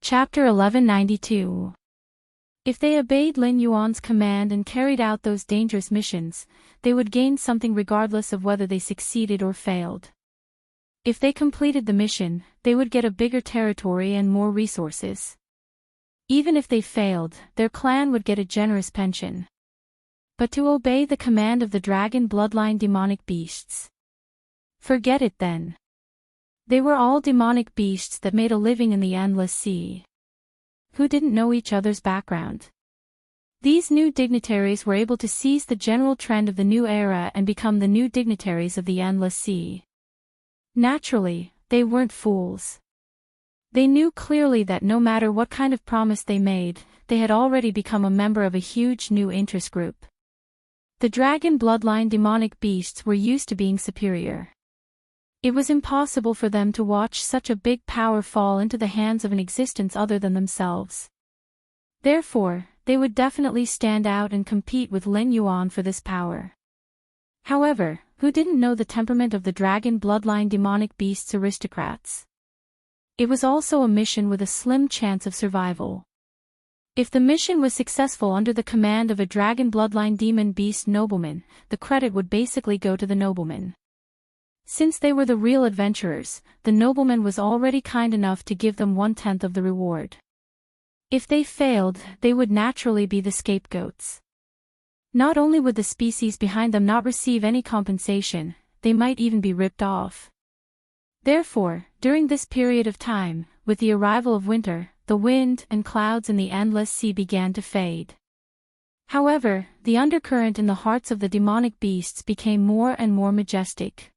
Chapter 1192. If they obeyed Lin Yuan's command and carried out those dangerous missions, they would gain something regardless of whether they succeeded or failed. If they completed the mission, they would get a bigger territory and more resources. Even if they failed, their clan would get a generous pension. But to obey the command of the dragon bloodline demonic beasts? Forget it then. They were all demonic beasts that made a living in the endless sea. Who didn't know each other's background? These new dignitaries were able to seize the general trend of the new era and become the new dignitaries of the endless sea. Naturally, they weren't fools. They knew clearly that no matter what kind of promise they made, they had already become a member of a huge new interest group. The dragon bloodline demonic beasts were used to being superior. It was impossible for them to watch such a big power fall into the hands of an existence other than themselves. Therefore, they would definitely stand out and compete with Lin Yuan for this power. However, who didn't know the temperament of the dragon bloodline demonic beasts aristocrats? It was also a mission with a slim chance of survival. If the mission was successful under the command of a dragon bloodline demon beast nobleman, the credit would basically go to the nobleman. Since they were the real adventurers, the nobleman was already kind enough to give them 1/10 of the reward. If they failed, they would naturally be the scapegoats. Not only would the species behind them not receive any compensation, they might even be ripped off. Therefore, during this period of time, with the arrival of winter, the wind and clouds in the endless sea began to fade. However, the undercurrent in the hearts of the demonic beasts became more and more majestic.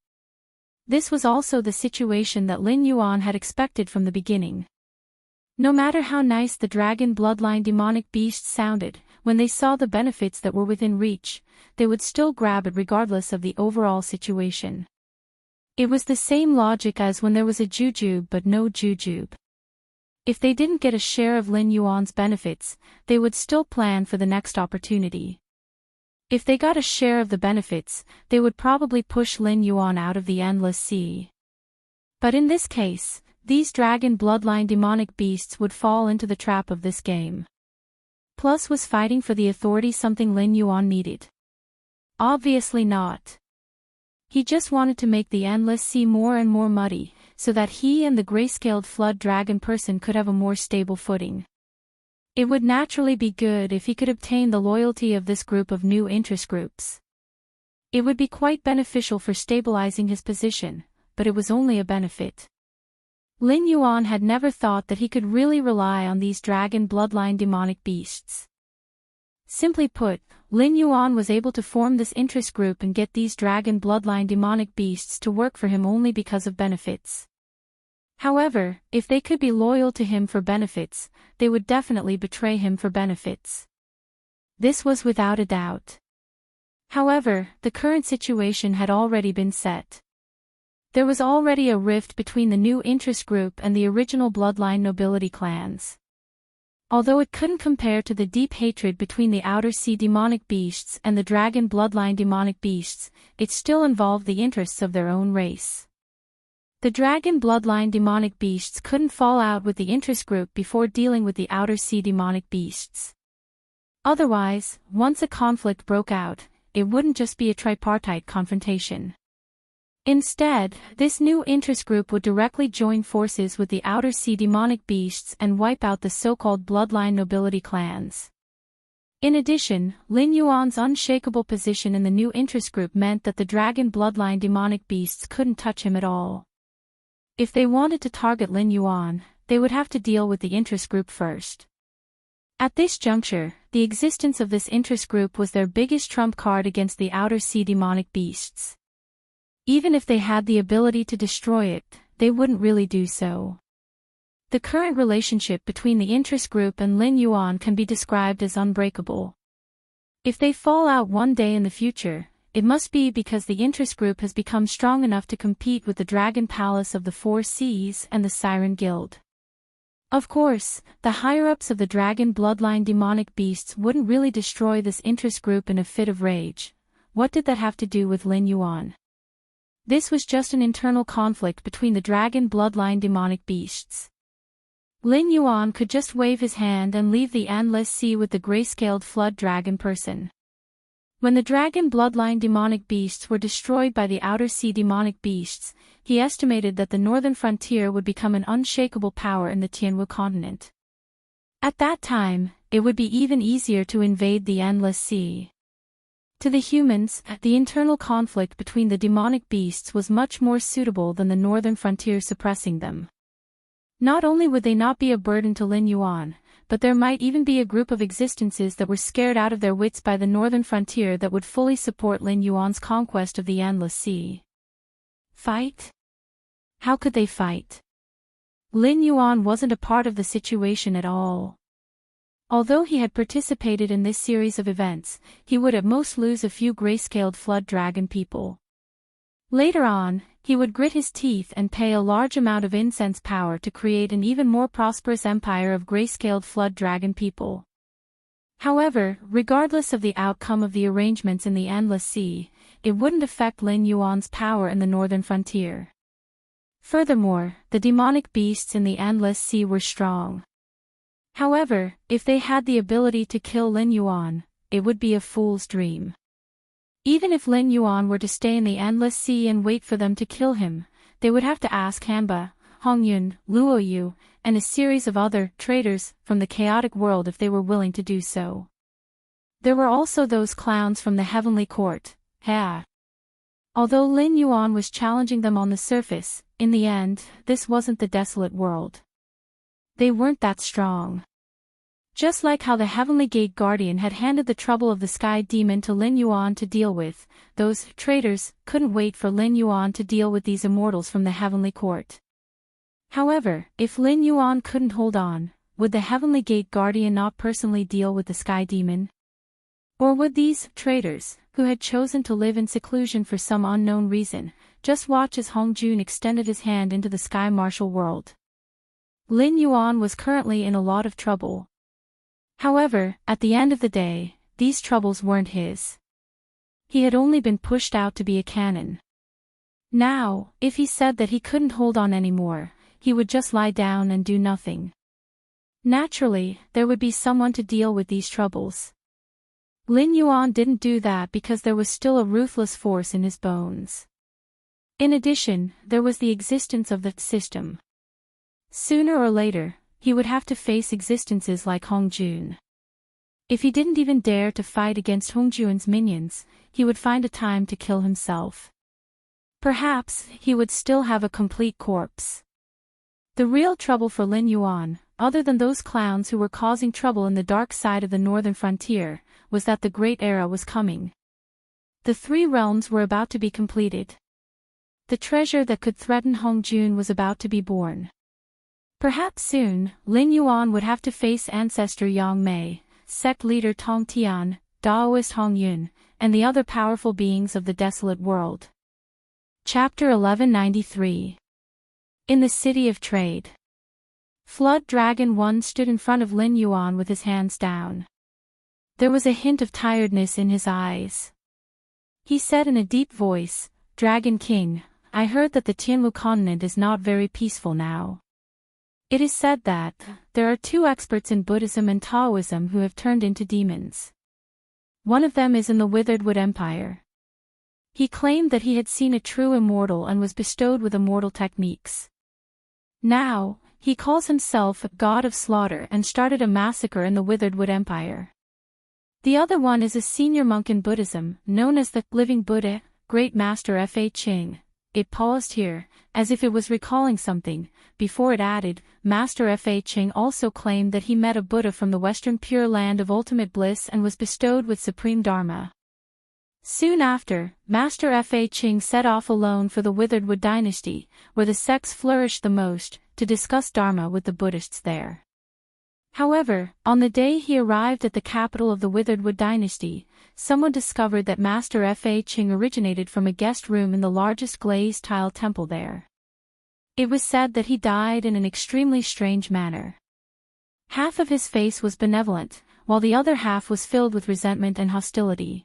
This was also the situation that Lin Yuan had expected from the beginning. No matter how nice the dragon bloodline demonic beasts sounded, when they saw the benefits that were within reach, they would still grab it regardless of the overall situation. It was the same logic as when there was a jujube but no jujube. If they didn't get a share of Lin Yuan's benefits, they would still plan for the next opportunity. If they got a share of the benefits, they would probably push Lin Yuan out of the endless sea. But in this case, these dragon bloodline demonic beasts would fall into the trap of this game. Plus, was fighting for the authority something Lin Yuan needed? Obviously not. He just wanted to make the endless sea more and more muddy, so that he and the grayscaled flood dragon person could have a more stable footing. It would naturally be good if he could obtain the loyalty of this group of new interest groups. It would be quite beneficial for stabilizing his position, but it was only a benefit. Lin Yuan had never thought that he could really rely on these dragon bloodline demonic beasts. Simply put, Lin Yuan was able to form this interest group and get these dragon bloodline demonic beasts to work for him only because of benefits. However, if they could be loyal to him for benefits, they would definitely betray him for benefits. This was without a doubt. However, the current situation had already been set. There was already a rift between the new interest group and the original bloodline nobility clans. Although it couldn't compare to the deep hatred between the outer sea demonic beasts and the dragon bloodline demonic beasts, it still involved the interests of their own race. The dragon bloodline demonic beasts couldn't fall out with the interest group before dealing with the outer sea demonic beasts. Otherwise, once a conflict broke out, it wouldn't just be a tripartite confrontation. Instead, this new interest group would directly join forces with the outer sea demonic beasts and wipe out the so-called bloodline nobility clans. In addition, Lin Yuan's unshakable position in the new interest group meant that the dragon bloodline demonic beasts couldn't touch him at all. If they wanted to target Lin Yuan, they would have to deal with the interest group first. At this juncture, the existence of this interest group was their biggest trump card against the outer sea demonic beasts. Even if they had the ability to destroy it, they wouldn't really do so. The current relationship between the interest group and Lin Yuan can be described as unbreakable. If they fall out one day in the future, it must be because the interest group has become strong enough to compete with the Dragon Palace of the Four Seas and the Siren Guild. Of course, the higher-ups of the dragon bloodline demonic beasts wouldn't really destroy this interest group in a fit of rage. What did that have to do with Lin Yuan? This was just an internal conflict between the dragon bloodline demonic beasts. Lin Yuan could just wave his hand and leave the endless sea with the gray-scaled flood dragon person. When the dragon bloodline demonic beasts were destroyed by the outer sea demonic beasts, he estimated that the northern frontier would become an unshakable power in the Tianwu continent. At that time, it would be even easier to invade the endless sea. To the humans, the internal conflict between the demonic beasts was much more suitable than the northern frontier suppressing them. Not only would they not be a burden to Lin Yuan, but there might even be a group of existences that were scared out of their wits by the northern frontier that would fully support Lin Yuan's conquest of the endless sea. Fight? How could they fight? Lin Yuan wasn't a part of the situation at all. Although he had participated in this series of events, he would at most lose a few gray-scaled flood dragon people. Later on, he would grit his teeth and pay a large amount of incense power to create an even more prosperous empire of gray-scaled flood dragon people. However, regardless of the outcome of the arrangements in the Endless Sea, it wouldn't affect Lin Yuan's power in the northern frontier. Furthermore, the demonic beasts in the Endless Sea were strong. However, if they had the ability to kill Lin Yuan, it would be a fool's dream. Even if Lin Yuan were to stay in the Endless Sea and wait for them to kill him, they would have to ask Hanba, Hongyun, Luo Yu, and a series of other traders from the chaotic world if they were willing to do so. There were also those clowns from the heavenly court, Ha. Although Lin Yuan was challenging them on the surface, in the end, this wasn't the desolate world. They weren't that strong. Just like how the Heavenly Gate Guardian had handed the trouble of the Sky Demon to Lin Yuan to deal with, those traders couldn't wait for Lin Yuan to deal with these immortals from the Heavenly Court. However, if Lin Yuan couldn't hold on, would the Heavenly Gate Guardian not personally deal with the Sky Demon? Or would these traders, who had chosen to live in seclusion for some unknown reason, just watch as Hongjun extended his hand into the Sky Martial world? Lin Yuan was currently in a lot of trouble. However, at the end of the day, these troubles weren't his. He had only been pushed out to be a cannon. Now, if he said that he couldn't hold on anymore, he would just lie down and do nothing. Naturally, there would be someone to deal with these troubles. Lin Yuan didn't do that because there was still a ruthless force in his bones. In addition, there was the existence of the system. Sooner or later, he would have to face existences like Hongjun. If he didn't even dare to fight against Hongjun's minions, he would find a time to kill himself. Perhaps, he would still have a complete corpse. The real trouble for Lin Yuan, other than those clowns who were causing trouble in the dark side of the northern frontier, was that the Great Era was coming. The three realms were about to be completed. The treasure that could threaten Hongjun was about to be born. Perhaps soon, Lin Yuan would have to face ancestor Yang Mei, sect leader Tong Tian, Daoist Hongyun, and the other powerful beings of the desolate world. Chapter 1193. In the City of Trade. Flood Dragon 1 stood in front of Lin Yuan with his hands down. There was a hint of tiredness in his eyes. He said in a deep voice, "Dragon King, I heard that the Tianwu continent is not very peaceful now. It is said that there are two experts in Buddhism and Taoism who have turned into demons. One of them is in the Withered Wood Empire. He claimed that he had seen a true immortal and was bestowed with immortal techniques. Now, he calls himself a god of slaughter and started a massacre in the Withered Wood Empire. The other one is a senior monk in Buddhism, known as the Living Buddha, Great Master Fa Ching." It paused here, as if it was recalling something, before it added, Master Fa Ching also claimed that he met a Buddha from the Western Pure Land of ultimate bliss and was bestowed with supreme Dharma. Soon after, Master Fa Ching set off alone for the Withered Wood dynasty, where the sects flourished the most, to discuss Dharma with the Buddhists there. However, on the day he arrived at the capital of the Withered Wood dynasty, someone discovered that Master Fa Ching originated from a guest room in the largest glazed tile temple there. It was said that he died in an extremely strange manner. Half of his face was benevolent, while the other half was filled with resentment and hostility.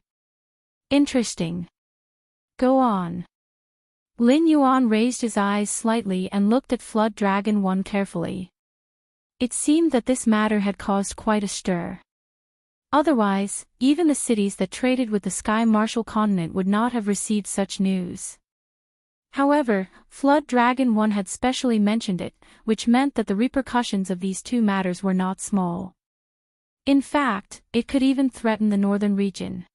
Interesting. Go on. Lin Yuan raised his eyes slightly and looked at Flood Dragon 1 carefully. It seemed that this matter had caused quite a stir. Otherwise, even the cities that traded with the Sky Marshal continent would not have received such news. However, Flood Dragon 1 had specially mentioned it, which meant that the repercussions of these two matters were not small. In fact, it could even threaten the northern region.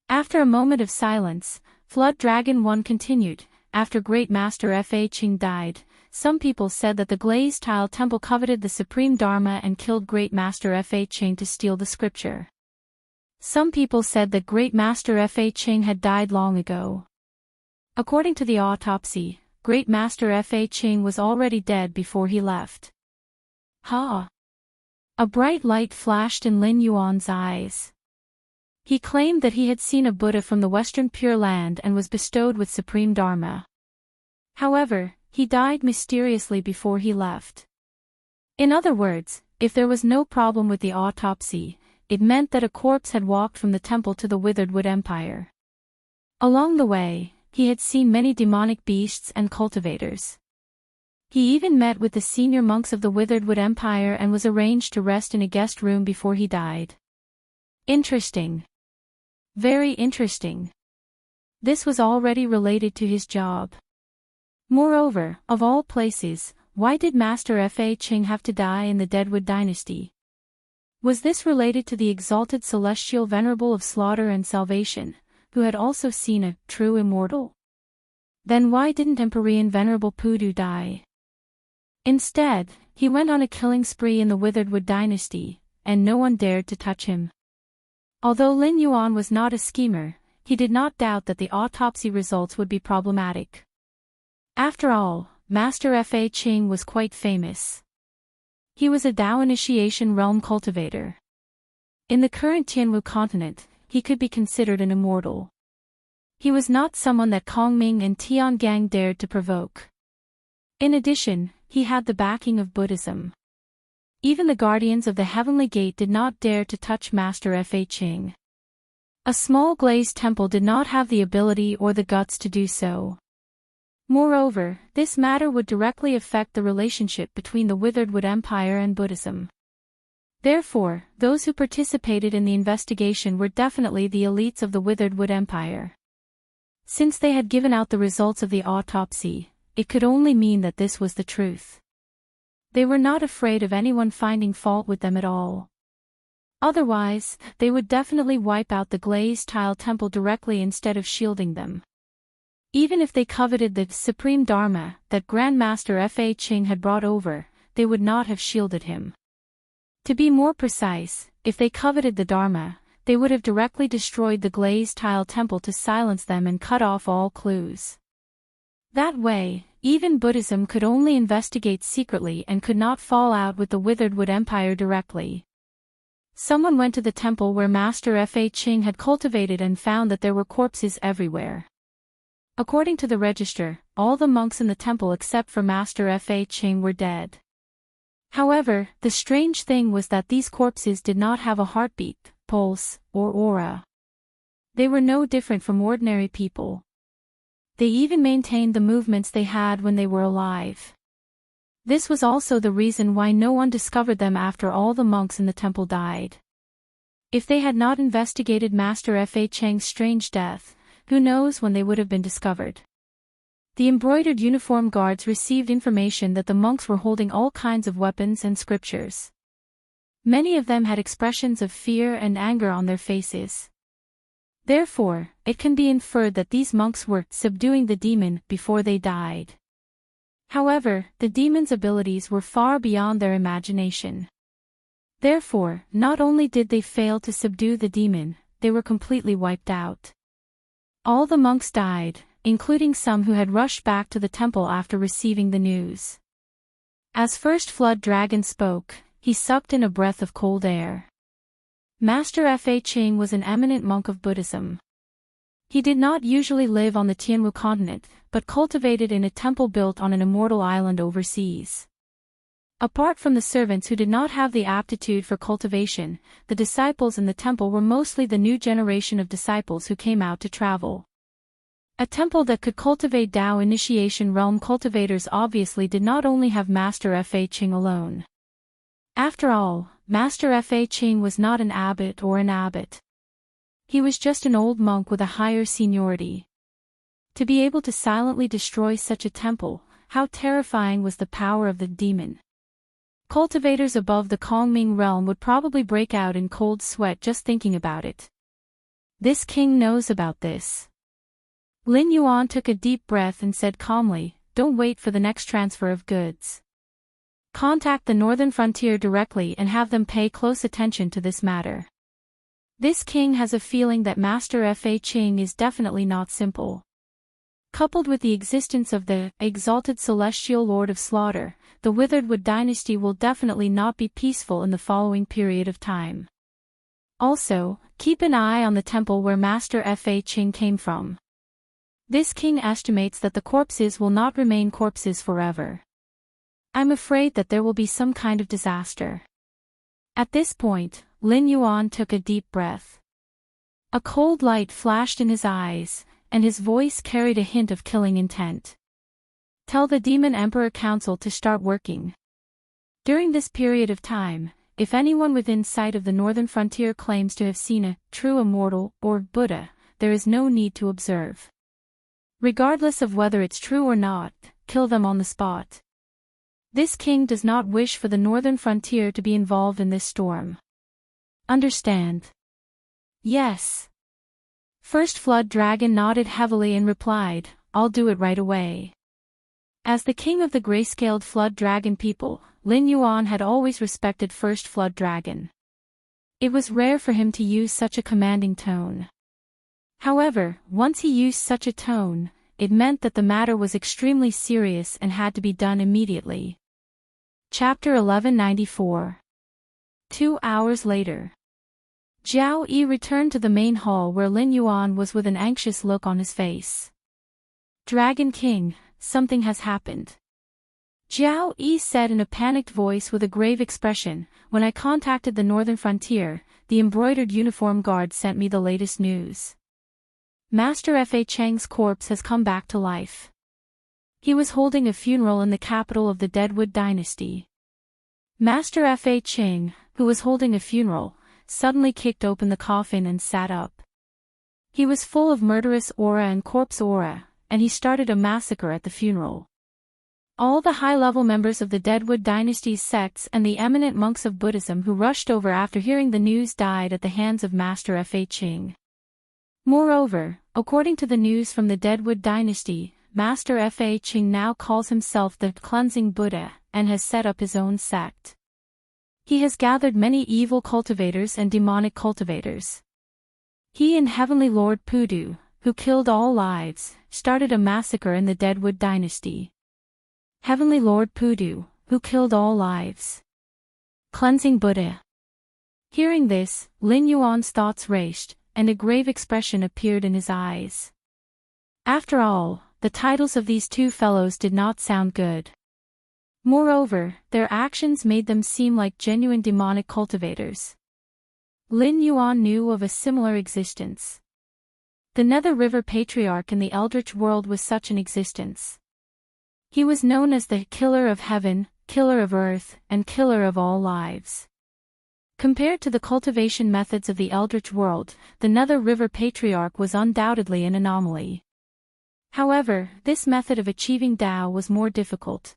After a moment of silence, Flood Dragon 1 continued, after Great Master Fa Qing died, some people said that the glazed tile temple coveted the supreme Dharma and killed Great Master Fa Qing to steal the scripture. Some people said that Great Master Fa Qing had died long ago. According to the autopsy, Great Master Fa Qing was already dead before he left. Ha! A bright light flashed in Lin Yuan's eyes. He claimed that he had seen a Buddha from the Western Pure Land and was bestowed with supreme Dharma. However, he died mysteriously before he left. In other words, if there was no problem with the autopsy, it meant that a corpse had walked from the temple to the Withered Wood Empire. Along the way, he had seen many demonic beasts and cultivators. He even met with the senior monks of the Withered Wood Empire and was arranged to rest in a guest room before he died. Interesting. Very interesting. This was already related to his job. Moreover, of all places, why did Master Fa Qing have to die in the Deadwood dynasty? Was this related to the exalted celestial venerable of slaughter and salvation, who had also seen a true immortal? Then why didn't Empyrean Venerable Pudu die? Instead, he went on a killing spree in the Withered Wood dynasty, and no one dared to touch him. Although Lin Yuan was not a schemer, he did not doubt that the autopsy results would be problematic. After all, Master Fa Qing was quite famous. He was a Tao initiation realm cultivator. In the current Tianwu continent, he could be considered an immortal. He was not someone that Kongming and Tiangang dared to provoke. In addition, he had the backing of Buddhism. Even the guardians of the Heavenly Gate did not dare to touch Master Fa Qing. A small glazed temple did not have the ability or the guts to do so. Moreover, this matter would directly affect the relationship between the Withered Wood Empire and Buddhism. Therefore, those who participated in the investigation were definitely the elites of the Withered Wood Empire. Since they had given out the results of the autopsy, it could only mean that this was the truth. They were not afraid of anyone finding fault with them at all. Otherwise, they would definitely wipe out the glazed tile temple directly instead of shielding them. Even if they coveted the supreme Dharma that Grand Master Fa Qing had brought over, they would not have shielded him. To be more precise, if they coveted the Dharma, they would have directly destroyed the glazed tile temple to silence them and cut off all clues. That way, even Buddhism could only investigate secretly and could not fall out with the Withered Wood Empire directly. Someone went to the temple where Master Fa Qing had cultivated and found that there were corpses everywhere. According to the register, all the monks in the temple except for Master Fa Qing were dead. However, the strange thing was that these corpses did not have a heartbeat, pulse, or aura. They were no different from ordinary people. They even maintained the movements they had when they were alive. This was also the reason why no one discovered them after all the monks in the temple died. If they had not investigated Master Fa Qing's strange death, who knows when they would have been discovered. The embroidered uniform guards received information that the monks were holding all kinds of weapons and scriptures. Many of them had expressions of fear and anger on their faces. Therefore, it can be inferred that these monks were subduing the demon before they died. However, the demon's abilities were far beyond their imagination. Therefore, not only did they fail to subdue the demon, they were completely wiped out. All the monks died, including some who had rushed back to the temple after receiving the news. As First Flood Dragon spoke, he sucked in a breath of cold air. Master Fa Qing was an eminent monk of Buddhism. He did not usually live on the Tianwu continent, but cultivated in a temple built on an immortal island overseas. Apart from the servants who did not have the aptitude for cultivation, the disciples in the temple were mostly the new generation of disciples who came out to travel. A temple that could cultivate Tao initiation realm cultivators obviously did not only have Master Fa Qing alone. After all, Master Fa Ching was not an abbot or an abbot. He was just an old monk with a higher seniority. To be able to silently destroy such a temple, how terrifying was the power of the demon. Cultivators above the Kongming realm would probably break out in cold sweat just thinking about it. This king knows about this. Lin Yuan took a deep breath and said calmly, "Don't wait for the next transfer of goods. Contact the northern frontier directly and have them pay close attention to this matter. This king has a feeling that Master Fa Ching is definitely not simple. Coupled with the existence of the exalted celestial lord of slaughter, the Withered Wood dynasty will definitely not be peaceful in the following period of time. Also, keep an eye on the temple where Master Fa Ching came from. This king estimates that the corpses will not remain corpses forever. I'm afraid that there will be some kind of disaster." At this point, Lin Yuan took a deep breath. A cold light flashed in his eyes, and his voice carried a hint of killing intent. "Tell the Demon Emperor Council to start working. During this period of time, if anyone within sight of the northern frontier claims to have seen a true immortal or Buddha, there is no need to observe. Regardless of whether it's true or not, kill them on the spot. This king does not wish for the northern frontier to be involved in this storm. Understand?" "Yes." First Flood Dragon nodded heavily and replied, "I'll do it right away." As the king of the grayscaled Flood Dragon people, Lin Yuan had always respected First Flood Dragon. It was rare for him to use such a commanding tone. However, once he used such a tone, it meant that the matter was extremely serious and had to be done immediately. Chapter 1194. 2 hours later. Jiao Yi returned to the main hall where Lin Yuan was with an anxious look on his face. "Dragon King, something has happened." Jiao Yi said in a panicked voice with a grave expression, "When I contacted the northern frontier, the embroidered uniform guard sent me the latest news. Master Fa Chang's corpse has come back to life. He was holding a funeral in the capital of the Deadwood dynasty." Master Fa Chang, who was holding a funeral, suddenly kicked open the coffin and sat up. He was full of murderous aura and corpse aura, and he started a massacre at the funeral. All the high-level members of the Deadwood dynasty's sects and the eminent monks of Buddhism who rushed over after hearing the news died at the hands of Master Fa Ching. Moreover, according to the news from the Deadwood dynasty, Master Fa Ching now calls himself the Cleansing Buddha, and has set up his own sect. He has gathered many evil cultivators and demonic cultivators. He and Heavenly Lord Pudu, who killed all lives, started a massacre in the Deadwood dynasty. Heavenly Lord Pudu, who killed all lives. Cleansing Buddha. Hearing this, Lin Yuan's thoughts raced, and a grave expression appeared in his eyes. After all, the titles of these two fellows did not sound good. Moreover, their actions made them seem like genuine demonic cultivators. Lin Yuan knew of a similar existence. The Nether River Patriarch in the Eldritch world was such an existence. He was known as the Killer of Heaven, Killer of Earth, and Killer of all lives. Compared to the cultivation methods of the Eldritch world, the Nether River Patriarch was undoubtedly an anomaly. However, this method of achieving Tao was more difficult.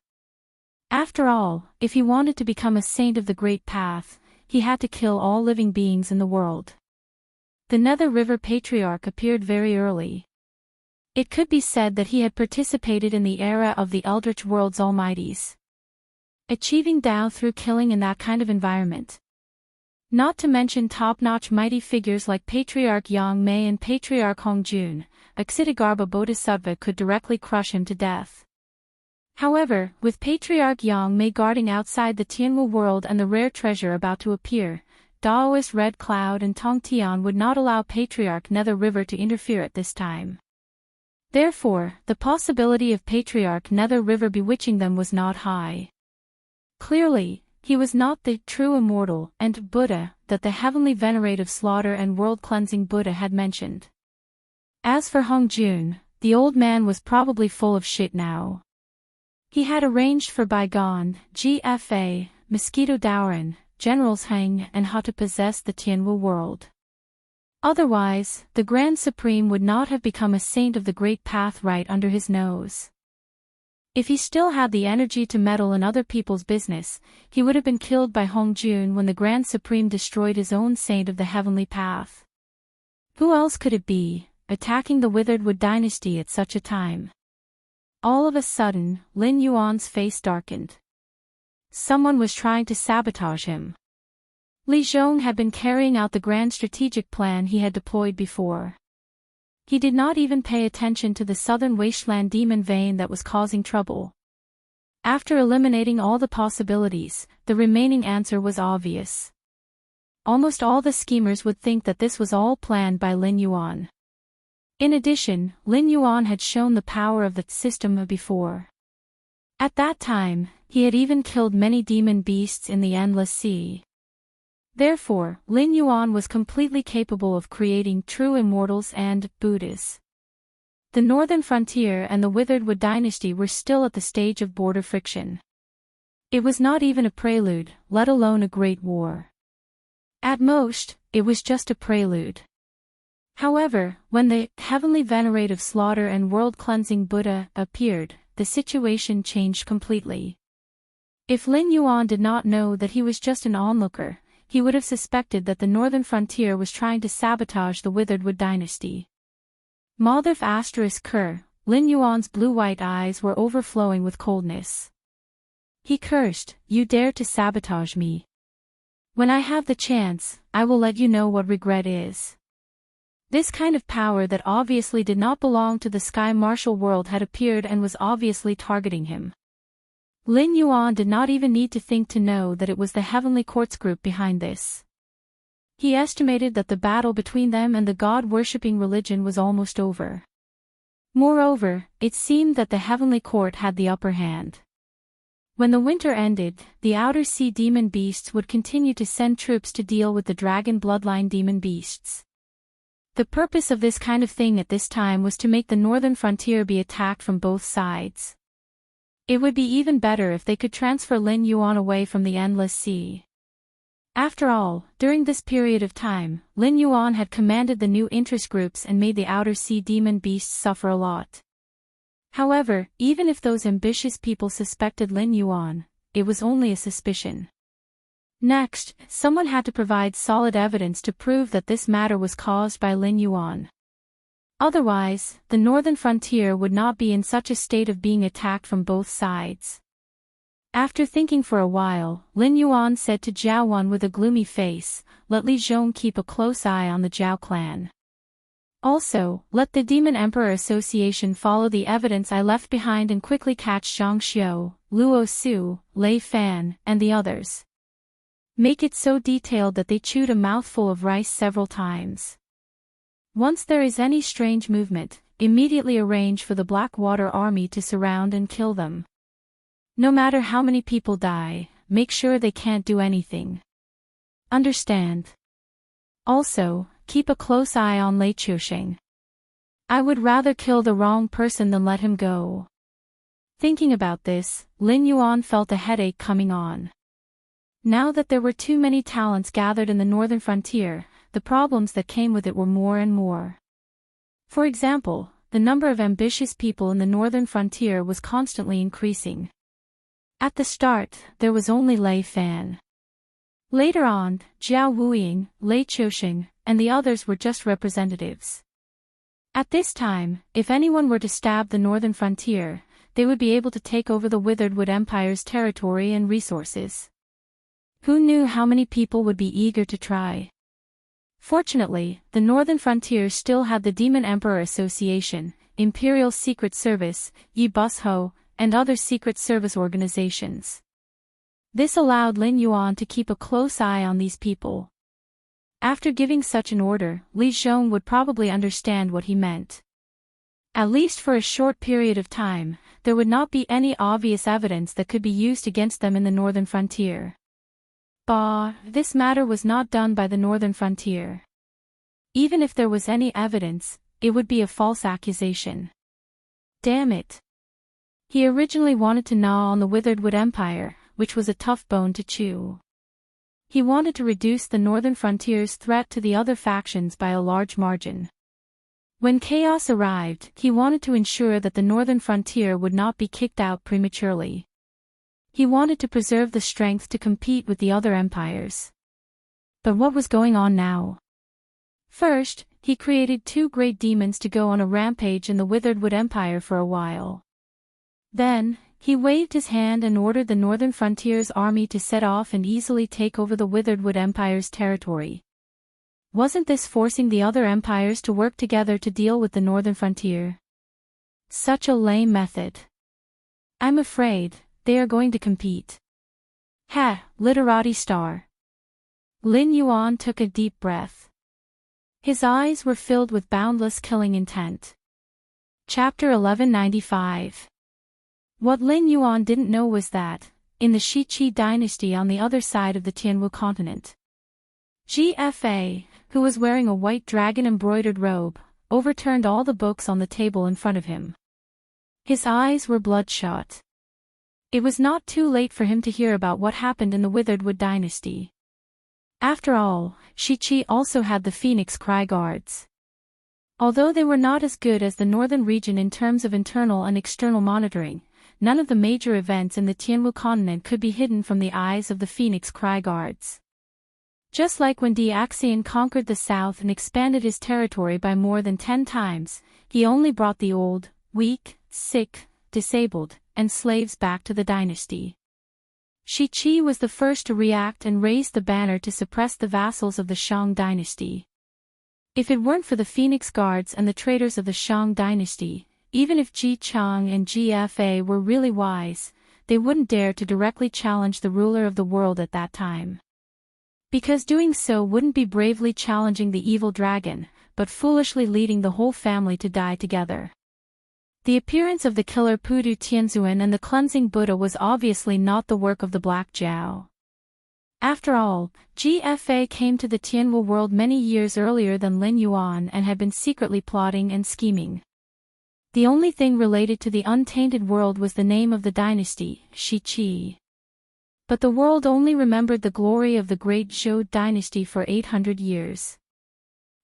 After all, if he wanted to become a saint of the Great Path, he had to kill all living beings in the world. The Nether River Patriarch appeared very early. It could be said that he had participated in the era of the Eldritch world's almighties. Achieving Tao through killing in that kind of environment. Not to mention top-notch mighty figures like Patriarch Yang Mei and Patriarch Hongjun, a Ksitigarbha Bodhisattva could directly crush him to death. However, with Patriarch Yang Mei guarding outside the Tianwu world and the rare treasure about to appear, Daoist Red Cloud and Tong Tian would not allow Patriarch Nether River to interfere at this time. Therefore, the possibility of Patriarch Nether River bewitching them was not high. Clearly, he was not the true immortal and Buddha that the heavenly venerative slaughter and world-cleansing Buddha had mentioned. As for Hongjun, the old man was probably full of shit now. He had arranged for bygone GFA, Mosquito Dauren, Generals Heng and how to possess the Tianwu world. Otherwise, the Grand Supreme would not have become a saint of the great path right under his nose. If he still had the energy to meddle in other people's business, he would have been killed by Hong Jun when the Grand Supreme destroyed his own saint of the heavenly path. Who else could it be, attacking the Withered Wood dynasty at such a time? All of a sudden, Lin Yuan's face darkened. Someone was trying to sabotage him. Li Zhong had been carrying out the grand strategic plan he had deployed before. He did not even pay attention to the southern wasteland demon vein that was causing trouble. After eliminating all the possibilities, the remaining answer was obvious. Almost all the schemers would think that this was all planned by Lin Yuan. In addition, Lin Yuan had shown the power of the system before. At that time, he had even killed many demon beasts in the Endless Sea. Therefore, Lin Yuan was completely capable of creating true immortals and Buddhas. The northern frontier and the Withered Wood dynasty were still at the stage of border friction. It was not even a prelude, let alone a great war. At most, it was just a prelude. However, when the heavenly venerative slaughter and world-cleansing Buddha appeared, the situation changed completely. If Lin Yuan did not know that he was just an onlooker, he would have suspected that the northern frontier was trying to sabotage the Withered Wood dynasty. Malderf *Ker, Lin Yuan's blue-white eyes were overflowing with coldness. He cursed, "You dare to sabotage me. When I have the chance, I will let you know what regret is." This kind of power that obviously did not belong to the Sky Martial world had appeared and was obviously targeting him. Lin Yuan did not even need to think to know that it was the Heavenly Courts group behind this. He estimated that the battle between them and the God-worshipping religion was almost over. Moreover, it seemed that the Heavenly Court had the upper hand. When the winter ended, the Outer Sea demon beasts would continue to send troops to deal with the dragon bloodline demon beasts. The purpose of this kind of thing at this time was to make the northern frontier be attacked from both sides. It would be even better if they could transfer Lin Yuan away from the Endless Sea. After all, during this period of time, Lin Yuan had commanded the new interest groups and made the Outer Sea demon beasts suffer a lot. However, even if those ambitious people suspected Lin Yuan, it was only a suspicion. Next, someone had to provide solid evidence to prove that this matter was caused by Lin Yuan. Otherwise, the northern frontier would not be in such a state of being attacked from both sides. After thinking for a while, Lin Yuan said to Zhao Wan with a gloomy face, "Let Li Zhong keep a close eye on the Zhao clan. Also, let the Demon Emperor Association follow the evidence I left behind and quickly catch Zhang Xiu, Luo Su, Lei Fan, and the others. Make it so detailed that they chewed a mouthful of rice several times. Once there is any strange movement, immediately arrange for the Blackwater Army to surround and kill them. No matter how many people die, make sure they can't do anything. Understand? Also, keep a close eye on Lei Chusheng. I would rather kill the wrong person than let him go." Thinking about this, Lin Yuan felt a headache coming on. Now that there were too many talents gathered in the northern frontier, the problems that came with it were more and more. For example, the number of ambitious people in the northern frontier was constantly increasing. At the start, there was only Lei Fan. Later on, Zhao Wuying, Lei Chusheng, and the others were just representatives. At this time, if anyone were to stab the northern frontier, they would be able to take over the Withered Wood Empire's territory and resources. Who knew how many people would be eager to try? Fortunately, the northern frontier still had the Demon Emperor Association, Imperial Secret Service, Yi Bus Ho, and other secret service organizations. This allowed Lin Yuan to keep a close eye on these people. After giving such an order, Li Zhong would probably understand what he meant. At least for a short period of time, there would not be any obvious evidence that could be used against them in the northern frontier. This matter was not done by the northern frontier. Even if there was any evidence, it would be a false accusation. Damn it. He originally wanted to gnaw on the Withered Wood Empire, which was a tough bone to chew. He wanted to reduce the northern frontier's threat to the other factions by a large margin. When chaos arrived, he wanted to ensure that the northern frontier would not be kicked out prematurely. He wanted to preserve the strength to compete with the other empires. But what was going on now? First, he created 2 great demons to go on a rampage in the Witheredwood Empire for a while. Then, he waved his hand and ordered the northern frontier's army to set off and easily take over the Witheredwood Empire's territory. Wasn't this forcing the other empires to work together to deal with the northern frontier? Such a lame method. I'm afraid they are going to compete. Ha, literati star. Lin Yuan took a deep breath. His eyes were filled with boundless killing intent. Chapter 1195. What Lin Yuan didn't know was that, in the Shiqi dynasty on the other side of the Tianwu continent, GFA, who was wearing a white dragon-embroidered robe, overturned all the books on the table in front of him. His eyes were bloodshot. It was not too late for him to hear about what happened in the Witheredwood dynasty. After all, Shiqi also had the Phoenix Cry Guards. Although they were not as good as the northern region in terms of internal and external monitoring, none of the major events in the Tianwu continent could be hidden from the eyes of the Phoenix Cry Guards. Just like when Daxian conquered the south and expanded his territory by more than 10 times, he only brought the old, weak, sick, disabled, and slaves back to the dynasty. Shiqi was the first to react and raise the banner to suppress the vassals of the Shang dynasty. If it weren't for the Phoenix Guards and the traitors of the Shang dynasty, even if Ji Chang and GFA were really wise, they wouldn't dare to directly challenge the ruler of the world at that time. Because doing so wouldn't be bravely challenging the evil dragon, but foolishly leading the whole family to die together. The appearance of the killer Pudu Tianzuan and the cleansing Buddha was obviously not the work of the Black Jiao. After all, GFA came to the Tianwu world many years earlier than Lin Yuan and had been secretly plotting and scheming. The only thing related to the untainted world was the name of the dynasty, Shiqi. But the world only remembered the glory of the great Zhou dynasty for 800 years.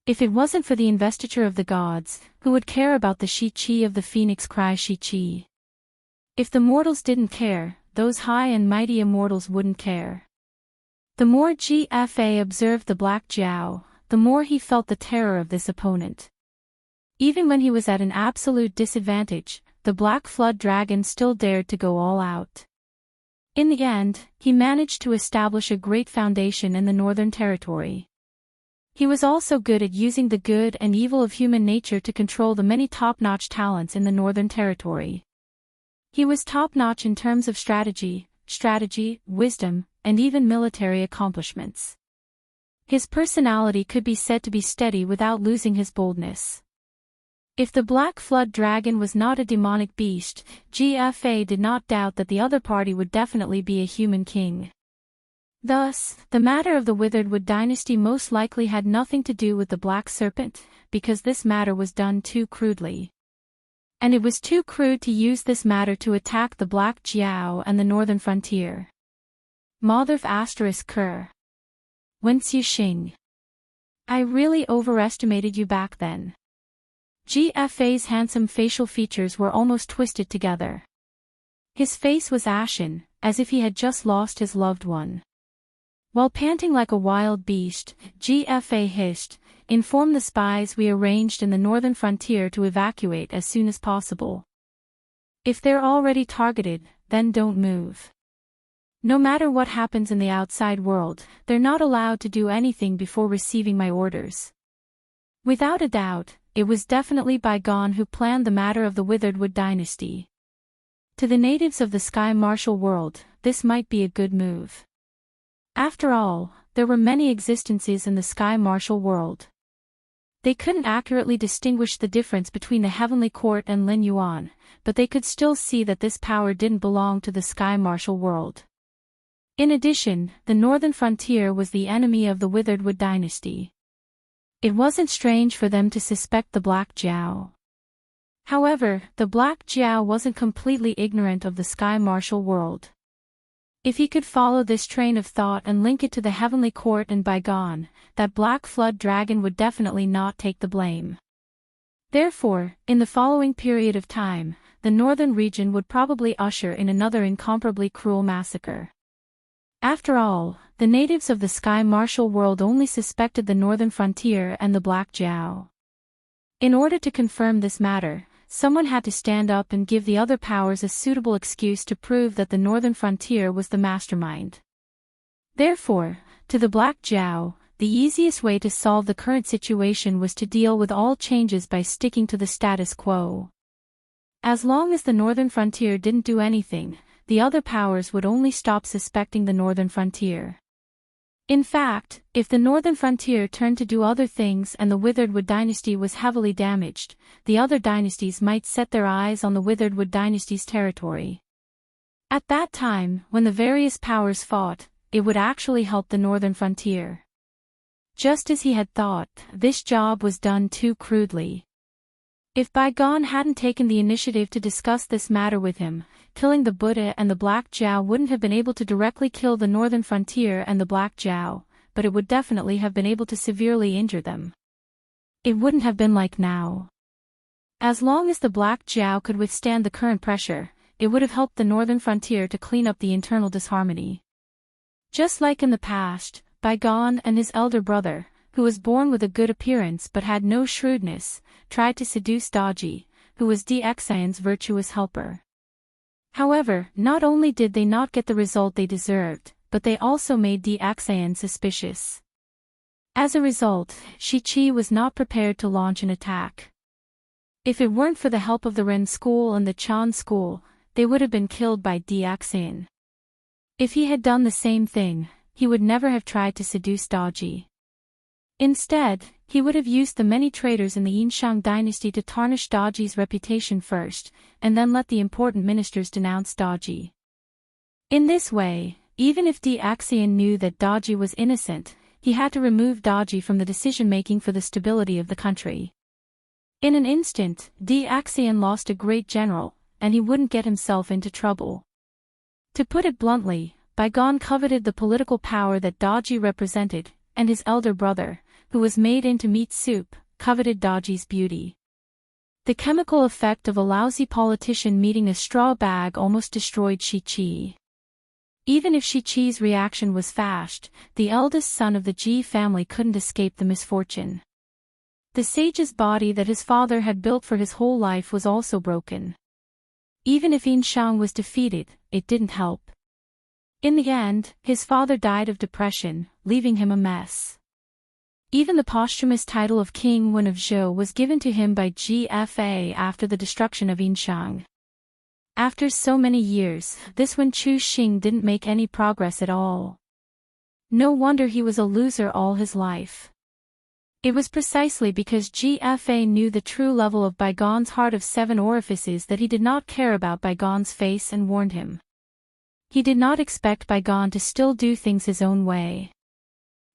If it wasn't for the investiture of the gods, who would care about the Shiqi of the Phoenix Cry Shiqi? If the mortals didn't care, those high and mighty immortals wouldn't care. The more GFA observed the Black Jiao, the more he felt the terror of this opponent. Even when he was at an absolute disadvantage, the Black Flood Dragon still dared to go all out. In the end, he managed to establish a great foundation in the Northern Territory. He was also good at using the good and evil of human nature to control the many top-notch talents in the Northern Territory. He was top-notch in terms of strategy, wisdom, and even military accomplishments. His personality could be said to be steady without losing his boldness. If the Black Flood Dragon was not a demonic beast, GFA did not doubt that the other party would definitely be a human king. Thus, the matter of the Witheredwood dynasty most likely had nothing to do with the Black Serpent, because this matter was done too crudely. And it was too crude to use this matter to attack the Black Jiao and the northern frontier. Motherf *Ker. Whence you Xing. I really overestimated you back then. GFA's handsome facial features were almost twisted together. His face was ashen, as if he had just lost his loved one. While panting like a wild beast, GFA hissed, "Inform the spies we arranged in the northern frontier to evacuate as soon as possible. If they're already targeted, then don't move. No matter what happens in the outside world, they're not allowed to do anything before receiving my orders." Without a doubt, it was definitely Bygone who planned the matter of the Witheredwood dynasty. To the natives of the Sky Martial world, this might be a good move. After all, there were many existences in the Sky Martial world. They couldn't accurately distinguish the difference between the Heavenly Court and Lin Yuan, but they could still see that this power didn't belong to the Sky Martial world. In addition, the northern frontier was the enemy of the Witheredwood dynasty. It wasn't strange for them to suspect the Black Jiao. However, the Black Jiao wasn't completely ignorant of the Sky Martial world. If he could follow this train of thought and link it to the heavenly court and bygone, that black flood dragon would definitely not take the blame. Therefore, in the following period of time, the northern region would probably usher in another incomparably cruel massacre. After all, the natives of the Sky Martial world only suspected the northern frontier and the Black Jiao. In order to confirm this matter, someone had to stand up and give the other powers a suitable excuse to prove that the northern frontier was the mastermind. Therefore, to the Black Jiao, the easiest way to solve the current situation was to deal with all changes by sticking to the status quo. As long as the northern frontier didn't do anything, the other powers would only stop suspecting the northern frontier. In fact, if the northern frontier turned to do other things and the Witheredwood dynasty was heavily damaged, the other dynasties might set their eyes on the Witheredwood dynasty's territory. At that time, when the various powers fought, it would actually help the northern frontier. Just as he had thought, this job was done too crudely. If Bygone hadn't taken the initiative to discuss this matter with him, killing the Buddha and the Black Jiao wouldn't have been able to directly kill the northern frontier and the Black Jiao, but it would definitely have been able to severely injure them. It wouldn't have been like now. As long as the Black Jiao could withstand the current pressure, it would have helped the northern frontier to clean up the internal disharmony. Just like in the past, Bygone and his elder brother, who was born with a good appearance but had no shrewdness, tried to seduce Daji, who was Xian's virtuous helper. However, not only did they not get the result they deserved, but they also made Xian suspicious. As a result, Shi-Chi was not prepared to launch an attack. If it weren't for the help of the Ren school and the Chan school, they would have been killed by Xian. If he had done the same thing, he would never have tried to seduce Daji. Instead, he would have used the many traitors in the Yinshang dynasty to tarnish Daji's reputation first, and then let the important ministers denounce Daji. In this way, even if Xian knew that Daji was innocent, he had to remove Daji from the decision-making for the stability of the country. In an instant, Xian lost a great general, and he wouldn't get himself into trouble. To put it bluntly, Bygone coveted the political power that Daji represented, and his elder brother, who was made into meat soup, coveted Daji's beauty. The chemical effect of a lousy politician meeting a straw bag almost destroyed Shi-Chi. Even if Shi-Chi's reaction was fast, the eldest son of the Ji family couldn't escape the misfortune. The sage's body that his father had built for his whole life was also broken. Even if Yinshang was defeated, it didn't help. In the end, his father died of depression, leaving him a mess. Even the posthumous title of King Wen of Zhou was given to him by GFA after the destruction of Yinshang. After so many years, this Wen Chuxing didn't make any progress at all. No wonder he was a loser all his life. It was precisely because GFA knew the true level of Bygone's heart of 7 orifices that he did not care about Bygone's face and warned him. He did not expect Bygone to still do things his own way.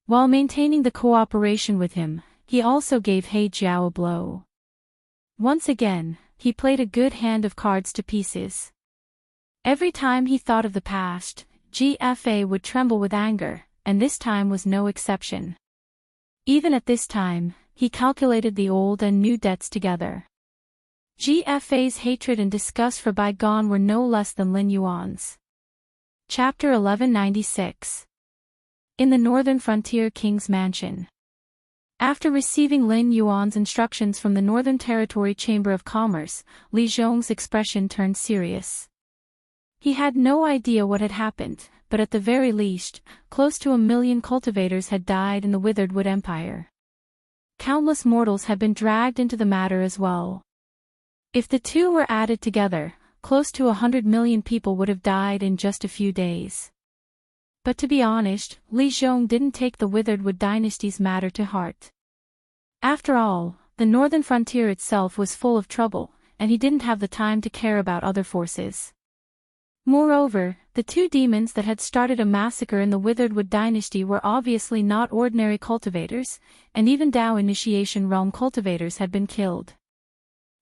While maintaining the cooperation with him, he also gave He Jiao a blow. Once again, he played a good hand of cards to pieces. Every time he thought of the past, GFA would tremble with anger, and this time was no exception. Even at this time, he calculated the old and new debts together. GFA's hatred and disgust for Bygone were no less than Lin Yuan's. Chapter 1196. In the Northern Frontier King's Mansion. After receiving Lin Yuan's instructions from the Northern Territory Chamber of Commerce, Li Zhong's expression turned serious. He had no idea what had happened, but at the very least, close to 1 million cultivators had died in the Witheredwood Empire. Countless mortals had been dragged into the matter as well. If the two were added together, close to 100 million people would have died in just a few days. But to be honest, Li Zhong didn't take the Witheredwood dynasty's matter to heart. After all, the northern frontier itself was full of trouble, and he didn't have the time to care about other forces. Moreover, the 2 demons that had started a massacre in the Witheredwood dynasty were obviously not ordinary cultivators, and even Dao Initiation Realm cultivators had been killed.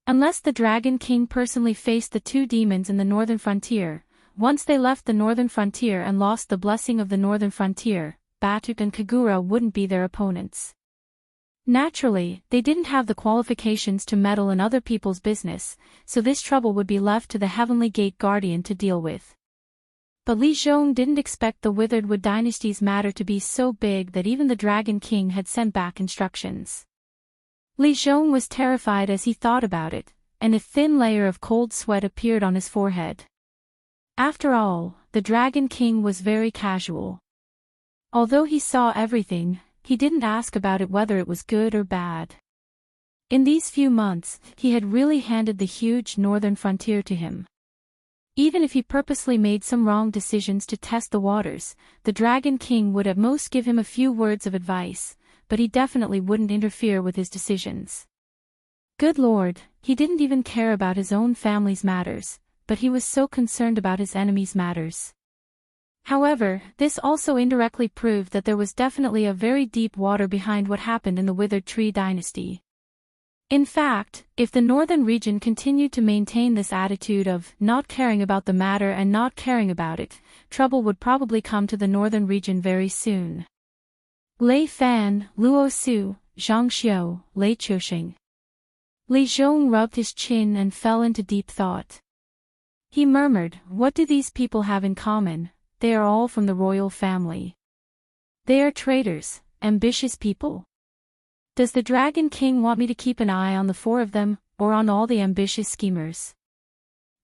Unless the Dragon King personally faced the 2 demons in the northern frontier, once they left the northern frontier and lost the blessing of the northern frontier, Batut and Kagura wouldn't be their opponents. Naturally, they didn't have the qualifications to meddle in other people's business, so this trouble would be left to the Heavenly Gate Guardian to deal with. But Li Zhong didn't expect the Withered Wood Dynasty's matter to be so big that even the Dragon King had sent back instructions. Li Zhong was terrified as he thought about it, and a thin layer of cold sweat appeared on his forehead. After all, the Dragon King was very casual. Although he saw everything, he didn't ask about it whether it was good or bad. In these few months, he had really handed the huge northern frontier to him. Even if he purposely made some wrong decisions to test the waters, the Dragon King would at most give him a few words of advice, but he definitely wouldn't interfere with his decisions. Good Lord, he didn't even care about his own family's matters, but he was so concerned about his enemies' matters. However, this also indirectly proved that there was definitely a very deep water behind what happened in the Withered Tree Dynasty. In fact, if the northern region continued to maintain this attitude of not caring about the matter and not caring about it, trouble would probably come to the northern region very soon. Lei Fan, Luo Su, Zhang Xiu, Lei Chuxing. Li Zhong rubbed his chin and fell into deep thought. He murmured, "What do these people have in common? They are all from the royal family. They are traitors, ambitious people. Does the Dragon King want me to keep an eye on the four of them, or on all the ambitious schemers?"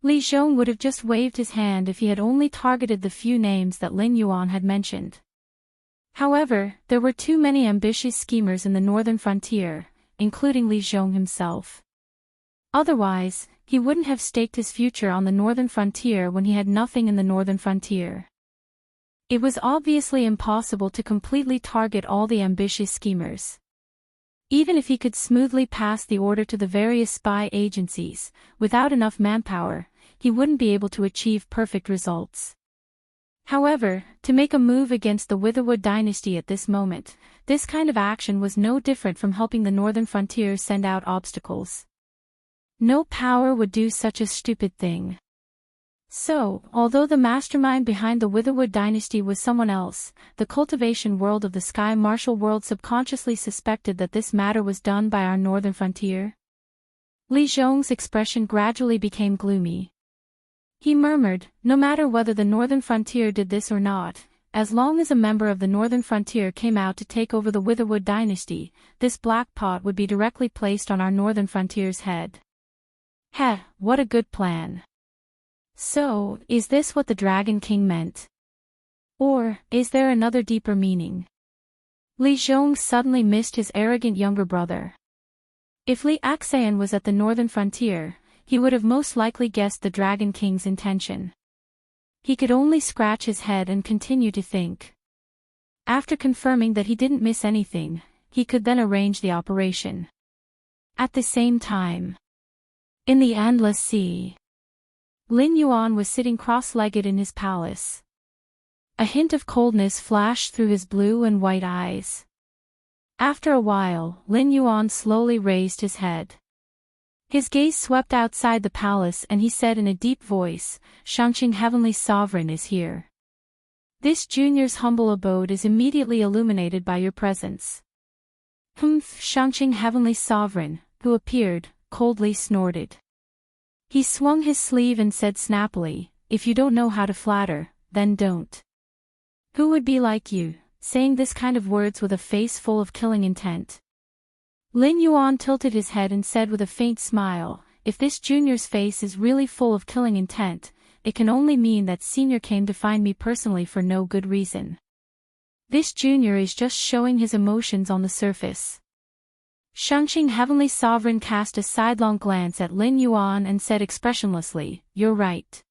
Li Zhong would have just waved his hand if he had only targeted the few names that Lin Yuan had mentioned. However, there were too many ambitious schemers in the northern frontier, including Li Zhong himself. Otherwise, he wouldn't have staked his future on the northern frontier when he had nothing in the northern frontier. It was obviously impossible to completely target all the ambitious schemers. Even if he could smoothly pass the order to the various spy agencies, without enough manpower, he wouldn't be able to achieve perfect results. However, to make a move against the Witherwood dynasty at this moment, this kind of action was no different from helping the northern frontier send out obstacles. No power would do such a stupid thing. So, although the mastermind behind the Witherwood dynasty was someone else, the cultivation world of the Sky Martial world subconsciously suspected that this matter was done by our northern frontier. Li Zhong's expression gradually became gloomy. He murmured, "No matter whether the northern frontier did this or not, as long as a member of the northern frontier came out to take over the Witherwood dynasty, this black pot would be directly placed on our northern frontier's head." Heh, what a good plan. So, is this what the Dragon King meant? Or, is there another deeper meaning? Li Zhong suddenly missed his arrogant younger brother. If Li Axayan was at the northern frontier, he would have most likely guessed the Dragon King's intention. He could only scratch his head and continue to think. After confirming that he didn't miss anything, he could then arrange the operation. At the same time, in the endless sea, Lin Yuan was sitting cross-legged in his palace. A hint of coldness flashed through his blue and white eyes. After a while, Lin Yuan slowly raised his head. His gaze swept outside the palace and he said in a deep voice, "Shangqing Heavenly Sovereign is here. This junior's humble abode is immediately illuminated by your presence." Shangqing Heavenly Sovereign, who appeared, coldly snorted. He swung his sleeve and said snappily, "If you don't know how to flatter, then don't. Who would be like you, saying this kind of words with a face full of killing intent?" Lin Yuan tilted his head and said with a faint smile, "If this junior's face is really full of killing intent, it can only mean that senior came to find me personally for no good reason. This junior is just showing his emotions on the surface." Shangqing Heavenly Sovereign cast a sidelong glance at Lin Yuan and said expressionlessly, "You're right.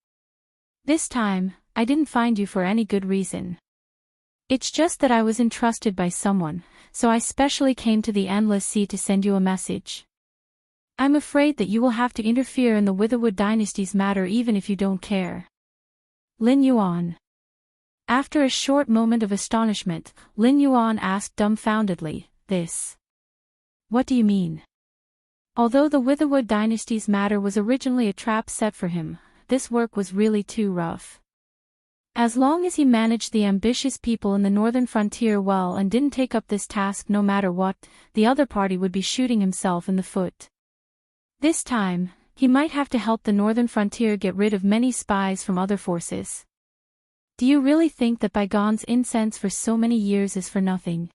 This time, I didn't find you for any good reason. It's just that I was entrusted by someone, so I specially came to the Endless Sea to send you a message. I'm afraid that you will have to interfere in the Witherwood dynasty's matter even if you don't care." Lin Yuan. After a short moment of astonishment, Lin Yuan asked dumbfoundedly, "This? What do you mean?" Although the Witherwood dynasty's matter was originally a trap set for him, this work was really too rough. As long as he managed the ambitious people in the northern frontier well and didn't take up this task no matter what, the other party would be shooting himself in the foot. This time, he might have to help the northern frontier get rid of many spies from other forces. Do you really think that Bygone's incense for so many years is for nothing?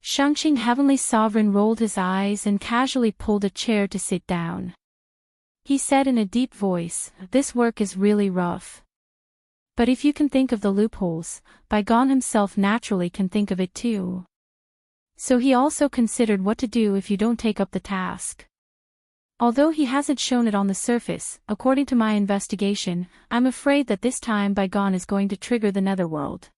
Shangqing Heavenly Sovereign rolled his eyes and casually pulled a chair to sit down. He said in a deep voice, "This work is really rough. But if you can think of the loopholes, Bygone himself naturally can think of it too. So he also considered what to do if you don't take up the task. Although he hasn't shown it on the surface, according to my investigation, I'm afraid that this time Bygone is going to trigger the netherworld."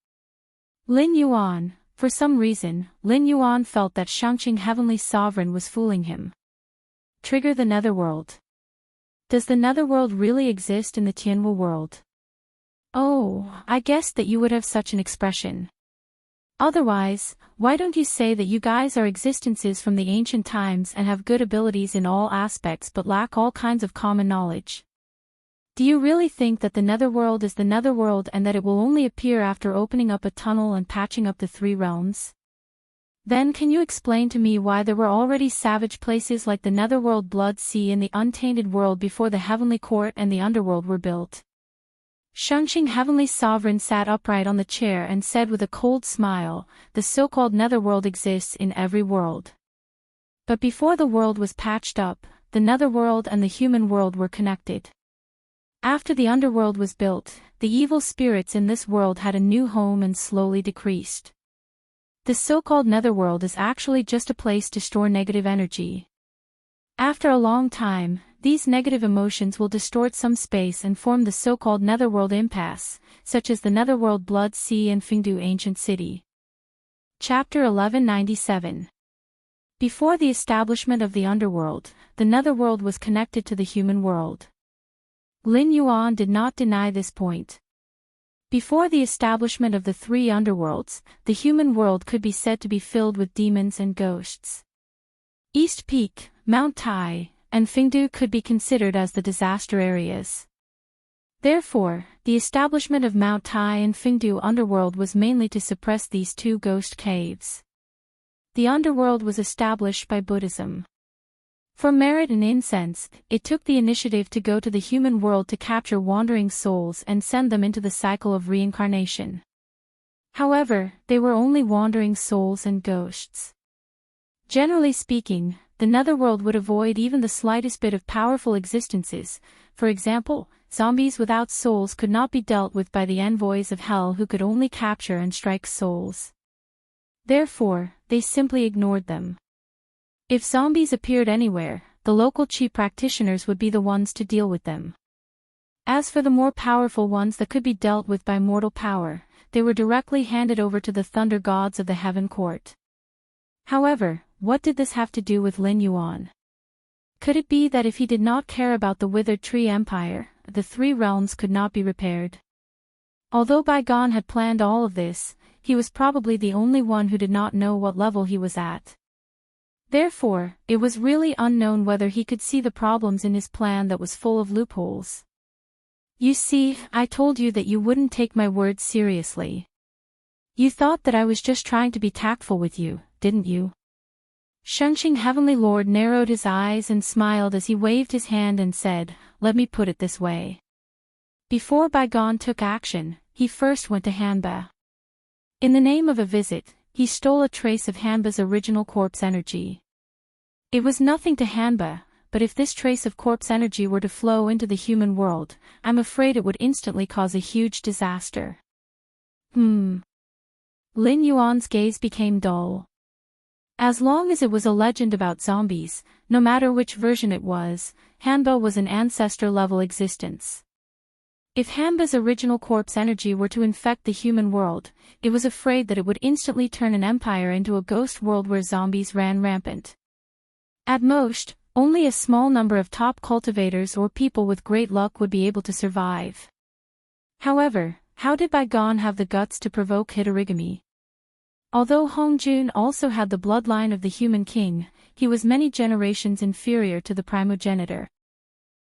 Lin Yuan. For some reason, Lin Yuan felt that Shangqing Heavenly Sovereign was fooling him. Trigger the netherworld. Does the netherworld really exist in the Tianwu world? Oh, I guessed that you would have such an expression. Otherwise, why don't you say that you guys are existences from the ancient times and have good abilities in all aspects but lack all kinds of common knowledge? Do you really think that the netherworld is the netherworld and that it will only appear after opening up a tunnel and patching up the three realms? Then can you explain to me why there were already savage places like the netherworld Blood Sea and the untainted world before the heavenly court and the underworld were built? Shangqing Heavenly Sovereign sat upright on the chair and said with a cold smile, "The so-called netherworld exists in every world. But before the world was patched up, the netherworld and the human world were connected. After the underworld was built, the evil spirits in this world had a new home and slowly decreased. The so-called netherworld is actually just a place to store negative energy. After a long time, these negative emotions will distort some space and form the so-called netherworld impasse, such as the netherworld Blood Sea and Fengdu Ancient City." Chapter 1197. Before the establishment of the underworld, the netherworld was connected to the human world. Lin Yuan did not deny this point. Before the establishment of the three underworlds, the human world could be said to be filled with demons and ghosts. East Peak, Mount Tai, and Fengdu could be considered as the disaster areas. Therefore, the establishment of Mount Tai and Fengdu underworld was mainly to suppress these two ghost caves. The underworld was established by Buddhism. For merit and incense, it took the initiative to go to the human world to capture wandering souls and send them into the cycle of reincarnation. However, they were only wandering souls and ghosts. Generally speaking, the netherworld would avoid even the slightest bit of powerful existences. For example, zombies without souls could not be dealt with by the envoys of hell who could only capture and strike souls. Therefore, they simply ignored them. If zombies appeared anywhere, the local chi practitioners would be the ones to deal with them. As for the more powerful ones that could be dealt with by mortal power, they were directly handed over to the thunder gods of the heaven court. However, what did this have to do with Lin Yuan? Could it be that if he did not care about the withered tree empire, the three realms could not be repaired? Although Bygone had planned all of this, he was probably the only one who did not know what level he was at. Therefore, it was really unknown whether he could see the problems in his plan that was full of loopholes. "You see, I told you that you wouldn't take my words seriously. You thought that I was just trying to be tactful with you, didn't you?" Shangqing Heavenly Lord narrowed his eyes and smiled as he waved his hand and said, "Let me put it this way. Before Bygone took action, he first went to Hanba. In the name of a visit, he stole a trace of Hanba's original corpse energy. It was nothing to Hanba, but if this trace of corpse energy were to flow into the human world, I'm afraid it would instantly cause a huge disaster." Lin Yuan's gaze became dull. As long as it was a legend about zombies, no matter which version it was, Hanba was an ancestor-level existence. If Hanba's original corpse energy were to infect the human world, it was afraid that it would instantly turn an empire into a ghost world where zombies ran rampant. At most, only a small number of top cultivators or people with great luck would be able to survive. However, how did Bygone have the guts to provoke Hitorigami? Although Hongjun also had the bloodline of the human king, he was many generations inferior to the primogenitor.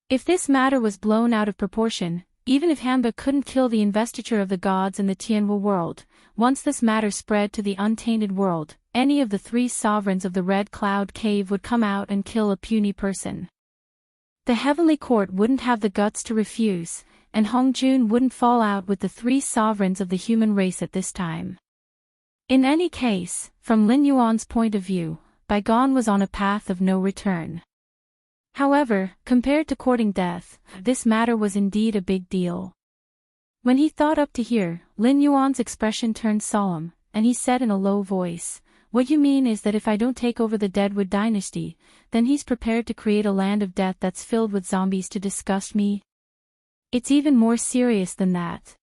If this matter was blown out of proportion, Even if Hamba couldn't kill the investiture of the gods in the Tianwu world, once this matter spread to the untainted world, any of the three sovereigns of the Red Cloud Cave would come out and kill a puny person. The heavenly court wouldn't have the guts to refuse, and Hongjun wouldn't fall out with the three sovereigns of the human race at this time. In any case, from Lin Yuan's point of view, Bygone was on a path of no return. However, compared to courting death, this matter was indeed a big deal. When he thought up to here, Lin Yuan's expression turned solemn, and he said in a low voice, "What you mean is that if I don't take over the Deadwood dynasty, then he's prepared to create a land of death that's filled with zombies to disgust me? It's even more serious than that."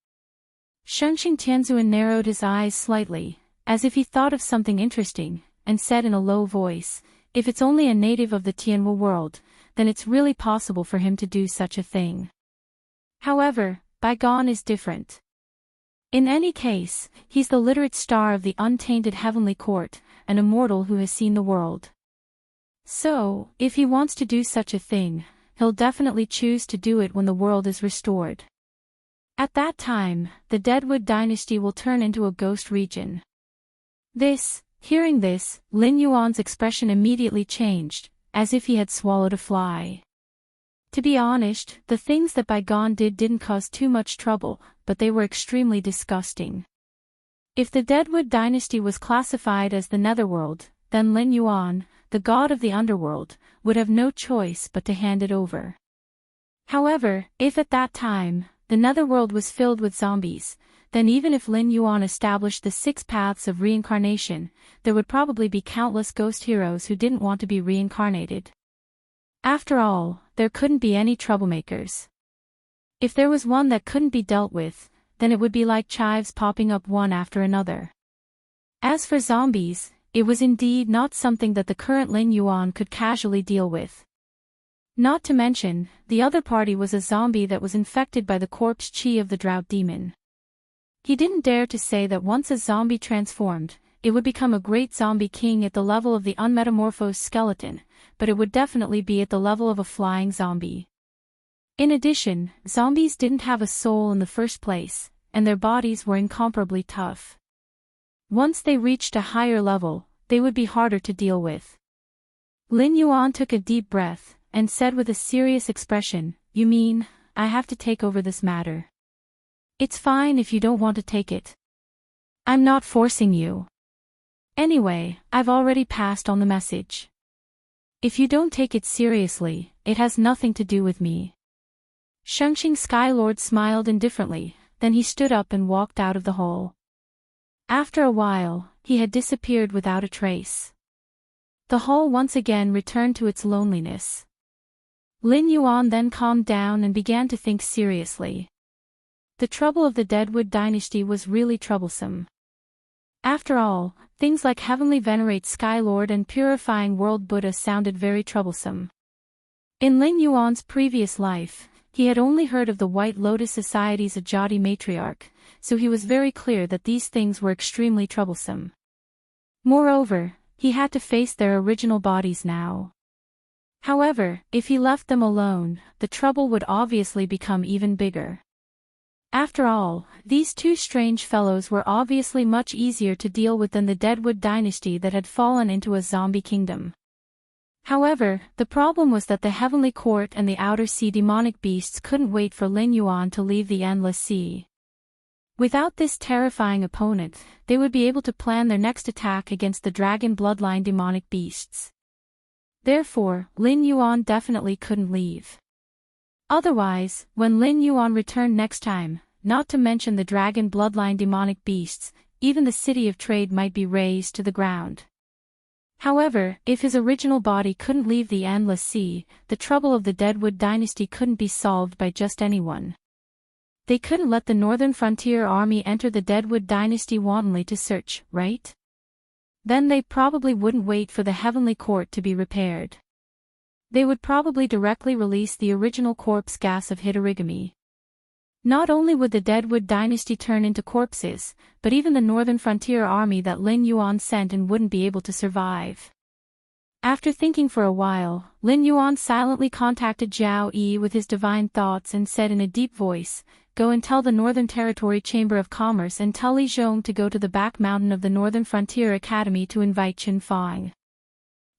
Shengxing Tianzuan narrowed his eyes slightly, as if he thought of something interesting, and said in a low voice, "If it's only a native of the Tianwu world, then it's really possible for him to do such a thing. However, Bygone is different. In any case, he's the literate star of the untainted heavenly court, an immortal who has seen the world. So, if he wants to do such a thing, he'll definitely choose to do it when the world is restored. At that time, the Deadwood dynasty will turn into a ghost region." Hearing this, Lin Yuan's expression immediately changed, as if he had swallowed a fly. To be honest, the things that Bygone did didn't cause too much trouble, but they were extremely disgusting. If the Deadwood dynasty was classified as the Netherworld, then Lin Yuan, the god of the underworld, would have no choice but to hand it over. However, if at that time, the Netherworld was filled with zombies, then even if Lin Yuan established the 6 paths of reincarnation, there would probably be countless ghost heroes who didn't want to be reincarnated. After all, there couldn't be any troublemakers. If there was one that couldn't be dealt with, then it would be like chives popping up one after another. As for zombies, it was indeed not something that the current Lin Yuan could casually deal with. Not to mention, the other party was a zombie that was infected by the corpse chi of the drought demon. He didn't dare to say that once a zombie transformed, it would become a great zombie king at the level of the unmetamorphosed skeleton, but it would definitely be at the level of a flying zombie. In addition, zombies didn't have a soul in the first place, and their bodies were incomparably tough. Once they reached a higher level, they would be harder to deal with. Lin Yuan took a deep breath, and said with a serious expression, "You mean, I have to take over this matter? It's fine if you don't want to take it. I'm not forcing you. Anyway, I've already passed on the message. If you don't take it seriously, it has nothing to do with me." Shengxing Skylord smiled indifferently, then he stood up and walked out of the hall. After a while, he had disappeared without a trace. The hall once again returned to its loneliness. Lin Yuan then calmed down and began to think seriously. The trouble of the Deadwood dynasty was really troublesome. After all, things like Heavenly Venerate Skylord and Purifying World Buddha sounded very troublesome. In Lin Yuan's previous life, he had only heard of the White Lotus Society's Ajati matriarch, so he was very clear that these things were extremely troublesome. Moreover, he had to face their original bodies now. However, if he left them alone, the trouble would obviously become even bigger. After all, these two strange fellows were obviously much easier to deal with than the Deadwood dynasty that had fallen into a zombie kingdom. However, the problem was that the Heavenly Court and the Outer Sea demonic beasts couldn't wait for Lin Yuan to leave the Endless Sea. Without this terrifying opponent, they would be able to plan their next attack against the dragon bloodline demonic beasts. Therefore, Lin Yuan definitely couldn't leave. Otherwise, when Lin Yuan returned next time, not to mention the dragon bloodline demonic beasts, even the city of trade might be razed to the ground. However, if his original body couldn't leave the Endless Sea, the trouble of the Deadwood dynasty couldn't be solved by just anyone. They couldn't let the Northern Frontier Army enter the Deadwood dynasty wantonly to search, right? Then they probably wouldn't wait for the Heavenly Court to be repaired. They would probably directly release the original corpse gas of Hitorigami. Not only would the Deadwood dynasty turn into corpses, but even the Northern Frontier Army that Lin Yuan sent in wouldn't be able to survive. After thinking for a while, Lin Yuan silently contacted Zhao Yi with his divine thoughts and said in a deep voice, "Go and tell the Northern Territory Chamber of Commerce and tell Li Zhong to go to the back mountain of the Northern Frontier Academy to invite Qin Fang.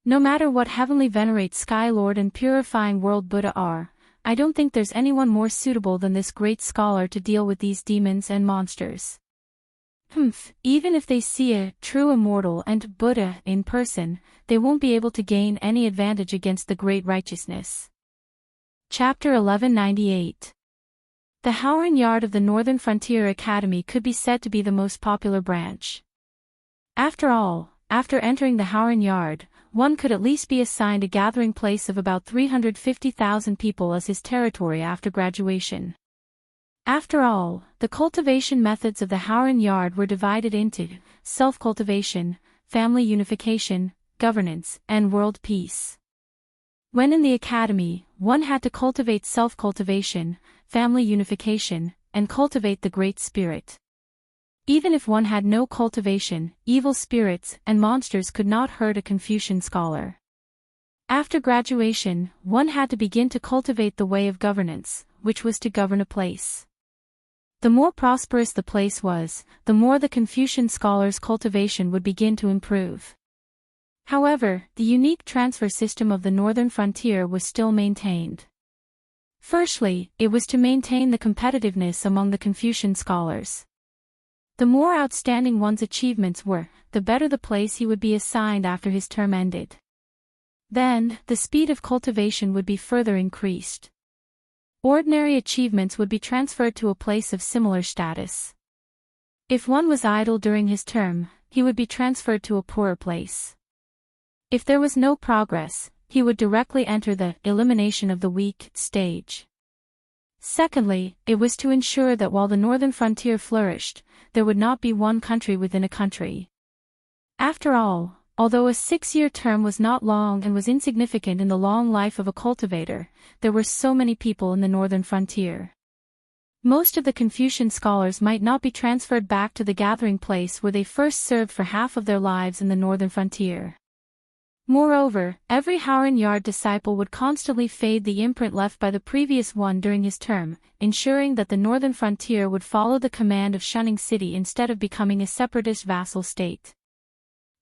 No matter what heavenly venerate Sky Lord and purifying world Buddha are, I don't think there's anyone more suitable than this great scholar to deal with these demons and monsters. Even if they see a true immortal and Buddha in person, they won't be able to gain any advantage against the great righteousness." Chapter 1198. The Howren Yard of the Northern Frontier Academy could be said to be the most popular branch. After all, after entering the Howren Yard, one could at least be assigned a gathering place of about 350,000 people as his territory after graduation. After all, the cultivation methods of the Howren Yard were divided into self-cultivation, family unification, governance, and world peace. When in the academy, one had to cultivate self-cultivation, family unification, and cultivate the Great Spirit. Even if one had no cultivation, evil spirits and monsters could not hurt a Confucian scholar. After graduation, one had to begin to cultivate the way of governance, which was to govern a place. The more prosperous the place was, the more the Confucian scholar's cultivation would begin to improve. However, the unique transfer system of the Northern Frontier was still maintained. Firstly, it was to maintain the competitiveness among the Confucian scholars. The more outstanding one's achievements were, the better the place he would be assigned after his term ended. Then, the speed of cultivation would be further increased. Ordinary achievements would be transferred to a place of similar status. If one was idle during his term, he would be transferred to a poorer place. If there was no progress, he would directly enter the elimination of the weak stage. Secondly, it was to ensure that while the Northern Frontier flourished, there would not be one country within a country. After all, although a 6-year term was not long and was insignificant in the long life of a cultivator, there were so many people in the Northern Frontier. Most of the Confucian scholars might not be transferred back to the gathering place where they first served for half of their lives in the Northern Frontier. Moreover, every Howren Yard disciple would constantly fade the imprint left by the previous one during his term, ensuring that the Northern Frontier would follow the command of shunning city instead of becoming a separatist vassal state.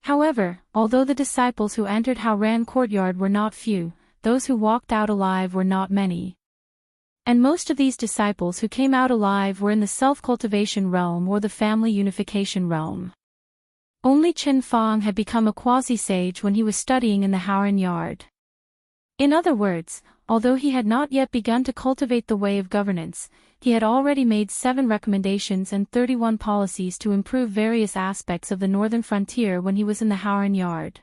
However, although the disciples who entered Howren Courtyard were not few, those who walked out alive were not many. And most of these disciples who came out alive were in the self-cultivation realm or the family unification realm. Only Qin Fang had become a quasi-sage when he was studying in the Howren Yard. In other words, although he had not yet begun to cultivate the way of governance, he had already made 7 recommendations and 31 policies to improve various aspects of the Northern Frontier when he was in the Howren Yard.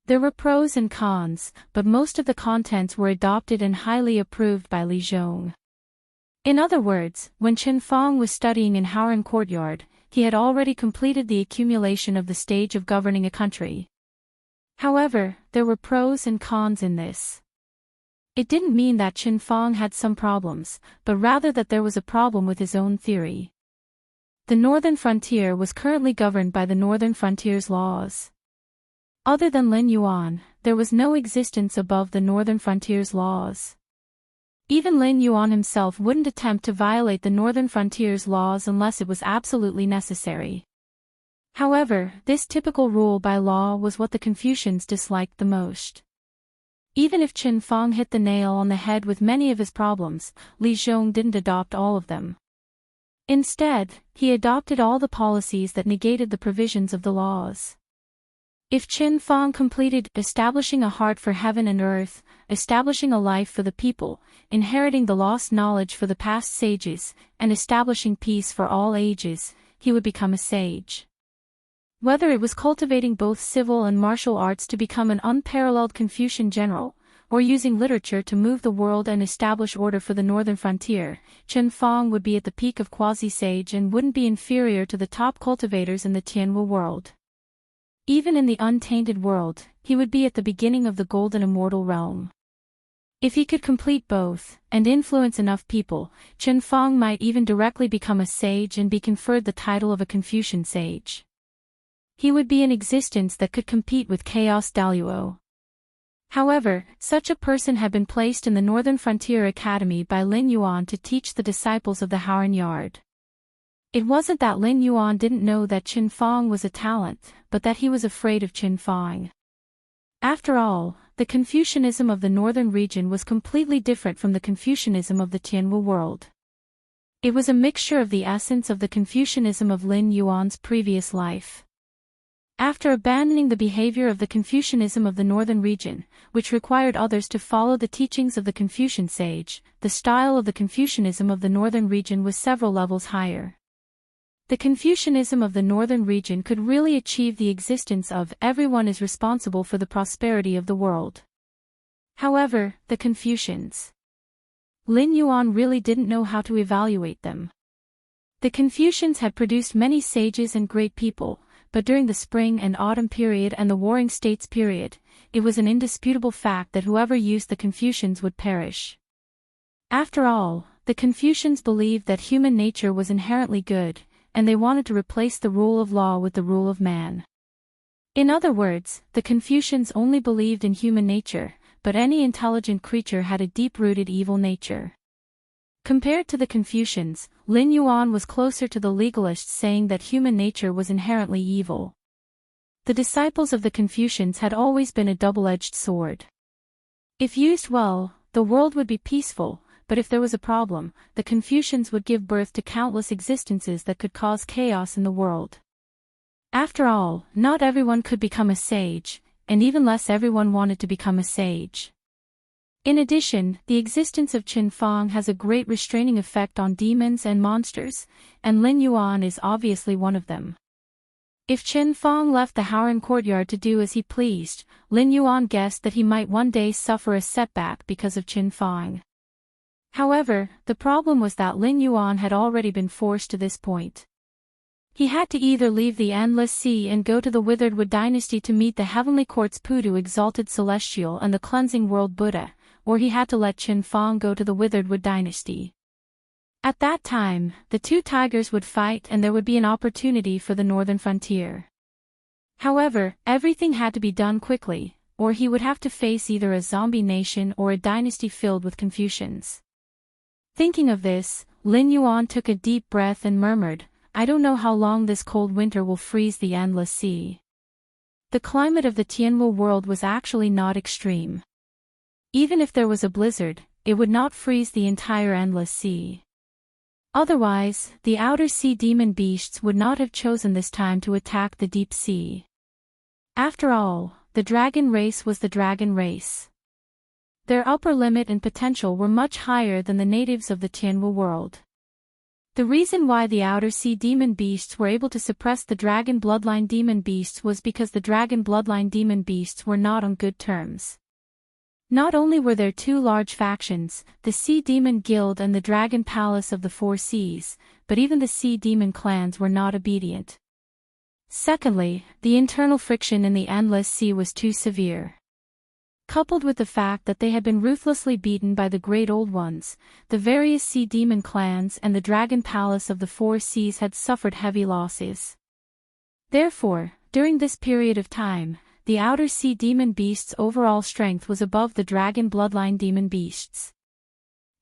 There were pros and cons, but most of the contents were adopted and highly approved by Li Zhong. In other words, when Qin Fang was studying in Howren Courtyard, he had already completed the accumulation of the stage of governing a country. However, there were pros and cons in this. It didn't mean that Qin Fang had some problems, but rather that there was a problem with his own theory. The Northern Frontier was currently governed by the Northern Frontier's laws. Other than Lin Yuan, there was no existence above the Northern Frontier's laws. Even Lin Yuan himself wouldn't attempt to violate the Northern Frontier's laws unless it was absolutely necessary. However, this typical rule by law was what the Confucians disliked the most. Even if Qin Fang hit the nail on the head with many of his problems, Li Zhong didn't adopt all of them. Instead, he adopted all the policies that negated the provisions of the laws. If Qin Fang completed establishing a heart for heaven and earth, establishing a life for the people, inheriting the lost knowledge for the past sages, and establishing peace for all ages, he would become a sage. Whether it was cultivating both civil and martial arts to become an unparalleled Confucian general, or using literature to move the world and establish order for the Northern Frontier, Qin Fang would be at the peak of quasi-sage and wouldn't be inferior to the top cultivators in the Tianwu world. Even in the untainted world, he would be at the beginning of the golden immortal realm. If he could complete both, and influence enough people, Qin Fang might even directly become a sage and be conferred the title of a Confucian sage. He would be an existence that could compete with Chaos Daluo. However, such a person had been placed in the Northern Frontier Academy by Lin Yuan to teach the disciples of the Haren Yard. It wasn't that Lin Yuan didn't know that Qin Fang was a talent, but that he was afraid of Qin Fang. After all, the Confucianism of the northern region was completely different from the Confucianism of the Tianwu world. It was a mixture of the essence of the Confucianism of Lin Yuan's previous life. After abandoning the behavior of the Confucianism of the northern region, which required others to follow the teachings of the Confucian sage, the style of the Confucianism of the northern region was several levels higher. The Confucianism of the northern region could really achieve the existence of everyone is responsible for the prosperity of the world. However, the Confucians. Lin Yuan really didn't know how to evaluate them. The Confucians had produced many sages and great people, but during the spring and autumn period and the warring states period, it was an indisputable fact that whoever used the Confucians would perish. After all, the Confucians believed that human nature was inherently good, and they wanted to replace the rule of law with the rule of man. In other words, the Confucians only believed in human nature, but any intelligent creature had a deep-rooted evil nature. Compared to the Confucians, Lin Yuan was closer to the legalists, saying that human nature was inherently evil. The disciples of the Confucians had always been a double-edged sword. If used well, the world would be peaceful, but if there was a problem, the Confucians would give birth to countless existences that could cause chaos in the world. After all, not everyone could become a sage, and even less everyone wanted to become a sage. In addition, the existence of Qin Fang has a great restraining effect on demons and monsters, and Lin Yuan is obviously one of them. If Qin Fang left the Haren courtyard to do as he pleased, Lin Yuan guessed that he might one day suffer a setback because of Qin Fang. However, the problem was that Lin Yuan had already been forced to this point. He had to either leave the Endless Sea and go to the Withered Wood dynasty to meet the Heavenly Court's Pudu Exalted Celestial and the Cleansing World Buddha, or he had to let Qin Fang go to the Withered Wood dynasty. At that time, the two tigers would fight and there would be an opportunity for the northern frontier. However, everything had to be done quickly, or he would have to face either a zombie nation or a dynasty filled with Confucians. Thinking of this, Lin Yuan took a deep breath and murmured, "I don't know how long this cold winter will freeze the Endless Sea." The climate of the Tianwu world was actually not extreme. Even if there was a blizzard, it would not freeze the entire Endless Sea. Otherwise, the outer sea demon beasts would not have chosen this time to attack the deep sea. After all, the dragon race was the dragon race. Their upper limit and potential were much higher than the natives of the Tianwu world. The reason why the outer sea demon beasts were able to suppress the dragon bloodline demon beasts was because the dragon bloodline demon beasts were not on good terms. Not only were there two large factions, the Sea Demon Guild and the Dragon Palace of the Four Seas, but even the Sea Demon clans were not obedient. Secondly, the internal friction in the Endless Sea was too severe. Coupled with the fact that they had been ruthlessly beaten by the Great Old Ones, the various Sea Demon clans and the Dragon Palace of the Four Seas had suffered heavy losses. Therefore, during this period of time, the outer sea demon beasts' overall strength was above the dragon bloodline demon beasts.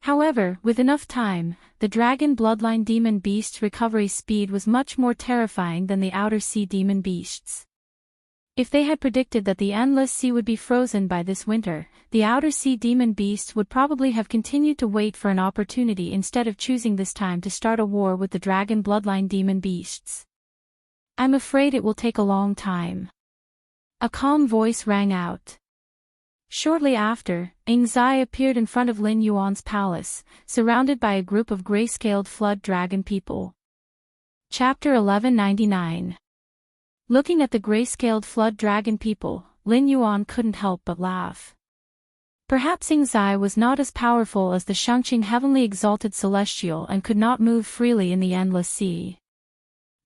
However, with enough time, the dragon bloodline demon beasts' recovery speed was much more terrifying than the outer sea demon beasts. If they had predicted that the Endless Sea would be frozen by this winter, the outer sea demon beasts would probably have continued to wait for an opportunity instead of choosing this time to start a war with the dragon bloodline demon beasts. "I'm afraid it will take a long time." A calm voice rang out. Shortly after, Ing Zai appeared in front of Lin Yuan's palace, surrounded by a group of gray-scaled flood dragon people. Chapter 1199. Looking at the gray-scaled flood dragon people, Lin Yuan couldn't help but laugh. Perhaps Ing Zai was not as powerful as the Shangqing Heavenly Exalted Celestial and could not move freely in the Endless Sea.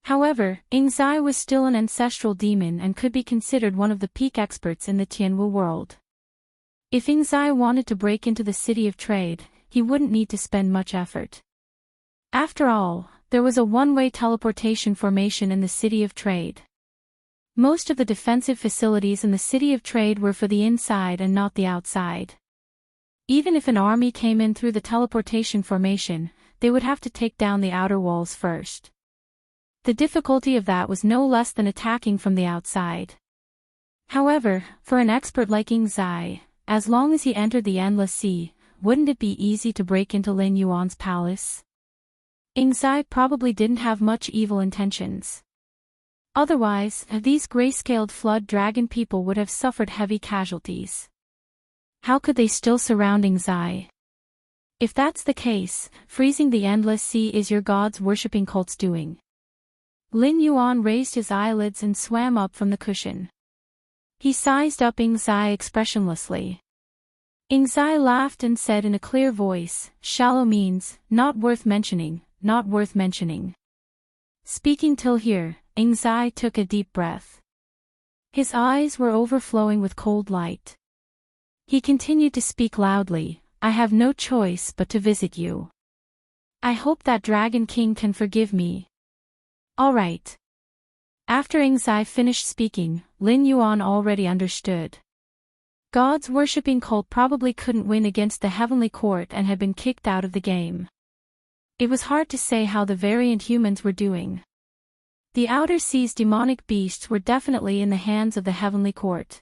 However, Ing Zai was still an ancestral demon and could be considered one of the peak experts in the Tianwu world. If Ing Zai wanted to break into the City of Trade, he wouldn't need to spend much effort. After all, there was a one-way teleportation formation in the City of Trade. Most of the defensive facilities in the City of Trade were for the inside and not the outside. Even if an army came in through the teleportation formation, they would have to take down the outer walls first. The difficulty of that was no less than attacking from the outside. However, for an expert like Ing Zai, as long as he entered the Endless Sea, wouldn't it be easy to break into Lin Yuan's palace? Ing Zai probably didn't have much evil intentions. Otherwise, these gray-scaled flood dragon people would have suffered heavy casualties. How could they still surround Ing Zai? If that's the case, freezing the Endless Sea is your gods worshipping cult's doing. Lin Yuan raised his eyelids and swam up from the cushion. He sized up Ing Zai expressionlessly. Ing Zai laughed and said in a clear voice, "Shallow means, not worth mentioning, not worth mentioning." Speaking till here, Ing Zai took a deep breath. His eyes were overflowing with cold light. He continued to speak loudly, "I have no choice but to visit you. I hope that Dragon King can forgive me." All right. After Ing Zai finished speaking, Lin Yuan already understood. God's worshipping cult probably couldn't win against the Heavenly Court and had been kicked out of the game. It was hard to say how the variant humans were doing. The Outer Sea's demonic beasts were definitely in the hands of the Heavenly Court.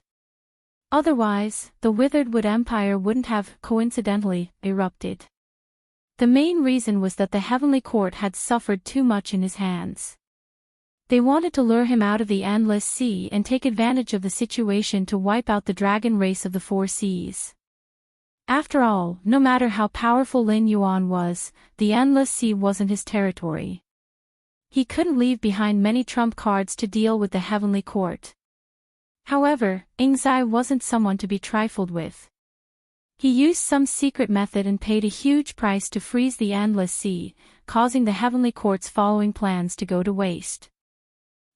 Otherwise, the Withered Wood Empire wouldn't have, coincidentally, erupted. The main reason was that the Heavenly Court had suffered too much in his hands. They wanted to lure him out of the Endless Sea and take advantage of the situation to wipe out the dragon race of the Four Seas. After all, no matter how powerful Lin Yuan was, the Endless Sea wasn't his territory. He couldn't leave behind many trump cards to deal with the Heavenly Court. However, Ing Zai wasn't someone to be trifled with. He used some secret method and paid a huge price to freeze the Endless Sea, causing the Heavenly Court's following plans to go to waste.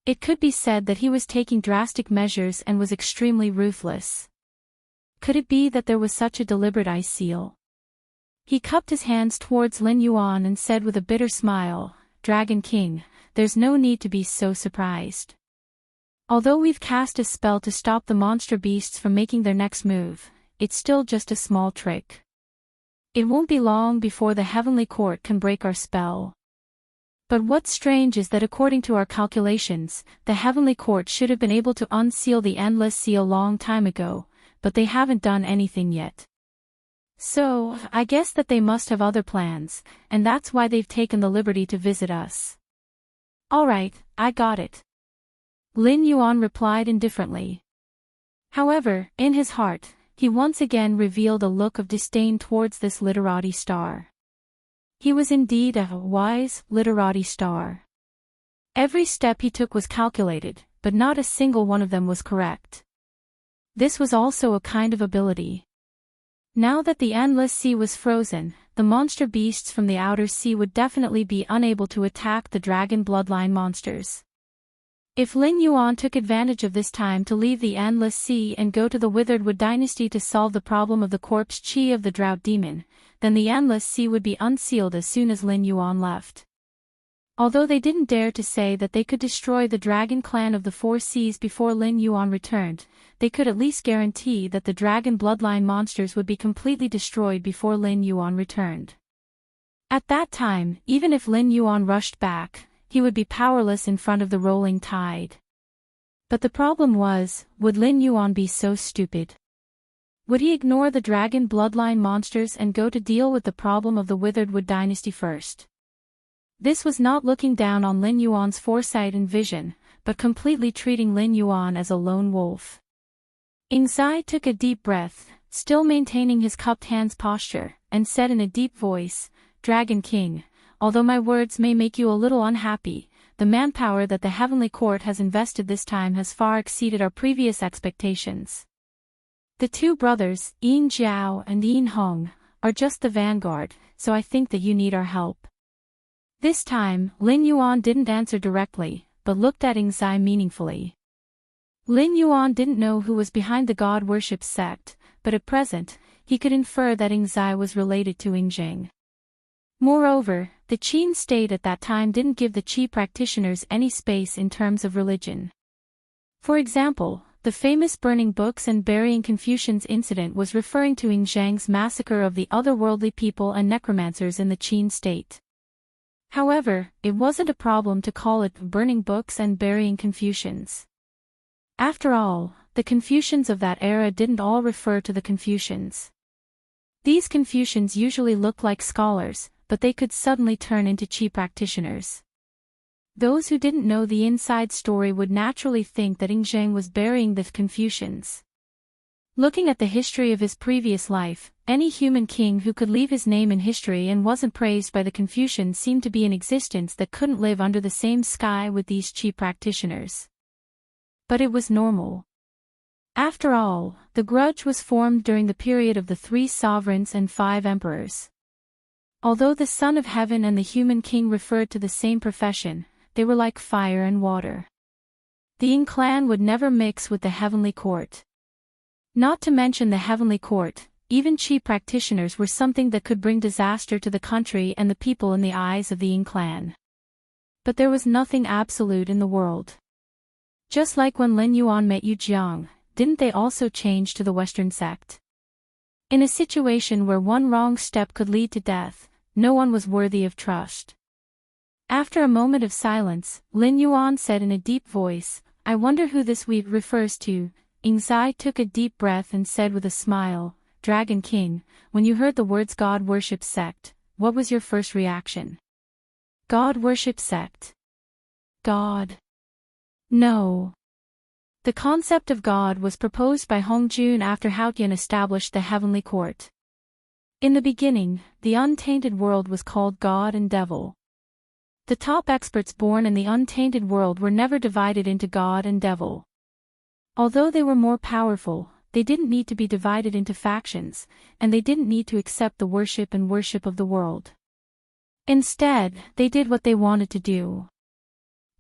It could be said that he was taking drastic measures and was extremely ruthless. Could it be that there was such a deliberate ice seal? He cupped his hands towards Lin Yuan and said with a bitter smile, "Dragon King, there's no need to be so surprised. Although we've cast a spell to stop the monster beasts from making their next move, it's still just a small trick. It won't be long before the Heavenly Court can break our spell. But what's strange is that according to our calculations, the Heavenly Court should have been able to unseal the Endless Sea a long time ago, but they haven't done anything yet. So, I guess that they must have other plans, and that's why they've taken the liberty to visit us." "Alright, I got it," Lin Yuan replied indifferently. However, in his heart, he once again revealed a look of disdain towards this literati star. He was indeed a wise, literati star. Every step he took was calculated, but not a single one of them was correct. This was also a kind of ability. Now that the Endless Sea was frozen, the monster beasts from the Outer Sea would definitely be unable to attack the dragon bloodline monsters. If Lin Yuan took advantage of this time to leave the Endless Sea and go to the Withered Wood dynasty to solve the problem of the corpse chi of the drought demon, then the Endless Sea would be unsealed as soon as Lin Yuan left. Although they didn't dare to say that they could destroy the dragon clan of the Four Seas before Lin Yuan returned, they could at least guarantee that the dragon bloodline monsters would be completely destroyed before Lin Yuan returned. At that time, even if Lin Yuan rushed back, he would be powerless in front of the rolling tide. But the problem was, would Lin Yuan be so stupid? Would he ignore the dragon bloodline monsters and go to deal with the problem of the Withered Wood dynasty first? This was not looking down on Lin Yuan's foresight and vision, but completely treating Lin Yuan as a lone wolf. Ing Zai took a deep breath, still maintaining his cupped hands posture, and said in a deep voice, "Dragon King, although my words may make you a little unhappy, the manpower that the Heavenly Court has invested this time has far exceeded our previous expectations. The two brothers, Yin Jiao and Yin Hong, are just the vanguard, so I think that you need our help." This time, Lin Yuan didn't answer directly, but looked at Ing Zai meaningfully. Lin Yuan didn't know who was behind the god worship sect, but at present, he could infer that Ing Zai was related to Ing Jing. Moreover, the Qin state at that time didn't give the Qi practitioners any space in terms of religion. For example, the famous burning books and burying Confucians incident was referring to Ying massacre of the otherworldly people and necromancers in the Qin state. However, it wasn't a problem to call it burning books and burying Confucians. After all, the Confucians of that era didn't all refer to the Confucians. These Confucians usually looked like scholars, but they could suddenly turn into chi practitioners. Those who didn't know the inside story would naturally think that Ying was burying the Confucians. Looking at the history of his previous life, any human king who could leave his name in history and wasn't praised by the Confucians seemed to be in existence that couldn't live under the same sky with these chi practitioners. But it was normal. After all, the grudge was formed during the period of the 3 sovereigns and 5 emperors. Although the Son of Heaven and the human king referred to the same profession, they were like fire and water. The Ying clan would never mix with the heavenly court. Not to mention the heavenly court, even chi practitioners were something that could bring disaster to the country and the people in the eyes of the Ying clan. But there was nothing absolute in the world. Just like when Lin Yuan met Yu Jiang, didn't they also change to the Western sect? In a situation where one wrong step could lead to death, no one was worthy of trust. After a moment of silence, Lin Yuan said in a deep voice, "I wonder who this we refers to." Ying Zai took a deep breath and said with a smile, "Dragon King, when you heard the words God worship sect, what was your first reaction?" God worship sect. God. No. The concept of God was proposed by Hongjun after Haotian established the heavenly court. In the beginning, the untainted world was called God and Devil. The top experts born in the untainted world were never divided into God and Devil. Although they were more powerful, they didn't need to be divided into factions, and they didn't need to accept the worship of the world. Instead, they did what they wanted to do.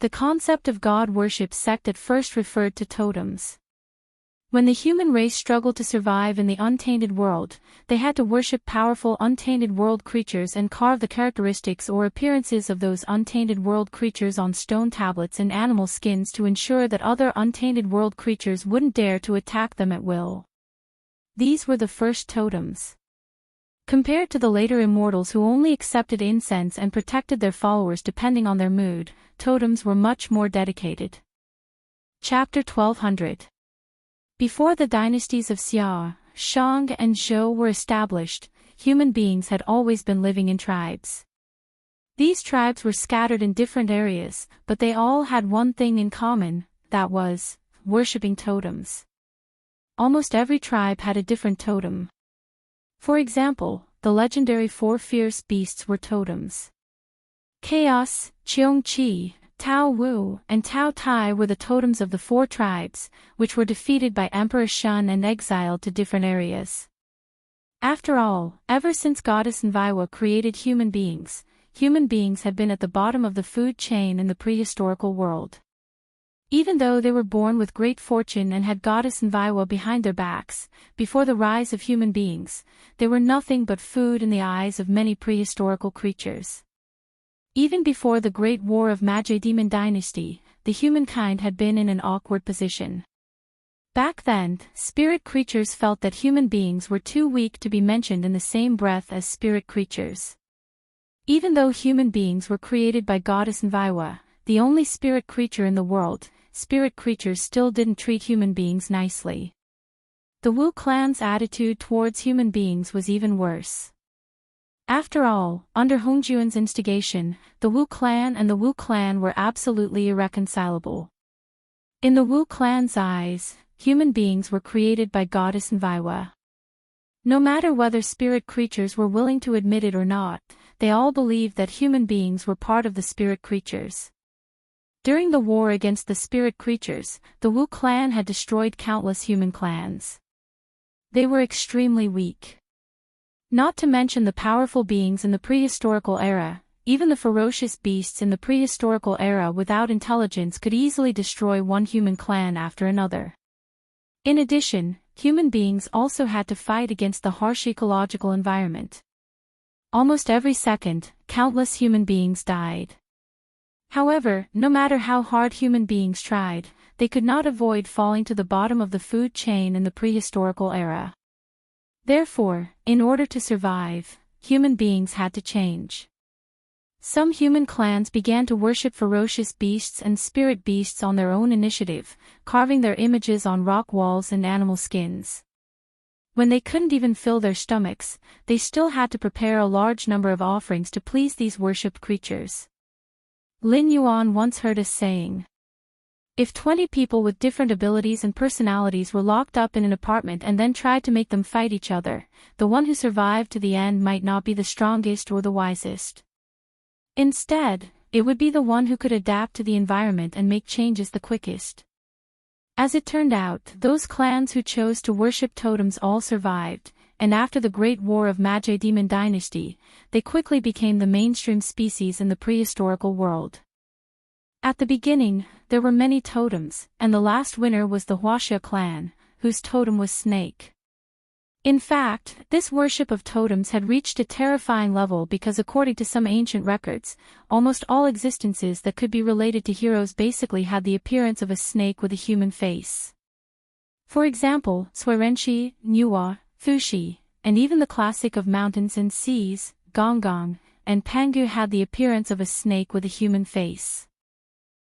The concept of God worship sect at first referred to totems. When the human race struggled to survive in the untainted world, they had to worship powerful untainted world creatures and carve the characteristics or appearances of those untainted world creatures on stone tablets and animal skins to ensure that other untainted world creatures wouldn't dare to attack them at will. These were the first totems. Compared to the later immortals who only accepted incense and protected their followers depending on their mood, totems were much more dedicated. Chapter 1200. Before the dynasties of Xia, Shang and Zhou were established, human beings had always been living in tribes. These tribes were scattered in different areas, but they all had one thing in common, that was, worshipping totems. Almost every tribe had a different totem. For example, the legendary 4 fierce beasts were totems. Chaos, Cheong Qi, Tao Wu, and Tao Tai were the totems of the 4 tribes, which were defeated by Emperor Shun and exiled to different areas. After all, ever since Goddess Nviwa created human beings had been at the bottom of the food chain in the prehistorical world. Even though they were born with great fortune and had Goddess Nviwa behind their backs, before the rise of human beings, they were nothing but food in the eyes of many prehistorical creatures. Even before the Great War of Magi Demon Dynasty, the humankind had been in an awkward position. Back then, spirit creatures felt that human beings were too weak to be mentioned in the same breath as spirit creatures. Even though human beings were created by Goddess Nviwa, the only spirit creature in the world, spirit creatures still didn't treat human beings nicely. The Wu clan's attitude towards human beings was even worse. After all, under Hongjuan's instigation, the Wu clan and the Wu clan were absolutely irreconcilable. In the Wu clan's eyes, human beings were created by Goddess Nviwa. No matter whether spirit creatures were willing to admit it or not, they all believed that human beings were part of the spirit creatures. During the war against the spirit creatures, the Wu clan had destroyed countless human clans. They were extremely weak. Not to mention the powerful beings in the prehistorical era, even the ferocious beasts in the prehistorical era without intelligence could easily destroy one human clan after another. In addition, human beings also had to fight against the harsh ecological environment. Almost every second, countless human beings died. However, no matter how hard human beings tried, they could not avoid falling to the bottom of the food chain in the prehistorical era. Therefore, in order to survive, human beings had to change. Some human clans began to worship ferocious beasts and spirit beasts on their own initiative, carving their images on rock walls and animal skins. When they couldn't even fill their stomachs, they still had to prepare a large number of offerings to please these worshipped creatures. Lin Yuan once heard us saying, "If 20 people with different abilities and personalities were locked up in an apartment and then tried to make them fight each other, the one who survived to the end might not be the strongest or the wisest. Instead, it would be the one who could adapt to the environment and make changes the quickest." As it turned out, those clans who chose to worship totems all survived, and after the Great War of Magi Demon Dynasty, they quickly became the mainstream species in the prehistorical world. At the beginning, there were many totems, and the last winner was the Huaxia clan, whose totem was snake. In fact, this worship of totems had reached a terrifying level because according to some ancient records, almost all existences that could be related to heroes basically had the appearance of a snake with a human face. For example, Suirenshi, Nuwa, Fuxi, and even the classic of mountains and seas, Gonggong, and Pangu had the appearance of a snake with a human face.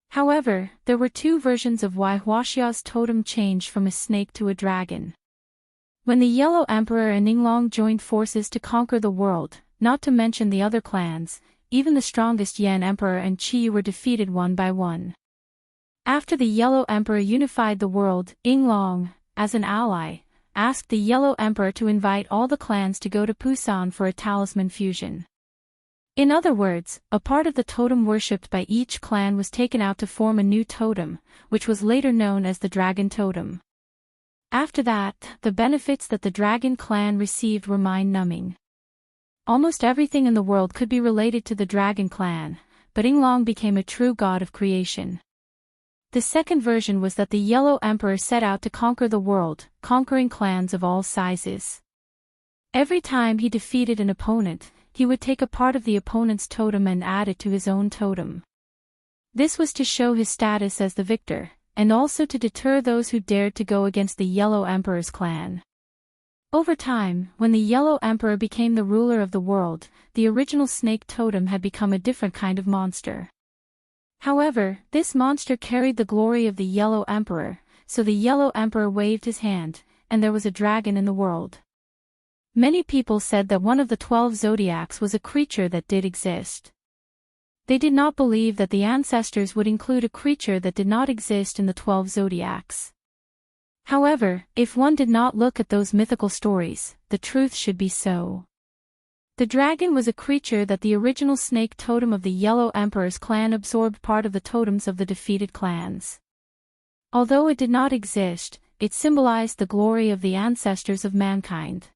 However, there were two versions of why Huaxia's totem changed from a snake to a dragon. When the Yellow Emperor and Ninglong joined forces to conquer the world, not to mention the other clans, even the strongest Yan Emperor and Qi were defeated one by one. After the Yellow Emperor unified the world, Yinglong, as an ally, asked the Yellow Emperor to invite all the clans to go to Pusan for a talisman fusion. In other words, a part of the totem worshipped by each clan was taken out to form a new totem, which was later known as the Dragon Totem. After that, the benefits that the Dragon clan received were mind-numbing. Almost everything in the world could be related to the Dragon clan, but Yinglong became a true god of creation. The second version was that the Yellow Emperor set out to conquer the world, conquering clans of all sizes. Every time he defeated an opponent, he would take a part of the opponent's totem and add it to his own totem. This was to show his status as the victor, and also to deter those who dared to go against the Yellow Emperor's clan. Over time, when the Yellow Emperor became the ruler of the world, the original snake totem had become a different kind of monster. However, this monster carried the glory of the Yellow Emperor, so the Yellow Emperor waved his hand, and there was a dragon in the world. Many people said that one of the 12 zodiacs was a creature that did exist. They did not believe that the ancestors would include a creature that did not exist in the 12 zodiacs. However, if one did not look at those mythical stories, the truth should be so. The dragon was a creature that the original snake totem of the Yellow Emperor's clan absorbed part of the totems of the defeated clans. Although it did not exist, it symbolized the glory of the ancestors of mankind.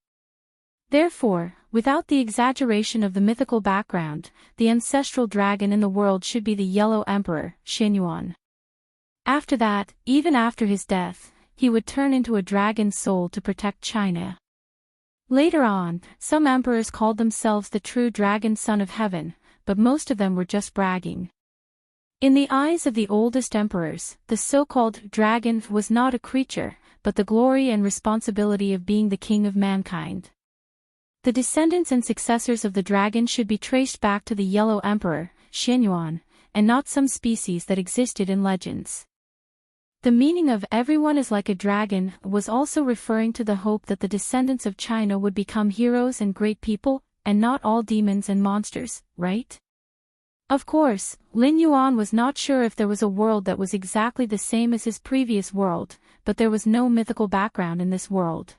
Therefore, without the exaggeration of the mythical background, the ancestral dragon in the world should be the Yellow Emperor, Xinyuan. After that, even after his death, he would turn into a dragon soul to protect China. Later on, some emperors called themselves the true dragon son of heaven, but most of them were just bragging. In the eyes of the oldest emperors, the so-called dragon was not a creature, but the glory and responsibility of being the king of mankind. The descendants and successors of the dragon should be traced back to the Yellow Emperor, Xinyuan, and not some species that existed in legends. The meaning of everyone is like a dragon was also referring to the hope that the descendants of China would become heroes and great people, and not all demons and monsters, right? Of course, Lin Yuan was not sure if there was a world that was exactly the same as his previous world, but there was no mythical background in this world.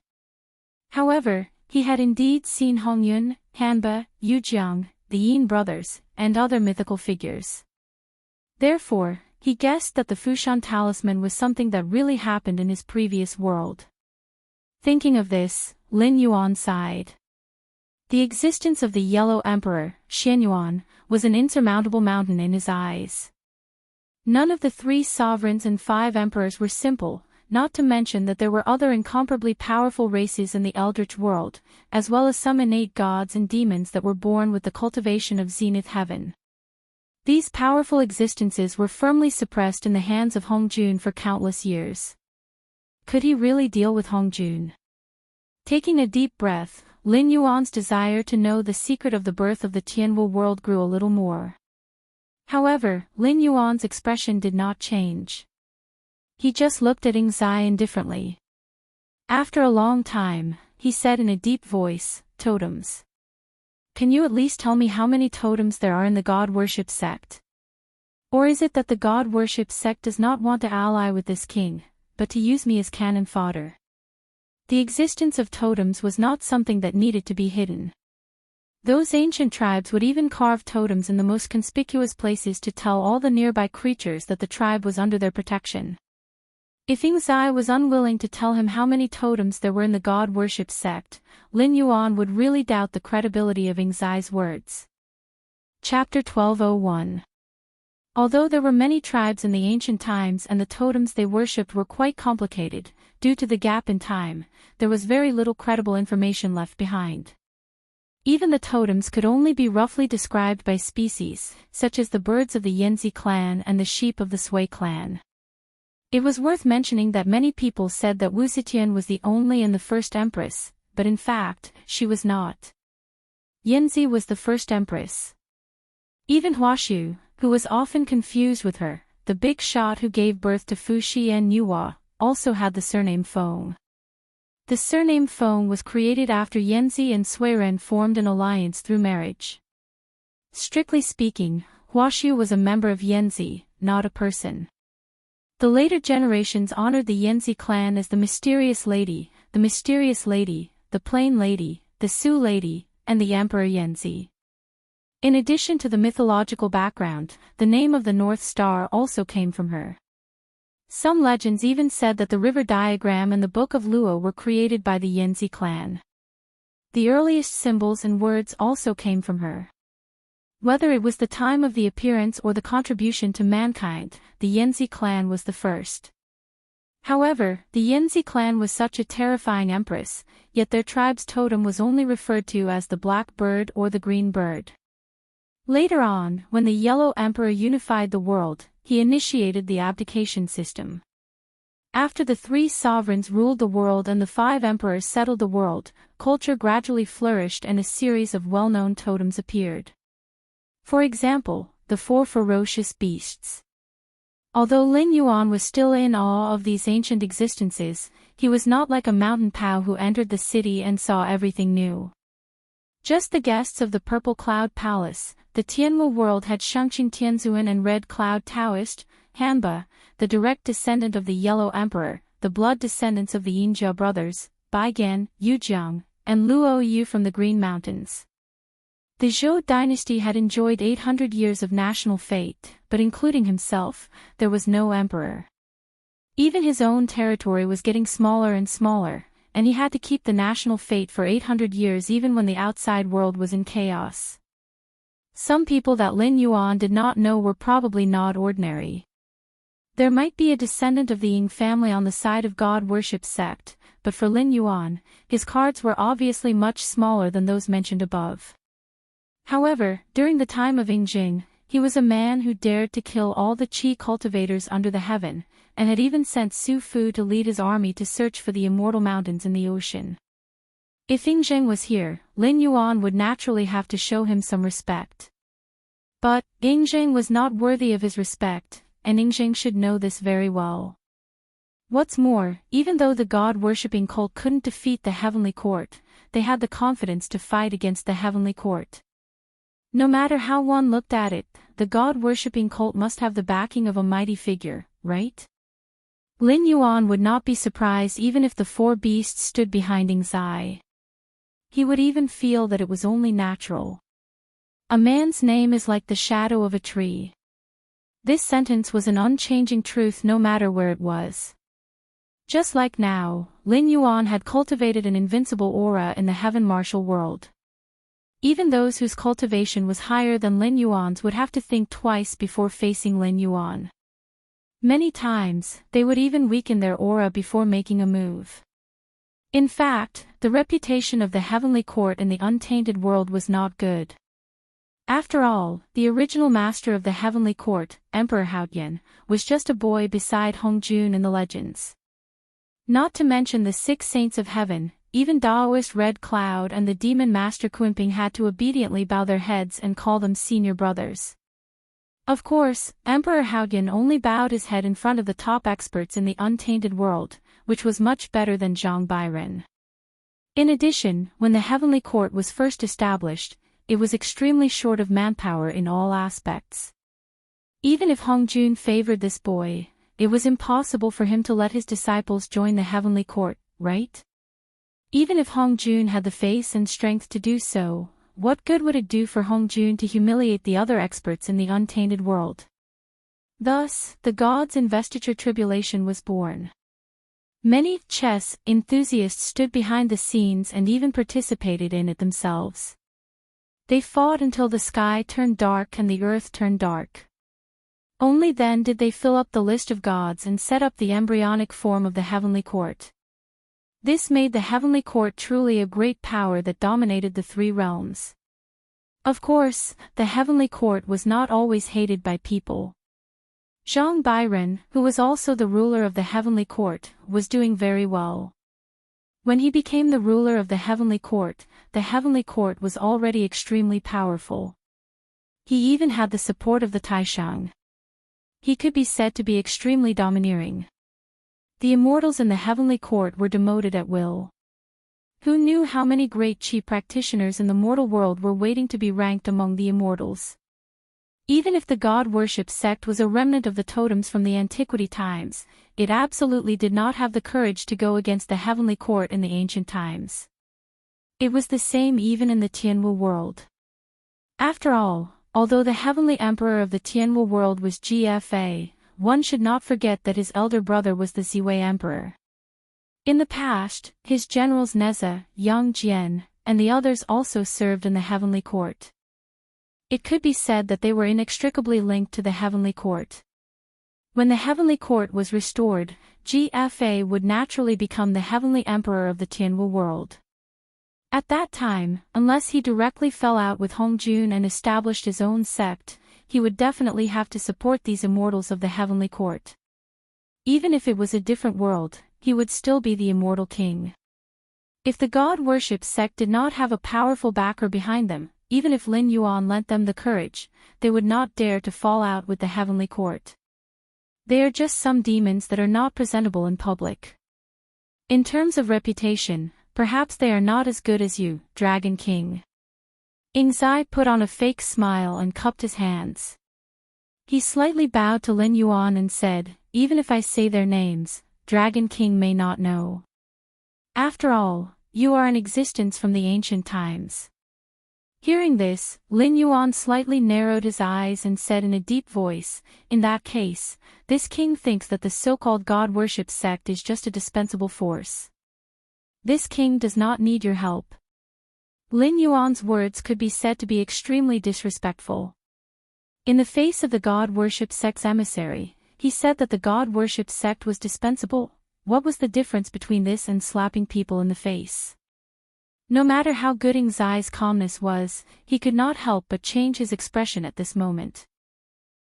However, he had indeed seen Hongyun, Hanba, Yujiang, the Yin brothers, and other mythical figures. Therefore, he guessed that the Fushan talisman was something that really happened in his previous world. Thinking of this, Lin Yuan sighed. The existence of the Yellow Emperor, Xinyuan, was an insurmountable mountain in his eyes. None of the 3 sovereigns and 5 emperors were simple, not to mention that there were other incomparably powerful races in the Eldritch world, as well as some innate gods and demons that were born with the cultivation of Zenith Heaven. These powerful existences were firmly suppressed in the hands of Hongjun for countless years. Could he really deal with Hongjun? Taking a deep breath, Lin Yuan's desire to know the secret of the birth of the Tianwu world grew a little more. However, Lin Yuan's expression did not change. He just looked at Ying Zai indifferently. After a long time, he said in a deep voice, "Totems. Can you at least tell me how many totems there are in the God-worship sect? Or is it that the God-worship sect does not want to ally with this king, but to use me as cannon fodder?" The existence of totems was not something that needed to be hidden. Those ancient tribes would even carve totems in the most conspicuous places to tell all the nearby creatures that the tribe was under their protection. If Ying Zai was unwilling to tell him how many totems there were in the God-worship sect, Lin Yuan would really doubt the credibility of Ying Zai's words. Chapter 1201. Although there were many tribes in the ancient times and the totems they worshipped were quite complicated, due to the gap in time, there was very little credible information left behind. Even the totems could only be roughly described by species, such as the birds of the Yanzi clan and the sheep of the Sui clan. It was worth mentioning that many people said that Wu Zetian was the only and the first empress, but in fact, she was not. Yanzi was the first empress. Even Huashu, who was often confused with her, the big shot who gave birth to Fu Xian Yuhua, also had the surname Feng. The surname Feng was created after Yanzi and Suiren formed an alliance through marriage. Strictly speaking, Huashu was a member of Yanzi, not a person. The later generations honored the Yanzi clan as the Mysterious Lady, the Plain Lady, the Su Lady, and the Emperor Yanzi. In addition to the mythological background, the name of the North Star also came from her. Some legends even said that the river diagram and the Book of Luo were created by the Yanzi clan. The earliest symbols and words also came from her. Whether it was the time of the appearance or the contribution to mankind, the Yanzi clan was the first. However, the Yanzi clan was such a terrifying empress, yet their tribe's totem was only referred to as the black bird or the green bird. Later on, when the Yellow Emperor unified the world, he initiated the abdication system. After the 3 sovereigns ruled the world and the 5 emperors settled the world, culture gradually flourished and a series of well-known totems appeared. For example, the 4 ferocious beasts. Although Lin Yuan was still in awe of these ancient existences, he was not like a mountain Pao who entered the city and saw everything new. Just the guests of the Purple Cloud Palace, the Tianwu world had Shengqing Tianzuan and Red Cloud Taoist, Hanba, the direct descendant of the Yellow Emperor, the blood descendants of the Yinjia brothers, Baigan, Yujiang, and Luo Yu from the Green Mountains. The Zhou dynasty had enjoyed 800 years of national fate, but including himself, there was no emperor. Even his own territory was getting smaller and smaller, and he had to keep the national fate for 800 years even when the outside world was in chaos. Some people that Lin Yuan did not know were probably not ordinary. There might be a descendant of the Ying family on the side of God-worship sect, but for Lin Yuan, his cards were obviously much smaller than those mentioned above. However, during the time of Yingjing, he was a man who dared to kill all the qi cultivators under the heaven, and had even sent Su Fu to lead his army to search for the immortal mountains in the ocean. If Yingjing was here, Lin Yuan would naturally have to show him some respect. But, Yingjing was not worthy of his respect, and Yingjing should know this very well. What's more, even though the god-worshipping cult couldn't defeat the heavenly court, they had the confidence to fight against the heavenly court. No matter how one looked at it, the god-worshipping cult must have the backing of a mighty figure, right? Lin Yuan would not be surprised even if the 4 beasts stood behind Ying Zai. He would even feel that it was only natural. A man's name is like the shadow of a tree. This sentence was an unchanging truth no matter where it was. Just like now, Lin Yuan had cultivated an invincible aura in the heaven martial world. Even those whose cultivation was higher than Lin Yuan's would have to think twice before facing Lin Yuan. Many times, they would even weaken their aura before making a move. In fact, the reputation of the heavenly court in the untainted world was not good. After all, the original master of the heavenly court, Emperor Haotian, was just a boy beside Hongjun in the legends. Not to mention the 6 saints of heaven, even Taoist Red Cloud and the demon master Quimping had to obediently bow their heads and call them senior brothers. Of course, Emperor Haotian only bowed his head in front of the top experts in the untainted world, which was much better than Zhang Bairen. In addition, when the heavenly court was first established, it was extremely short of manpower in all aspects. Even if Hongjun favored this boy, it was impossible for him to let his disciples join the heavenly court, right? Even if Hongjun had the face and strength to do so, what good would it do for Hongjun to humiliate the other experts in the untainted world? Thus, the god's investiture tribulation was born. Many chess enthusiasts stood behind the scenes and even participated in it themselves. They fought until the sky turned dark and the earth turned dark. Only then did they fill up the list of gods and set up the embryonic form of the heavenly court. This made the heavenly court truly a great power that dominated the 3 realms. Of course, the heavenly court was not always hated by people. Zhang Bairen, who was also the ruler of the heavenly court, was doing very well. When he became the ruler of the heavenly court was already extremely powerful. He even had the support of the Taishang. He could be said to be extremely domineering. The immortals in the heavenly court were demoted at will. Who knew how many great chi practitioners in the mortal world were waiting to be ranked among the immortals? Even if the god-worship sect was a remnant of the totems from the antiquity times, it absolutely did not have the courage to go against the heavenly court in the ancient times. It was the same even in the Tianwu world. After all, although the heavenly emperor of the Tianwu world was GFA, one should not forget that his elder brother was the Ziwei emperor. In the past, his generals Neza, Yang Jian, and the others also served in the heavenly court. It could be said that they were inextricably linked to the heavenly court. When the heavenly court was restored, GFA would naturally become the heavenly emperor of the Tianwu world. At that time, unless he directly fell out with Hongjun and established his own sect, he would definitely have to support these immortals of the heavenly court. Even if it was a different world, he would still be the immortal king. If the god-worship sect did not have a powerful backer behind them, even if Lin Yuan lent them the courage, they would not dare to fall out with the heavenly court. They are just some demons that are not presentable in public. In terms of reputation, perhaps they are not as good as you, Dragon King. Ingzai put on a fake smile and cupped his hands. He slightly bowed to Lin Yuan and said, even if I say their names, Dragon King may not know. After all, you are in existence from the ancient times. Hearing this, Lin Yuan slightly narrowed his eyes and said in a deep voice, in that case, this king thinks that the so-called god-worship sect is just a dispensable force. This king does not need your help. Lin Yuan's words could be said to be extremely disrespectful. In the face of the god-worship sect's emissary, he said that the god-worship sect was dispensable. What was the difference between this and slapping people in the face? No matter how good Ingzai's calmness was, he could not help but change his expression at this moment.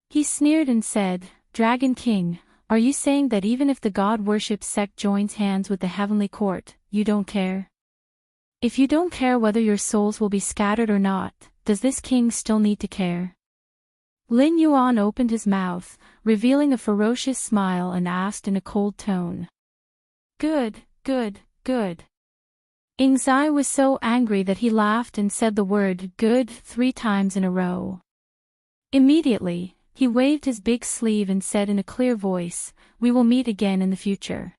He sneered and said, Dragon King, are you saying that even if the god-worship sect joins hands with the heavenly court, you don't care? If you don't care whether your souls will be scattered or not, does this king still need to care? Lin Yuan opened his mouth, revealing a ferocious smile and asked in a cold tone. Good, good, good. Ingzai was so angry that he laughed and said the word good 3 times in a row. Immediately, he waved his big sleeve and said in a clear voice, we will meet again in the future.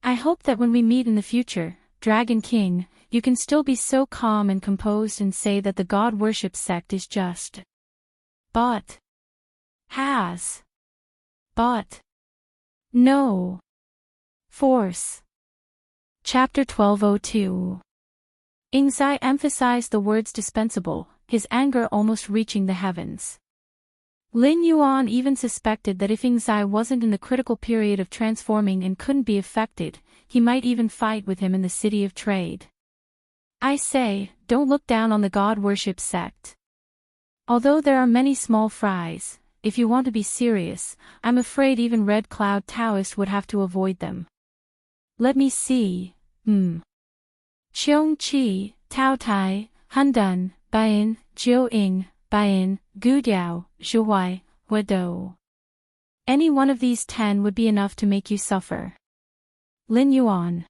I hope that when we meet in the future, Dragon King, you can still be so calm and composed and say that the god-worship sect is just. But. Has. But. No. Force. Chapter 1202. Ingzai emphasized the words dispensable, his anger almost reaching the heavens. Lin Yuan even suspected that if Ingzai wasn't in the critical period of transforming and couldn't be affected, he might even fight with him in the city of trade. I say, don't look down on the god-worship sect. Although there are many small fries, if you want to be serious, I'm afraid even Red Cloud Taoist would have to avoid them. Let me see, Cheong Chi, Tao Tai, Hundun, Bain, Jiu Ing, Bain, Gu Diao, Zhuhuai, Huadou. Any one of these 10 would be enough to make you suffer. Lin Yuan.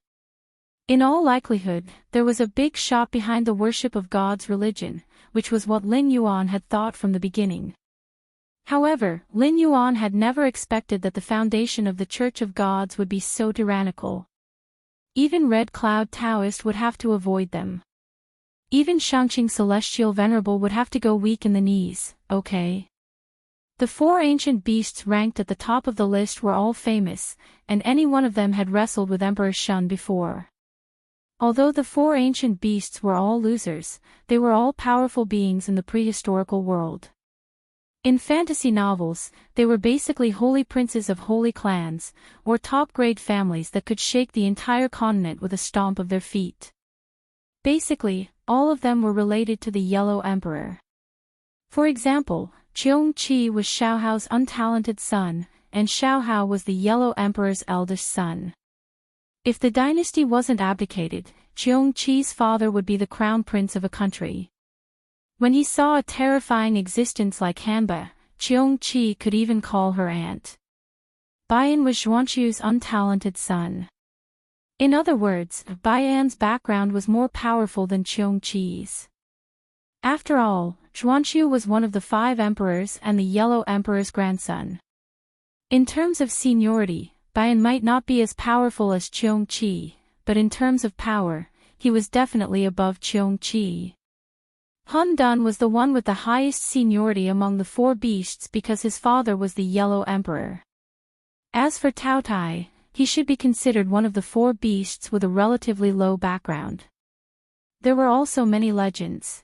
In all likelihood, there was a big shop behind the worship of God's religion, which was what Lin Yuan had thought from the beginning. However, Lin Yuan had never expected that the foundation of the Church of Gods would be so tyrannical. Even Red Cloud Taoist would have to avoid them. Even Shangqing Celestial Venerable would have to go weak in the knees, okay? The 4 ancient beasts ranked at the top of the list were all famous, and any one of them had wrestled with Emperor Shun before. Although the 4 ancient beasts were all losers, they were all powerful beings in the prehistorical world. In fantasy novels, they were basically holy princes of holy clans, or top-grade families that could shake the entire continent with a stomp of their feet. Basically, all of them were related to the Yellow Emperor. For example, Cheong Chi was Xiaohao's untalented son, and Xiaohao was the Yellow Emperor's eldest son. If the dynasty wasn't abdicated, Cheong Chi's father would be the crown prince of a country. When he saw a terrifying existence like Hanba, Cheong Chi could even call her aunt. Baiyan was Xuanqiu's untalented son. In other words, Baiyan's background was more powerful than Cheong Chi's. After all, Xuanqiu was one of the 5 emperors and the Yellow Emperor's grandson. In terms of seniority, Baiyan might not be as powerful as Cheong Chi, but in terms of power, he was definitely above Cheong Chi. Hun Dun was the one with the highest seniority among the 4 beasts because his father was the Yellow Emperor. As for Tao Tai, he should be considered one of the 4 beasts with a relatively low background. There were also many legends.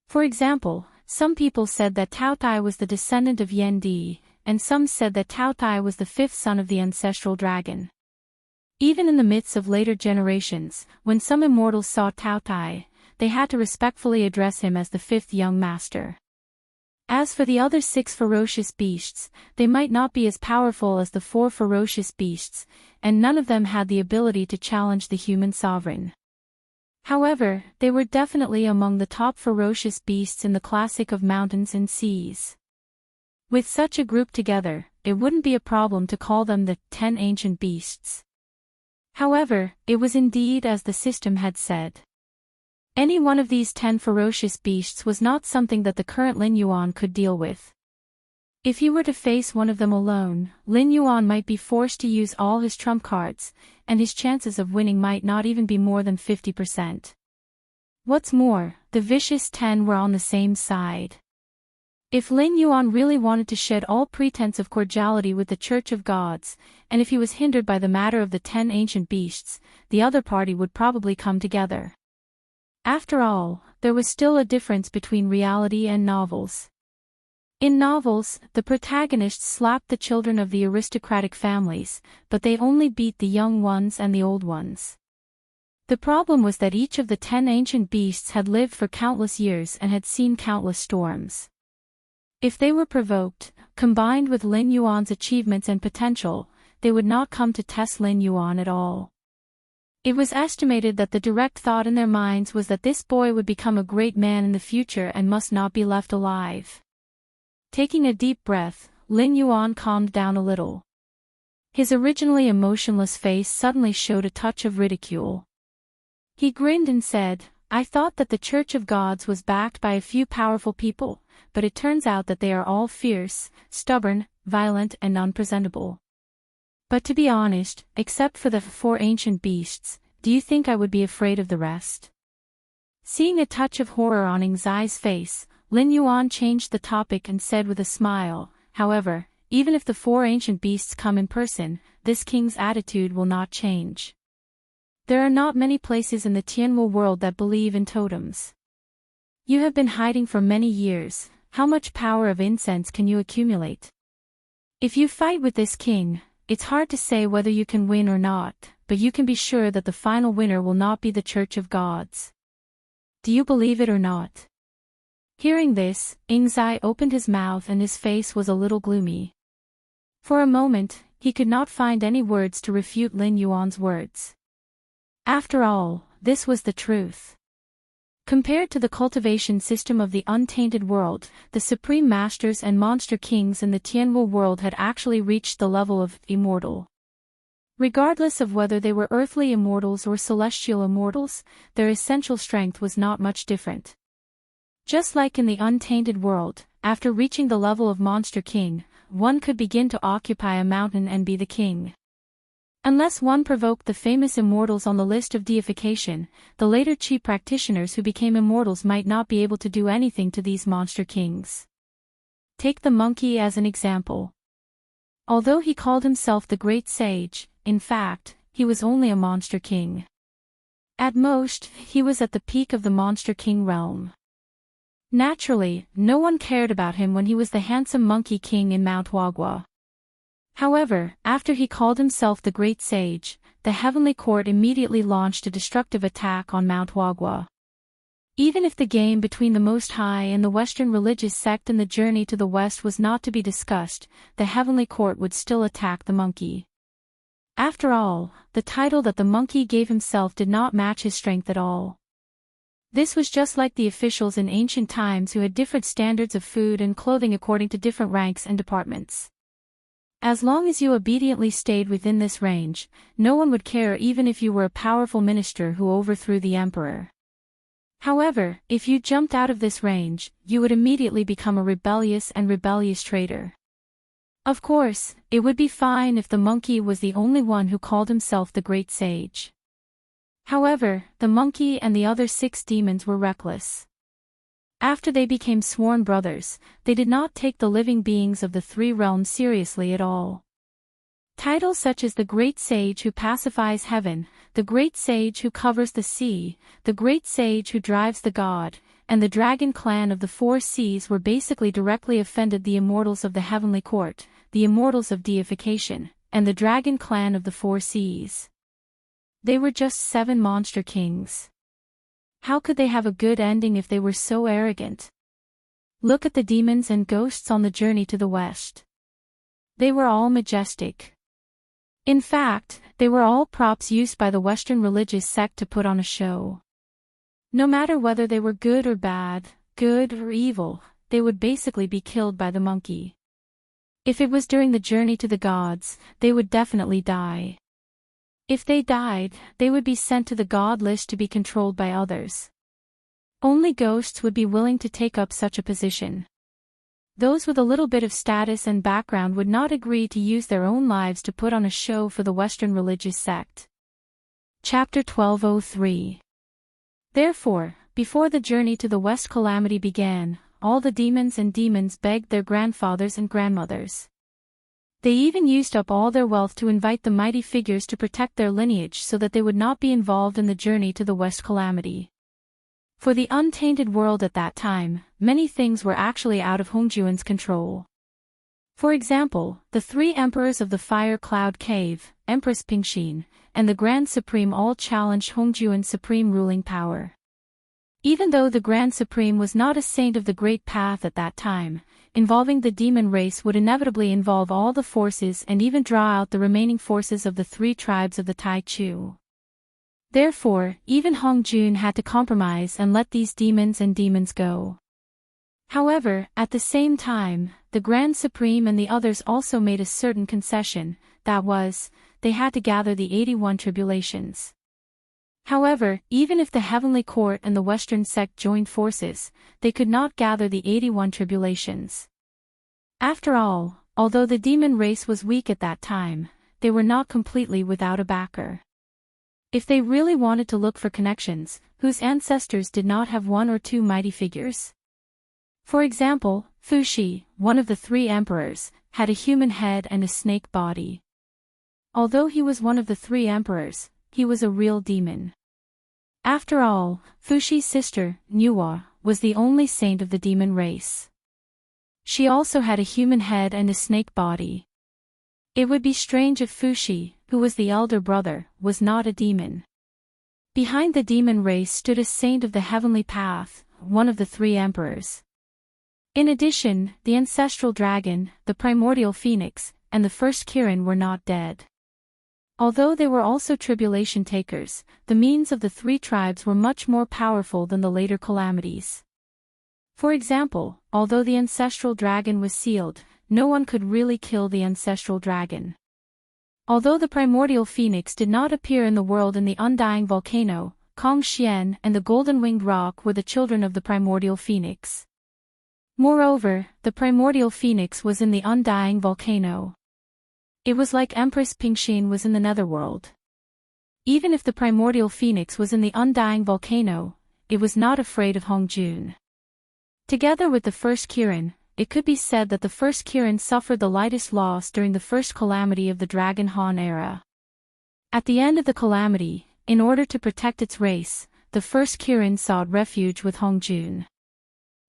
For example, some people said that Tao Tai was the descendant of Yen Di, and some said that Tao Tai was the 5th son of the ancestral dragon. Even in the myths of later generations, when some immortals saw Tao Tai, they had to respectfully address him as the 5th young master. As for the other 6 ferocious beasts, they might not be as powerful as the 4 ferocious beasts, and none of them had the ability to challenge the human sovereign. However, they were definitely among the top ferocious beasts in the classic of mountains and seas. With such a group together, it wouldn't be a problem to call them the 10 ancient beasts. However, it was indeed as the system had said. Any one of these 10 ferocious beasts was not something that the current Lin Yuan could deal with. If he were to face one of them alone, Lin Yuan might be forced to use all his trump cards, and his chances of winning might not even be more than 50%. What's more, the vicious 10 were on the same side. If Lin Yuan really wanted to shed all pretense of cordiality with the Church of Gods, and if he was hindered by the matter of the 10 ancient beasts, the other party would probably come together. After all, there was still a difference between reality and novels. In novels, the protagonists slapped the children of the aristocratic families, but they only beat the young ones and the old ones. The problem was that each of the 10 ancient beasts had lived for countless years and had seen countless storms. If they were provoked, combined with Lin Yuan's achievements and potential, they would not come to test Lin Yuan at all. It was estimated that the direct thought in their minds was that this boy would become a great man in the future and must not be left alive. Taking a deep breath, Lin Yuan calmed down a little. His originally emotionless face suddenly showed a touch of ridicule. He grinned and said, "I thought that the Church of Gods was backed by a few powerful people, but it turns out that they are all fierce, stubborn, violent and unpresentable. But to be honest, except for the 4 ancient beasts, do you think I would be afraid of the rest?" Seeing a touch of horror on Ing Zai's face, Lin Yuan changed the topic and said with a smile, "However, even if the 4 ancient beasts come in person, this king's attitude will not change. There are not many places in the Tianwu world that believe in totems. You have been hiding for many years, how much power of incense can you accumulate? If you fight with this king, it's hard to say whether you can win or not, but you can be sure that the final winner will not be the Church of Gods. Do you believe it or not?" Hearing this, Ingzai opened his mouth and his face was a little gloomy. For a moment, he could not find any words to refute Lin Yuan's words. After all, this was the truth. Compared to the cultivation system of the untainted world, the supreme masters and monster kings in the Tianwu world had actually reached the level of immortal. Regardless of whether they were earthly immortals or celestial immortals, their essential strength was not much different. Just like in the untainted world, after reaching the level of monster king, one could begin to occupy a mountain and be the king. Unless one provoked the famous immortals on the list of deification, the later Qi practitioners who became immortals might not be able to do anything to these monster kings. Take the monkey as an example. Although he called himself the great sage, in fact, he was only a monster king. At most, he was at the peak of the monster king realm. Naturally, no one cared about him when he was the handsome monkey king in Mount Wagwa. However, after he called himself the great sage, the heavenly court immediately launched a destructive attack on Mount Wagwa. Even if the game between the Most High and the Western religious sect in the journey to the West was not to be discussed, the heavenly court would still attack the monkey. After all, the title that the monkey gave himself did not match his strength at all. This was just like the officials in ancient times who had different standards of food and clothing according to different ranks and departments. As long as you obediently stayed within this range, no one would care even if you were a powerful minister who overthrew the emperor. However, if you jumped out of this range, you would immediately become a rebellious traitor. Of course, it would be fine if the monkey was the only one who called himself the great sage. However, the monkey and the other 6 demons were reckless. After they became sworn brothers, they did not take the living beings of the 3 realms seriously at all. Titles such as the Great Sage who pacifies heaven, the Great Sage who covers the sea, the Great Sage who drives the god, and the Dragon Clan of the 4 seas were basically directly offended the immortals of the heavenly court, the immortals of deification, and the Dragon Clan of the 4 seas. They were just 7 monster kings. How could they have a good ending if they were so arrogant? Look at the demons and ghosts on the journey to the West. They were all majestic. In fact, they were all props used by the Western religious sect to put on a show. No matter whether they were good or bad, good or evil, they would basically be killed by the monkey. If it was during the journey to the gods, they would definitely die. If they died, they would be sent to the god list to be controlled by others. Only ghosts would be willing to take up such a position. Those with a little bit of status and background would not agree to use their own lives to put on a show for the Western religious sect. Chapter 1203. Therefore, before the journey to the West calamity began, all the demons begged their grandfathers and grandmothers. They even used up all their wealth to invite the mighty figures to protect their lineage so that they would not be involved in the journey to the West calamity. For the untainted world at that time, many things were actually out of Hongjuan's control. For example, the 3 emperors of the Fire Cloud Cave, Empress Pingxin, and the Grand Supreme all challenged Hongjuan's supreme ruling power. Even though the Grand Supreme was not a saint of the Great Path at that time, involving the demon race would inevitably involve all the forces and even draw out the remaining forces of the 3 tribes of the Tai Chu. Therefore, even Hongjun had to compromise and let these demons go. However, at the same time, the Grand Supreme and the others also made a certain concession, that was, they had to gather the 81 tribulations. However, even if the heavenly court and the Western sect joined forces, they could not gather the 81 tribulations. After all, although the demon race was weak at that time, they were not completely without a backer. If they really wanted to look for connections, whose ancestors did not have 1 or 2 mighty figures? For example, Fuxi, one of the 3 emperors, had a human head and a snake body. Although he was one of the 3 emperors, he was a real demon. After all, Fuxi's sister, Nuwa, was the only saint of the demon race. She also had a human head and a snake body. It would be strange if Fuxi, who was the elder brother, was not a demon. Behind the demon race stood a saint of the heavenly path, one of the 3 emperors. In addition, the ancestral dragon, the primordial phoenix, and the first Kirin were not dead. Although they were also tribulation takers, the means of the three tribes were much more powerful than the later calamities. For example, although the ancestral dragon was sealed, no one could really kill the ancestral dragon. Although the primordial phoenix did not appear in the world in the undying volcano, Kong Xian and the golden-winged rock were the children of the primordial phoenix. Moreover, the primordial phoenix was in the undying volcano. It was like Empress Pingxin was in the netherworld. Even if the primordial phoenix was in the undying volcano, it was not afraid of Hongjun. Together with the first Kirin, it could be said that the first Kirin suffered the lightest loss during the first calamity of the Dragon Han era. At the end of the calamity, in order to protect its race, the first Kirin sought refuge with Hongjun.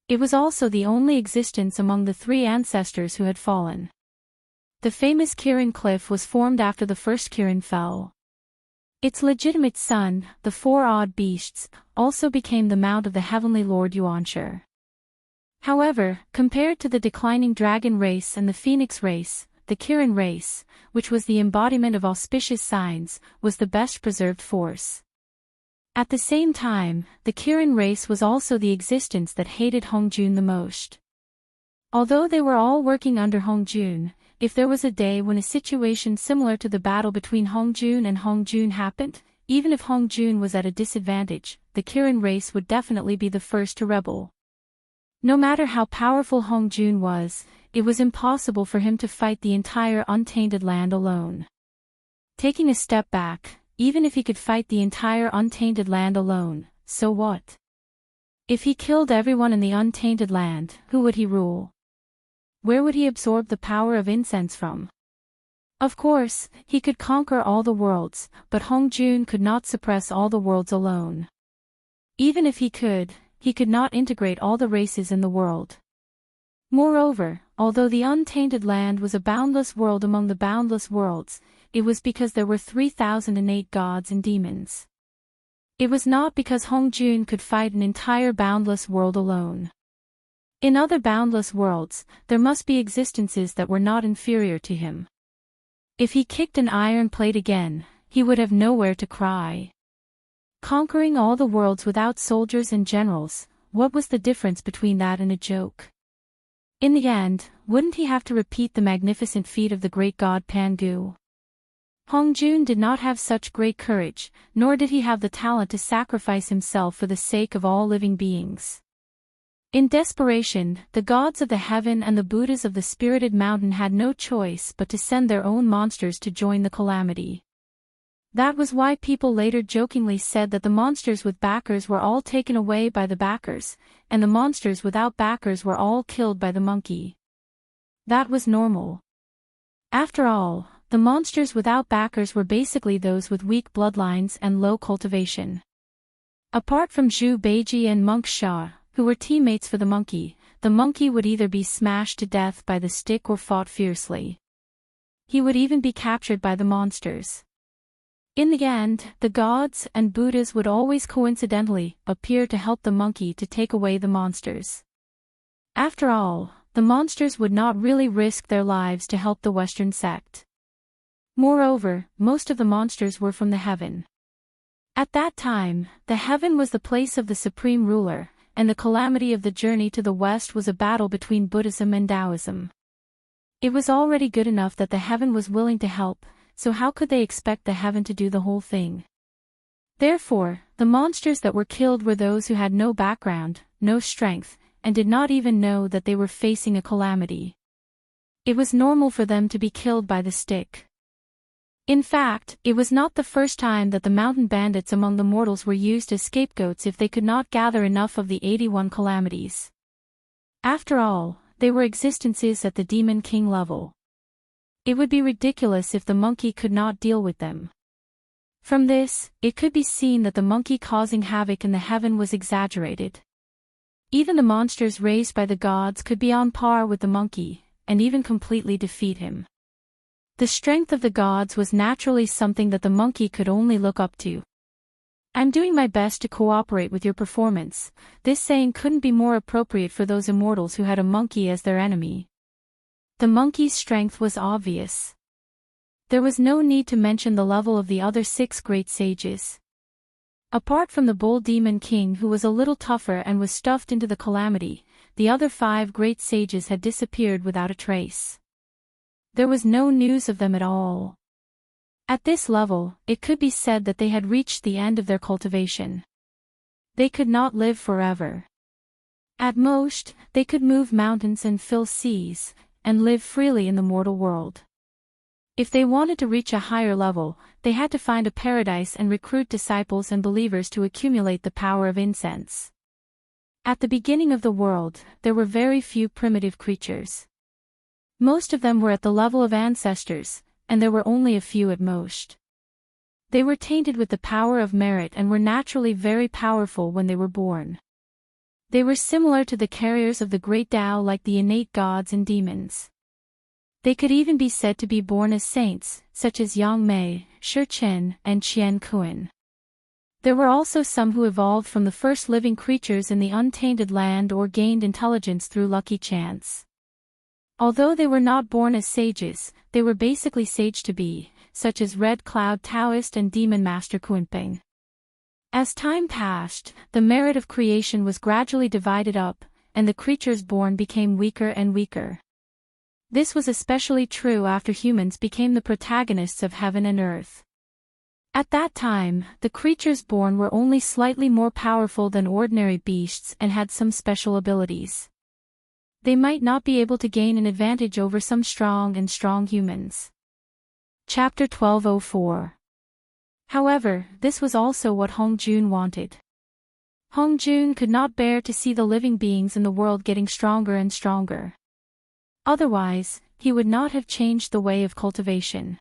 It was also the only existence among the three ancestors who had fallen. The famous Kirin cliff was formed after the first Kirin fell. Its legitimate son, the four odd beasts, also became the mount of the heavenly lord Yuanshi. However, compared to the declining dragon race and the phoenix race, the Kirin race, which was the embodiment of auspicious signs, was the best preserved force. At the same time, the Kirin race was also the existence that hated Hongjun the most. Although they were all working under Hongjun, if there was a day when a situation similar to the battle between Hongjun and Hongjun happened, even if Hongjun was at a disadvantage, the Kirin race would definitely be the first to rebel. No matter how powerful Hongjun was, it was impossible for him to fight the entire untainted land alone. Taking a step back, even if he could fight the entire untainted land alone, so what? If he killed everyone in the untainted land, who would he rule? Where would he absorb the power of incense from? Of course, he could conquer all the worlds, but Hongjun could not suppress all the worlds alone. Even if he could not integrate all the races in the world. Moreover, although the untainted land was a boundless world among the boundless worlds, it was because there were 3,000 innate gods and demons. It was not because Hongjun could fight an entire boundless world alone. In other boundless worlds, there must be existences that were not inferior to him. If he kicked an iron plate again, he would have nowhere to cry. Conquering all the worlds without soldiers and generals, what was the difference between that and a joke? In the end, wouldn't he have to repeat the magnificent feat of the great god Pangu? Hongjun did not have such great courage, nor did he have the talent to sacrifice himself for the sake of all living beings. In desperation, the gods of the heaven and the Buddhas of the spirited mountain had no choice but to send their own monsters to join the calamity. That was why people later jokingly said that the monsters with backers were all taken away by the backers, and the monsters without backers were all killed by the monkey. That was normal. After all, the monsters without backers were basically those with weak bloodlines and low cultivation. Apart from Zhu Beiji and Monk Sha, who were teammates for the monkey would either be smashed to death by the stick or fought fiercely. He would even be captured by the monsters. In the end, the gods and Buddhas would always coincidentally appear to help the monkey to take away the monsters. After all, the monsters would not really risk their lives to help the Western sect. Moreover, most of the monsters were from the heaven. At that time, the heaven was the place of the supreme ruler, and the calamity of the journey to the West was a battle between Buddhism and Taoism. It was already good enough that the heaven was willing to help, so how could they expect the heaven to do the whole thing? Therefore, the monsters that were killed were those who had no background, no strength, and did not even know that they were facing a calamity. It was normal for them to be killed by the stick. In fact, it was not the first time that the mountain bandits among the mortals were used as scapegoats if they could not gather enough of the 81 calamities. After all, they were existences at the demon king level. It would be ridiculous if the monkey could not deal with them. From this, it could be seen that the monkey causing havoc in the heaven was exaggerated. Even the monsters raised by the gods could be on par with the monkey, and even completely defeat him. The strength of the gods was naturally something that the monkey could only look up to. I'm doing my best to cooperate with your performance. This saying couldn't be more appropriate for those immortals who had a monkey as their enemy. The monkey's strength was obvious. There was no need to mention the level of the other 6 great sages. Apart from the bull demon king who was a little tougher and was stuffed into the calamity, the other 5 great sages had disappeared without a trace. There was no news of them at all. At this level, it could be said that they had reached the end of their cultivation. They could not live forever. At most, they could move mountains and fill seas, and live freely in the mortal world. If they wanted to reach a higher level, they had to find a paradise and recruit disciples and believers to accumulate the power of incense. At the beginning of the world, there were very few primitive creatures. Most of them were at the level of ancestors, and there were only a few at most. They were tainted with the power of merit and were naturally very powerful when they were born. They were similar to the carriers of the great Tao, like the innate gods and demons. They could even be said to be born as saints, such as Yang Mei, Shi Chen, and Qian Kuan. There were also some who evolved from the first living creatures in the untainted land or gained intelligence through lucky chance. Although they were not born as sages, they were basically sage to be, such as Red Cloud Taoist and Demon Master Kunpeng. As time passed, the merit of creation was gradually divided up, and the creatures born became weaker and weaker. This was especially true after humans became the protagonists of heaven and earth. At that time, the creatures born were only slightly more powerful than ordinary beasts and had some special abilities. They might not be able to gain an advantage over some strong humans. Chapter 1204. However, this was also what Hong Jun wanted. Hong Jun could not bear to see the living beings in the world getting stronger and stronger. Otherwise, he would not have changed the way of cultivation.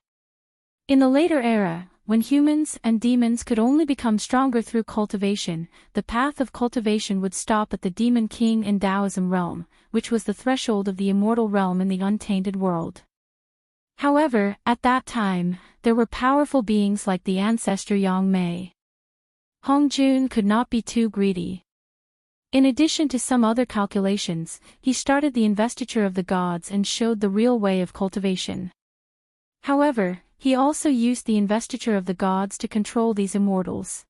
In the later era, when humans and demons could only become stronger through cultivation, the path of cultivation would stop at the Demon King and Taoism realm, which was the threshold of the immortal realm in the untainted world. However, at that time, there were powerful beings like the ancestor Yang Mei. Hong Jun could not be too greedy. In addition to some other calculations, he started the investiture of the gods and showed the real way of cultivation. However, he also used the investiture of the gods to control these immortals.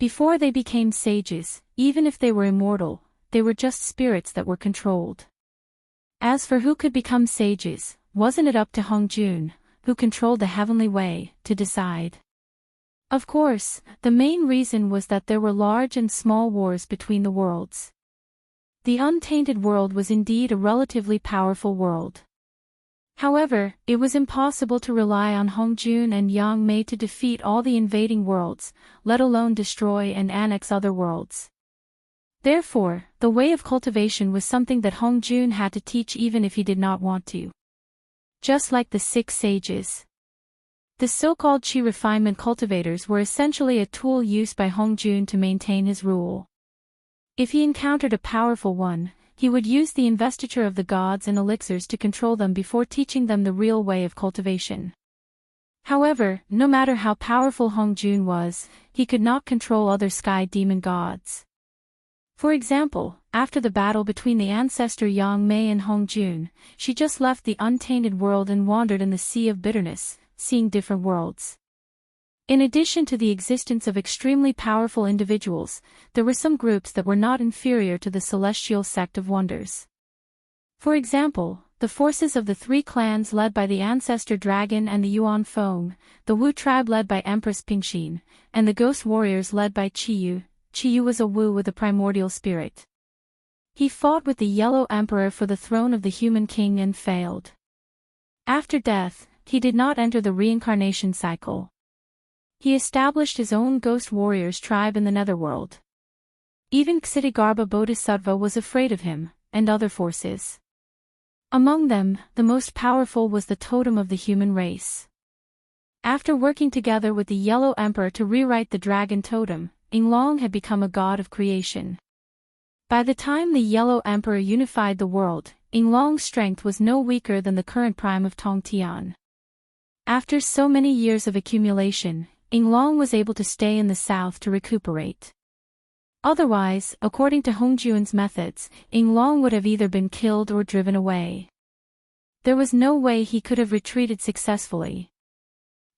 Before they became sages, even if they were immortal, they were just spirits that were controlled. As for who could become sages, wasn't it up to Hong Jun, who controlled the heavenly way, to decide? Of course, the main reason was that there were large and small wars between the worlds. The untainted world was indeed a relatively powerful world. However, it was impossible to rely on Hong Jun and Yang Mei to defeat all the invading worlds, let alone destroy and annex other worlds. Therefore, the way of cultivation was something that Hong Jun had to teach even if he did not want to. Just like the 6 sages. The so-called Qi refinement cultivators were essentially a tool used by Hong Jun to maintain his rule. If he encountered a powerful one, he would use the investiture of the gods and elixirs to control them before teaching them the real way of cultivation. However, no matter how powerful Hong Jun was, he could not control other sky demon gods. For example, after the battle between the ancestor Yang Mei and Hong Jun, she just left the untainted world and wandered in the sea of bitterness, seeing different worlds. In addition to the existence of extremely powerful individuals, there were some groups that were not inferior to the celestial sect of wonders. For example, the forces of the 3 clans led by the ancestor dragon and the Yuan Feng, the Wu tribe led by Empress Pingxin, and the ghost warriors led by Qiyu. Qiyu was a Wu with a primordial spirit. He fought with the Yellow Emperor for the throne of the human king and failed. After death, he did not enter the reincarnation cycle. He established his own ghost warriors tribe in the netherworld. Even Ksitigarbha Bodhisattva was afraid of him, and other forces. Among them, the most powerful was the totem of the human race. After working together with the Yellow Emperor to rewrite the dragon totem, Yinglong had become a god of creation. By the time the Yellow Emperor unified the world, Yinglong's strength was no weaker than the current prime of Tongtian. After so many years of accumulation, Yinglong was able to stay in the south to recuperate. Otherwise, according to Hongjuan's methods, Yinglong would have either been killed or driven away. There was no way he could have retreated successfully.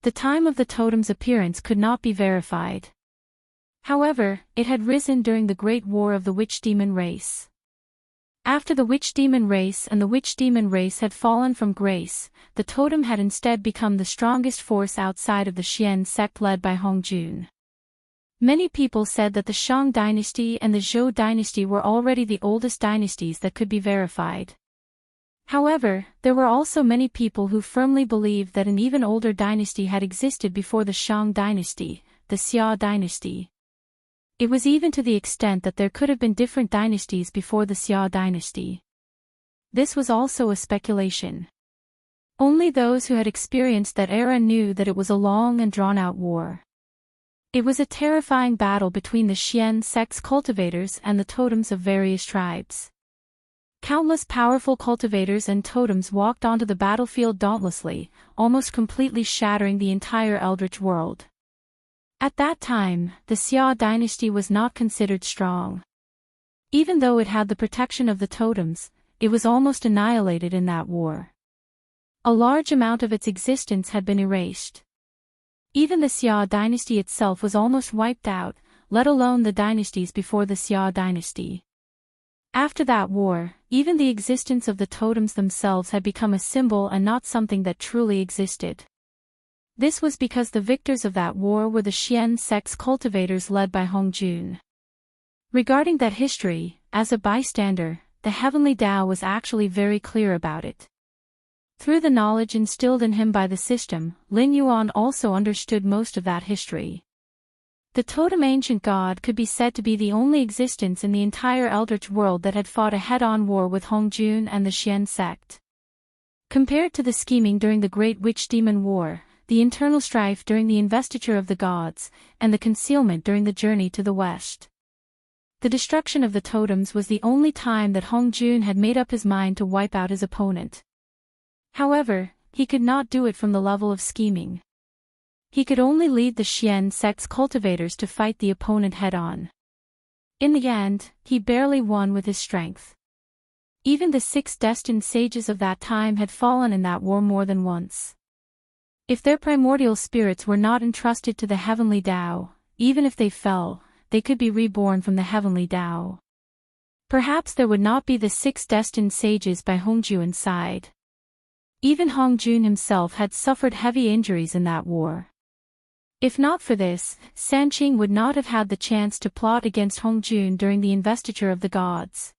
The time of the totem's appearance could not be verified. However, it had risen during the Great War of the Witch-Demon race. After the Witch-Demon race and the Witch-Demon race had fallen from grace, the totem had instead become the strongest force outside of the Xian sect led by Hongjun. Many people said that the Shang dynasty and the Zhou dynasty were already the oldest dynasties that could be verified. However, there were also many people who firmly believed that an even older dynasty had existed before the Shang dynasty, the Xia dynasty. It was even to the extent that there could have been different dynasties before the Xia dynasty. This was also a speculation. Only those who had experienced that era knew that it was a long and drawn-out war. It was a terrifying battle between the Xian sect's cultivators and the totems of various tribes. Countless powerful cultivators and totems walked onto the battlefield dauntlessly, almost completely shattering the entire eldritch world. At that time, the Xia dynasty was not considered strong. Even though it had the protection of the totems, it was almost annihilated in that war. A large amount of its existence had been erased. Even the Xia dynasty itself was almost wiped out, let alone the dynasties before the Xia dynasty. After that war, even the existence of the totems themselves had become a symbol and not something that truly existed. This was because the victors of that war were the Xian sect's cultivators led by Hongjun. Regarding that history, as a bystander, the heavenly Tao was actually very clear about it. Through the knowledge instilled in him by the system, Lin Yuan also understood most of that history. The totem ancient god could be said to be the only existence in the entire eldritch world that had fought a head-on war with Hongjun and the Xian sect. Compared to the scheming during the Great Witch-Demon War, the internal strife during the investiture of the gods, and the concealment during the journey to the west. The destruction of the totems was the only time that Hongjun had made up his mind to wipe out his opponent. However, he could not do it from the level of scheming. He could only lead the Xian sect's cultivators to fight the opponent head-on. In the end, he barely won with his strength. Even the 6 destined sages of that time had fallen in that war more than once. If their primordial spirits were not entrusted to the heavenly Tao, even if they fell, they could be reborn from the heavenly Tao. Perhaps there would not be the 6 destined sages by Hongjun's side. Even Hongjun himself had suffered heavy injuries in that war. If not for this, Sanqing would not have had the chance to plot against Hongjun during the investiture of the gods.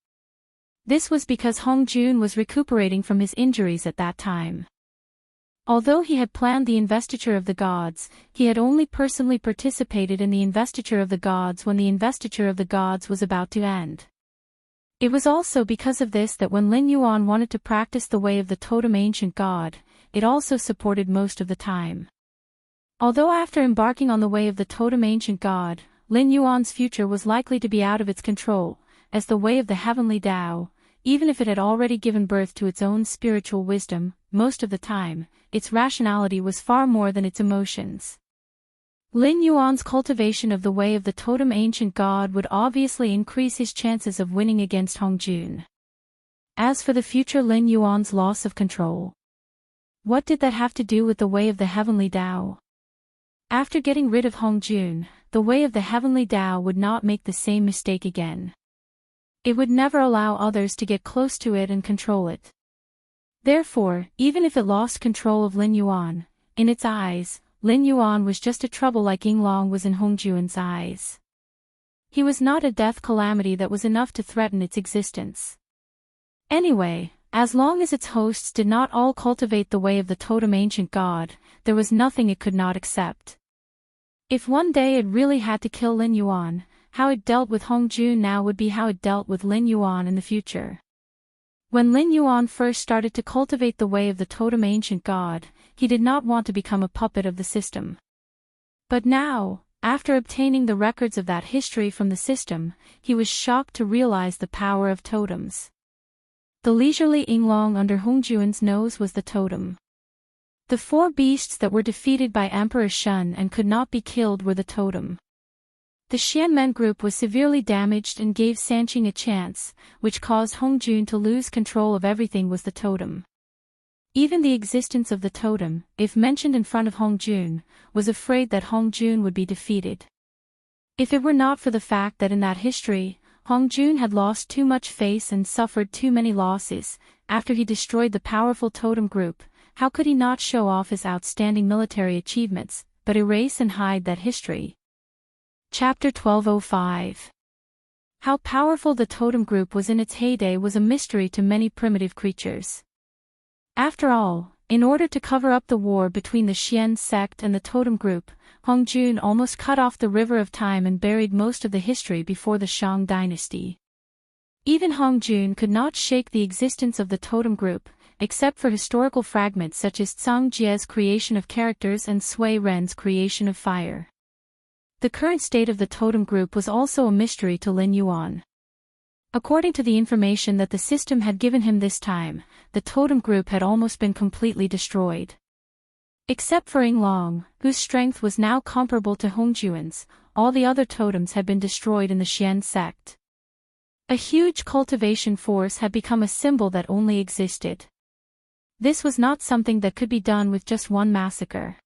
This was because Hongjun was recuperating from his injuries at that time. Although he had planned the investiture of the gods, he had only personally participated in the investiture of the gods when the investiture of the gods was about to end. It was also because of this that when Lin Yuan wanted to practice the way of the totem ancient god, it also supported most of the time. Although after embarking on the way of the totem ancient god, Lin Yuan's future was likely to be out of its control, as the way of the heavenly Tao, even if it had already given birth to its own spiritual wisdom, most of the time, its rationality was far more than its emotions. Lin Yuan's cultivation of the way of the totem ancient god would obviously increase his chances of winning against Hongjun. As for the future Lin Yuan's loss of control, what did that have to do with the way of the heavenly Tao? After getting rid of Hongjun, the way of the heavenly Tao would not make the same mistake again. It would never allow others to get close to it and control it. Therefore, even if it lost control of Lin Yuan, in its eyes, Lin Yuan was just a trouble like Yinglong was in Hongjun's eyes. He was not a death calamity that was enough to threaten its existence. Anyway, as long as its hosts did not all cultivate the way of the totem ancient god, there was nothing it could not accept. If one day it really had to kill Lin Yuan, how it dealt with Hongjun now would be how it dealt with Lin Yuan in the future. When Lin Yuan first started to cultivate the way of the totem ancient god, he did not want to become a puppet of the system. But now, after obtaining the records of that history from the system, he was shocked to realize the power of totems. The leisurely Yinglong under Hongjun's nose was the totem. The four beasts that were defeated by Emperor Shun and could not be killed were the totem. The Xianmen group was severely damaged and gave Sanqing a chance, which caused Hongjun to lose control of everything was the totem. Even the existence of the totem, if mentioned in front of Hongjun, was afraid that Hongjun would be defeated. If it were not for the fact that in that history, Hongjun had lost too much face and suffered too many losses, after he destroyed the powerful totem group, how could he not show off his outstanding military achievements, but erase and hide that history? Chapter 1205. How powerful the totem group was in its heyday was a mystery to many primitive creatures. After all, in order to cover up the war between the Xian sect and the totem group, Hongjun almost cut off the river of time and buried most of the history before the Shang dynasty. Even Hongjun could not shake the existence of the totem group, except for historical fragments such as Zhang Jie's creation of characters and Sui Ren's creation of fire. The current state of the totem group was also a mystery to Lin Yuan. According to the information that the system had given him this time, the totem group had almost been completely destroyed. Except for Yinglong, whose strength was now comparable to Hongjun's, all the other totems had been destroyed in the Xian sect. A huge cultivation force had become a symbol that only existed. This was not something that could be done with just one massacre.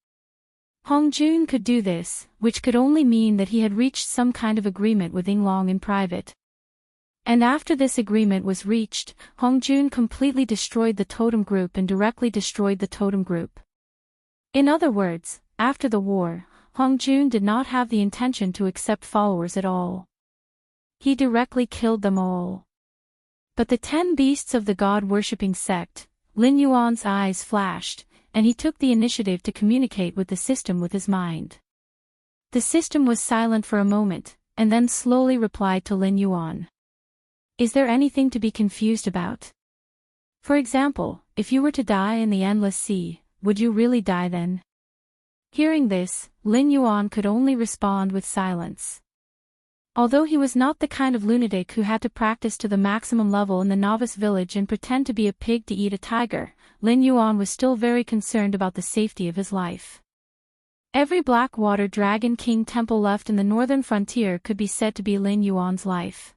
Hongjun could do this, which could only mean that he had reached some kind of agreement with Yinglong in private. And after this agreement was reached, Hongjun completely destroyed the totem group and directly destroyed the totem group. In other words, after the war, Hongjun did not have the intention to accept followers at all. He directly killed them all. But the 10 beasts of the god-worshipping sect, Lin Yuan's eyes flashed, and he took the initiative to communicate with the system with his mind. The system was silent for a moment, and then slowly replied to Lin Yuan. Is there anything to be confused about? For example, if you were to die in the endless sea, would you really die then? Hearing this, Lin Yuan could only respond with silence. Although he was not the kind of lunatic who had to practice to the maximum level in the novice village and pretend to be a pig to eat a tiger, Lin Yuan was still very concerned about the safety of his life. Every Blackwater Dragon King temple left in the northern frontier could be said to be Lin Yuan's life.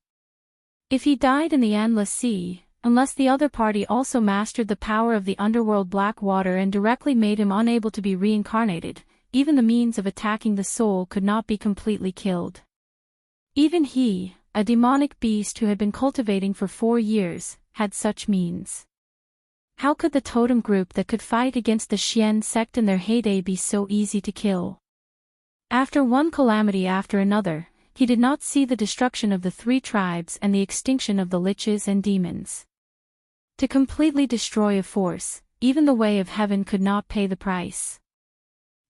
If he died in the endless sea, unless the other party also mastered the power of the underworld Blackwater and directly made him unable to be reincarnated, even the means of attacking the soul could not be completely killed. Even he, a demonic beast who had been cultivating for 4 years, had such means. How could the totem group that could fight against the Xian sect in their heyday be so easy to kill? After one calamity after another, he did not see the destruction of the 3 tribes and the extinction of the liches and demons. To completely destroy a force, even the way of heaven could not pay the price.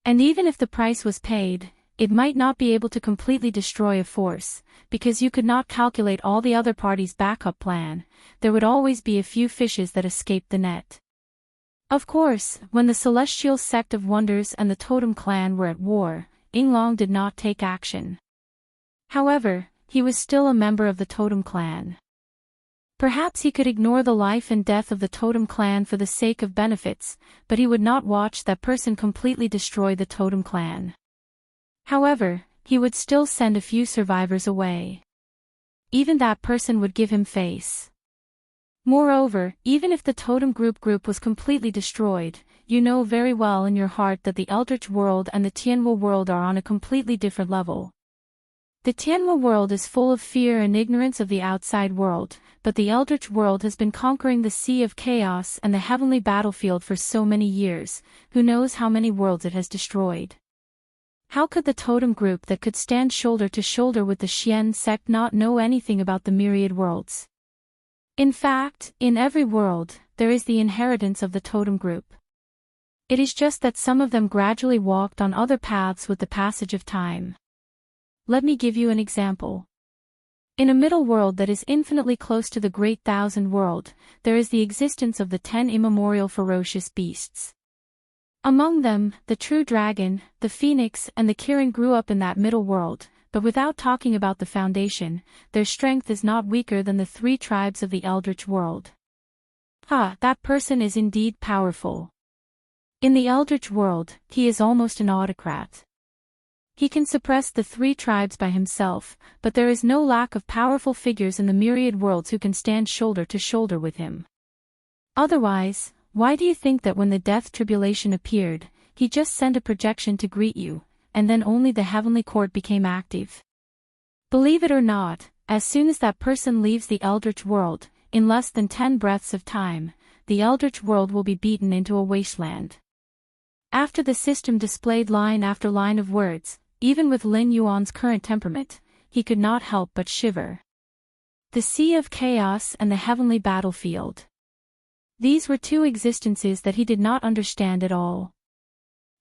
And even if the price was paid, it might not be able to completely destroy a force, because you could not calculate all the other parties' backup plan. There would always be a few fishes that escaped the net. Of course, when the Celestial Sect of Wonders and the Totem Clan were at war, Yinglong did not take action. However, he was still a member of the Totem Clan. Perhaps he could ignore the life and death of the Totem Clan for the sake of benefits, but he would not watch that person completely destroy the Totem Clan. However, he would still send a few survivors away. Even that person would give him face. Moreover, even if the totem group was completely destroyed, you know very well in your heart that the Eldritch world and the Tianwu world are on a completely different level. The Tianwu world is full of fear and ignorance of the outside world, but the Eldritch world has been conquering the Sea of Chaos and the heavenly battlefield for so many years, who knows how many worlds it has destroyed. How could the totem group that could stand shoulder to shoulder with the Xian sect not know anything about the myriad worlds? In fact, in every world, there is the inheritance of the totem group. It is just that some of them gradually walked on other paths with the passage of time. Let me give you an example. In a middle world that is infinitely close to the Great Thousand World, there is the existence of the 10 immemorial ferocious beasts. Among them, the true dragon, the phoenix and the kirin grew up in that middle world, but without talking about the foundation, their strength is not weaker than the 3 tribes of the Eldritch world. That person is indeed powerful. In the eldritch world, he is almost an autocrat. He can suppress the 3 tribes by himself, but there is no lack of powerful figures in the myriad worlds who can stand shoulder to shoulder with him. Otherwise, why do you think that when the death tribulation appeared, he just sent a projection to greet you, and then only the heavenly court became active? Believe it or not, as soon as that person leaves the eldritch world, in less than 10 breaths of time, the eldritch world will be beaten into a wasteland. After the system displayed line after line of words, even with Lin Yuan's current temperament, he could not help but shiver. The Sea of Chaos and the Heavenly Battlefield. These were 2 existences that he did not understand at all.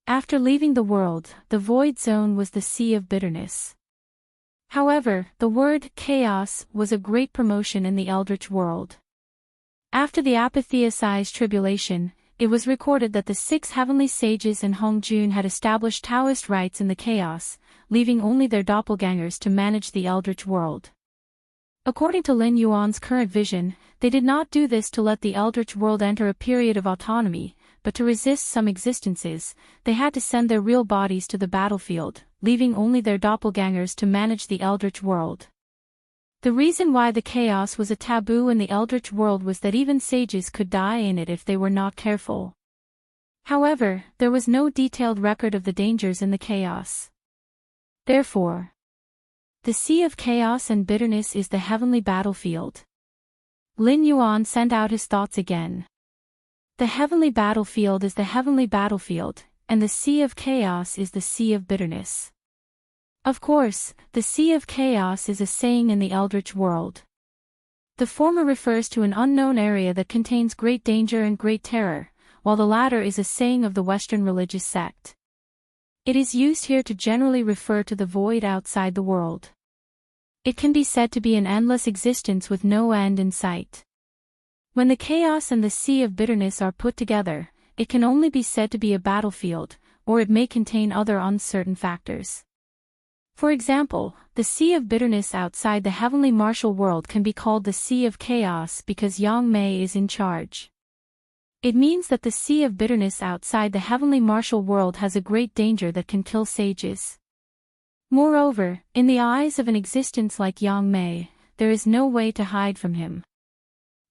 After leaving the world, the void zone was the Sea of Bitterness. However, the word chaos was a great promotion in the eldritch world. After the apatheosized tribulation, it was recorded that the 6 heavenly sages in Hongjun had established Taoist rites in the chaos, leaving only their doppelgangers to manage the eldritch world. According to Lin Yuan's current vision, they did not do this to let the eldritch world enter a period of autonomy, but to resist some existences, they had to send their real bodies to the battlefield, leaving only their doppelgangers to manage the eldritch world. The reason why the chaos was a taboo in the eldritch world was that even sages could die in it if they were not careful. However, there was no detailed record of the dangers in the chaos. Therefore, the Sea of Chaos and Bitterness is the heavenly battlefield. Lin Yuan sent out his thoughts again. The heavenly battlefield is the heavenly battlefield, and the Sea of Chaos is the Sea of Bitterness. Of course, the Sea of Chaos is a saying in the eldritch world. The former refers to an unknown area that contains great danger and great terror, while the latter is a saying of the Western religious sect. It is used here to generally refer to the void outside the world. It can be said to be an endless existence with no end in sight. When the chaos and the Sea of Bitterness are put together, it can only be said to be a battlefield, or it may contain other uncertain factors. For example, the Sea of Bitterness outside the heavenly martial world can be called the Sea of Chaos because Yang Mei is in charge. It means that the Sea of Bitterness outside the heavenly martial world has a great danger that can kill sages. Moreover, in the eyes of an existence like Yang Mei, there is no way to hide from him.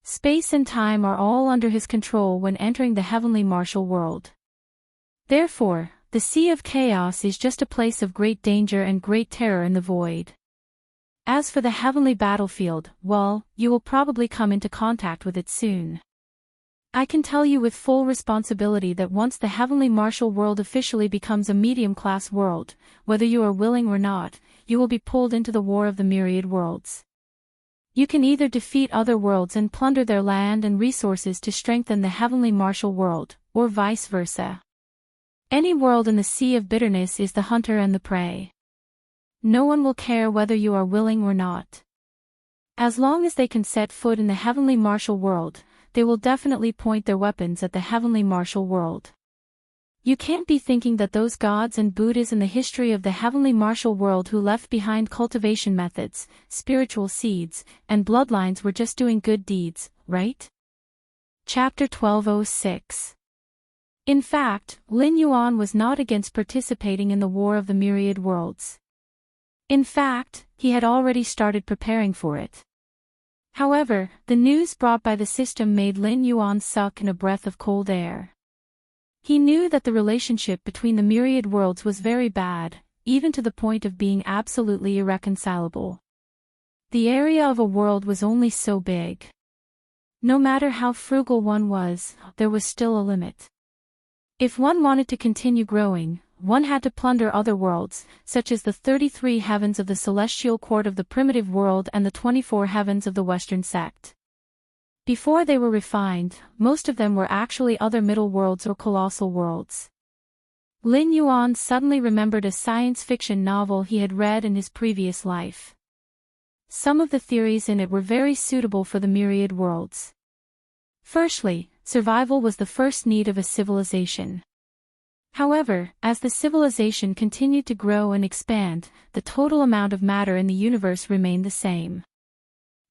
Space and time are all under his control when entering the heavenly martial world. Therefore, the Sea of Chaos is just a place of great danger and great terror in the void. As for the heavenly battlefield, well, you will probably come into contact with it soon. I can tell you with full responsibility that once the heavenly martial world officially becomes a medium-class world, whether you are willing or not, you will be pulled into the war of the myriad worlds. You can either defeat other worlds and plunder their land and resources to strengthen the heavenly martial world, or vice versa. Any world in the Sea of Bitterness is the hunter and the prey. No one will care whether you are willing or not. As long as they can set foot in the heavenly martial world, they will definitely point their weapons at the heavenly martial world. You can't be thinking that those gods and Buddhas in the history of the heavenly martial world who left behind cultivation methods, spiritual seeds, and bloodlines were just doing good deeds, right? Chapter 1206. In fact, Lin Yuan was not against participating in the War of the Myriad Worlds. In fact, he had already started preparing for it. However, the news brought by the system made Lin Yuan suck in a breath of cold air. He knew that the relationship between the myriad worlds was very bad, even to the point of being absolutely irreconcilable. The area of a world was only so big. No matter how frugal one was, there was still a limit. If one wanted to continue growing, one had to plunder other worlds, such as the 33 heavens of the celestial court of the primitive world and the 24 heavens of the Western sect. Before they were refined, most of them were actually other middle worlds or colossal worlds. Lin Yuan suddenly remembered a science fiction novel he had read in his previous life. Some of the theories in it were very suitable for the myriad worlds. Firstly, survival was the first need of a civilization. However, as the civilization continued to grow and expand, the total amount of matter in the universe remained the same.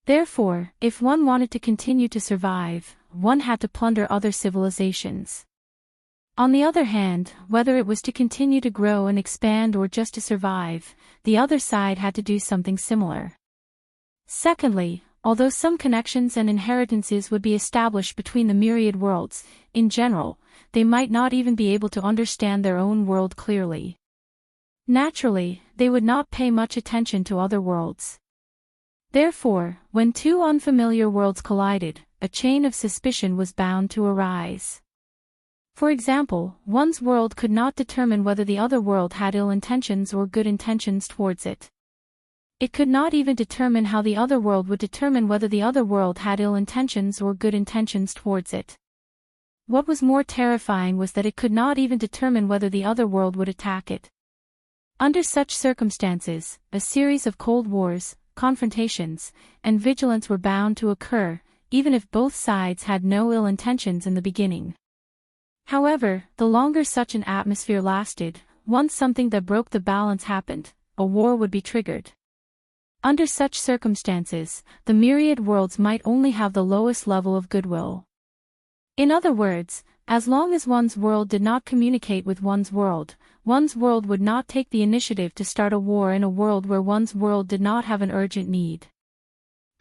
Therefore, if one wanted to continue to survive, one had to plunder other civilizations. On the other hand, whether it was to continue to grow and expand or just to survive, the other side had to do something similar. Secondly, although some connections and inheritances would be established between the myriad worlds, in general, they might not even be able to understand their own world clearly. Naturally, they would not pay much attention to other worlds. Therefore, when two unfamiliar worlds collided, a chain of suspicion was bound to arise. For example, one's world could not determine whether the other world had ill intentions or good intentions towards it. It could not even determine how the other world would determine whether the other world had ill intentions or good intentions towards it. What was more terrifying was that it could not even determine whether the other world would attack it. Under such circumstances, a series of cold wars, confrontations, and vigilance were bound to occur, even if both sides had no ill intentions in the beginning. However, the longer such an atmosphere lasted, once something that broke the balance happened, a war would be triggered. Under such circumstances, the myriad worlds might only have the lowest level of goodwill. In other words, as long as one's world did not communicate with one's world would not take the initiative to start a war in a world where one's world did not have an urgent need.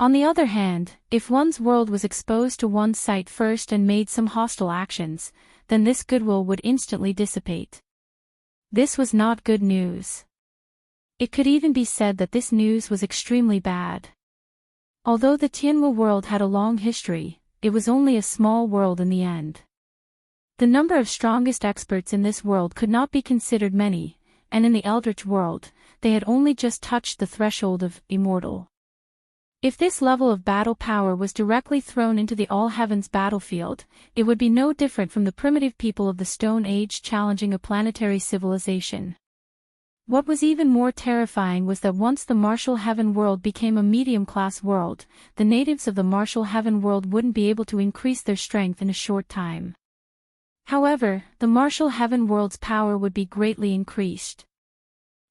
On the other hand, if one's world was exposed to one's sight first and made some hostile actions, then this goodwill would instantly dissipate. This was not good news. It could even be said that this news was extremely bad. Although the Tianwu world had a long history, it was only a small world in the end. The number of strongest experts in this world could not be considered many, and in the Eldritch world, they had only just touched the threshold of immortal. If this level of battle power was directly thrown into the all-heavens battlefield, it would be no different from the primitive people of the Stone Age challenging a planetary civilization. What was even more terrifying was that once the Martial Heaven world became a medium-class world, the natives of the Martial Heaven world wouldn't be able to increase their strength in a short time. However, the Martial Heaven world's power would be greatly increased.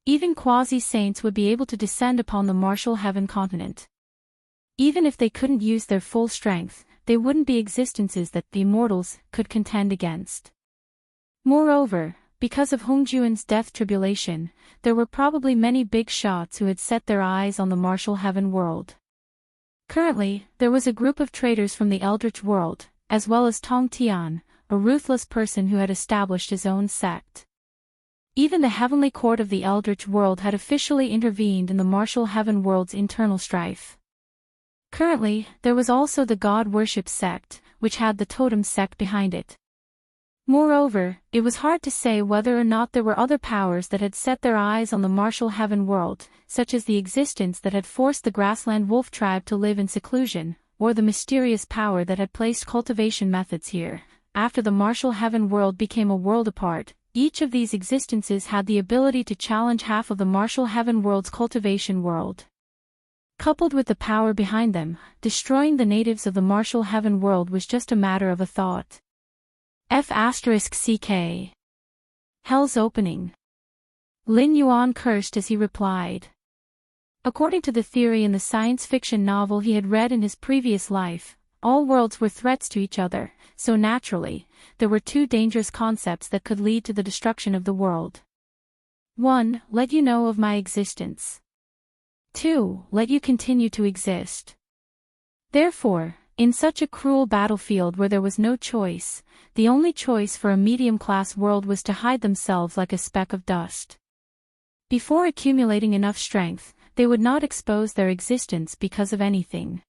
Even quasi-saints would be able to descend upon the Martial Heaven continent. Even if they couldn't use their full strength, they wouldn't be existences that the immortals could contend against. Moreover, because of Hongjuan's death tribulation, there were probably many big shots who had set their eyes on the Martial Heaven world. Currently, there was a group of traders from the Eldritch world, as well as Tong Tian, a ruthless person who had established his own sect. Even the heavenly court of the Eldritch world had officially intervened in the Martial Heaven world's internal strife. Currently, there was also the God Worship sect, which had the Totem sect behind it. Moreover, it was hard to say whether or not there were other powers that had set their eyes on the Martial Heaven world, such as the existence that had forced the grassland wolf tribe to live in seclusion, or the mysterious power that had placed cultivation methods here. After the Martial Heaven world became a world apart, each of these existences had the ability to challenge half of the Martial Heaven world's cultivation world. Coupled with the power behind them, destroying the natives of the Martial Heaven world was just a matter of a thought. F***ck. Hell's opening. Lin Yuan cursed as he replied. According to the theory in the science fiction novel he had read in his previous life, all worlds were threats to each other, so naturally, there were two dangerous concepts that could lead to the destruction of the world. 1. Let you know of my existence. 2. Let you continue to exist. Therefore, in such a cruel battlefield where there was no choice, the only choice for a medium-class world was to hide themselves like a speck of dust. Before accumulating enough strength, they would not expose their existence because of anything.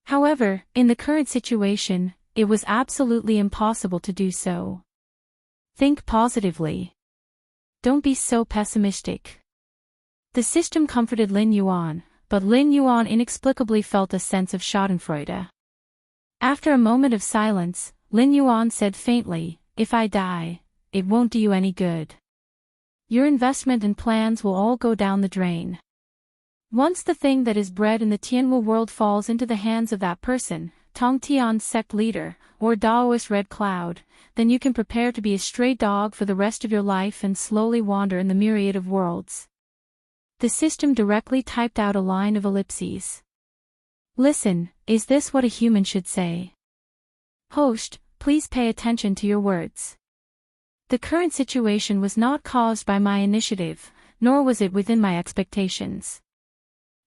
However, in the current situation, it was absolutely impossible to do so. Think positively. Don't be so pessimistic. The system comforted Lin Yuan, but Lin Yuan inexplicably felt a sense of schadenfreude. After a moment of silence, Lin Yuan said faintly, "If I die, it won't do you any good. Your investment and plans will all go down the drain. Once the thing that is bred in the Tianwu world falls into the hands of that person, Tong Tian's sect leader, or Daoist Red Cloud, then you can prepare to be a stray dog for the rest of your life and slowly wander in the myriad of worlds." The system directly typed out a line of ellipses. Listen, is this what a human should say? Host, please pay attention to your words. The current situation was not caused by my initiative, nor was it within my expectations.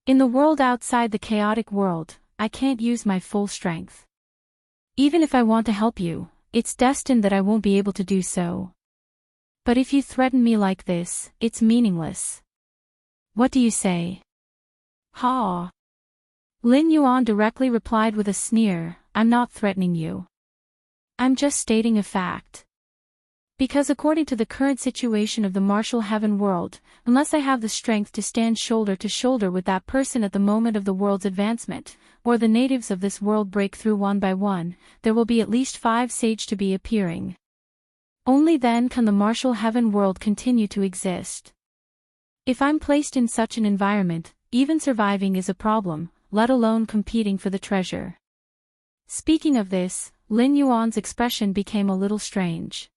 In the world outside the chaotic world, I can't use my full strength. Even if I want to help you, it's destined that I won't be able to do so. But if you threaten me like this, it's meaningless. What do you say? Ha! Lin Yuan directly replied with a sneer, I'm not threatening you. I'm just stating a fact. Because according to the current situation of the martial heaven world, unless I have the strength to stand shoulder to shoulder with that person at the moment of the world's advancement, or the natives of this world break through one by one, there will be at least 5 sage to be appearing. Only then can the martial heaven world continue to exist. If I'm placed in such an environment, even surviving is a problem, let alone competing for the treasure. Speaking of this, Lin Yuan's expression became a little strange.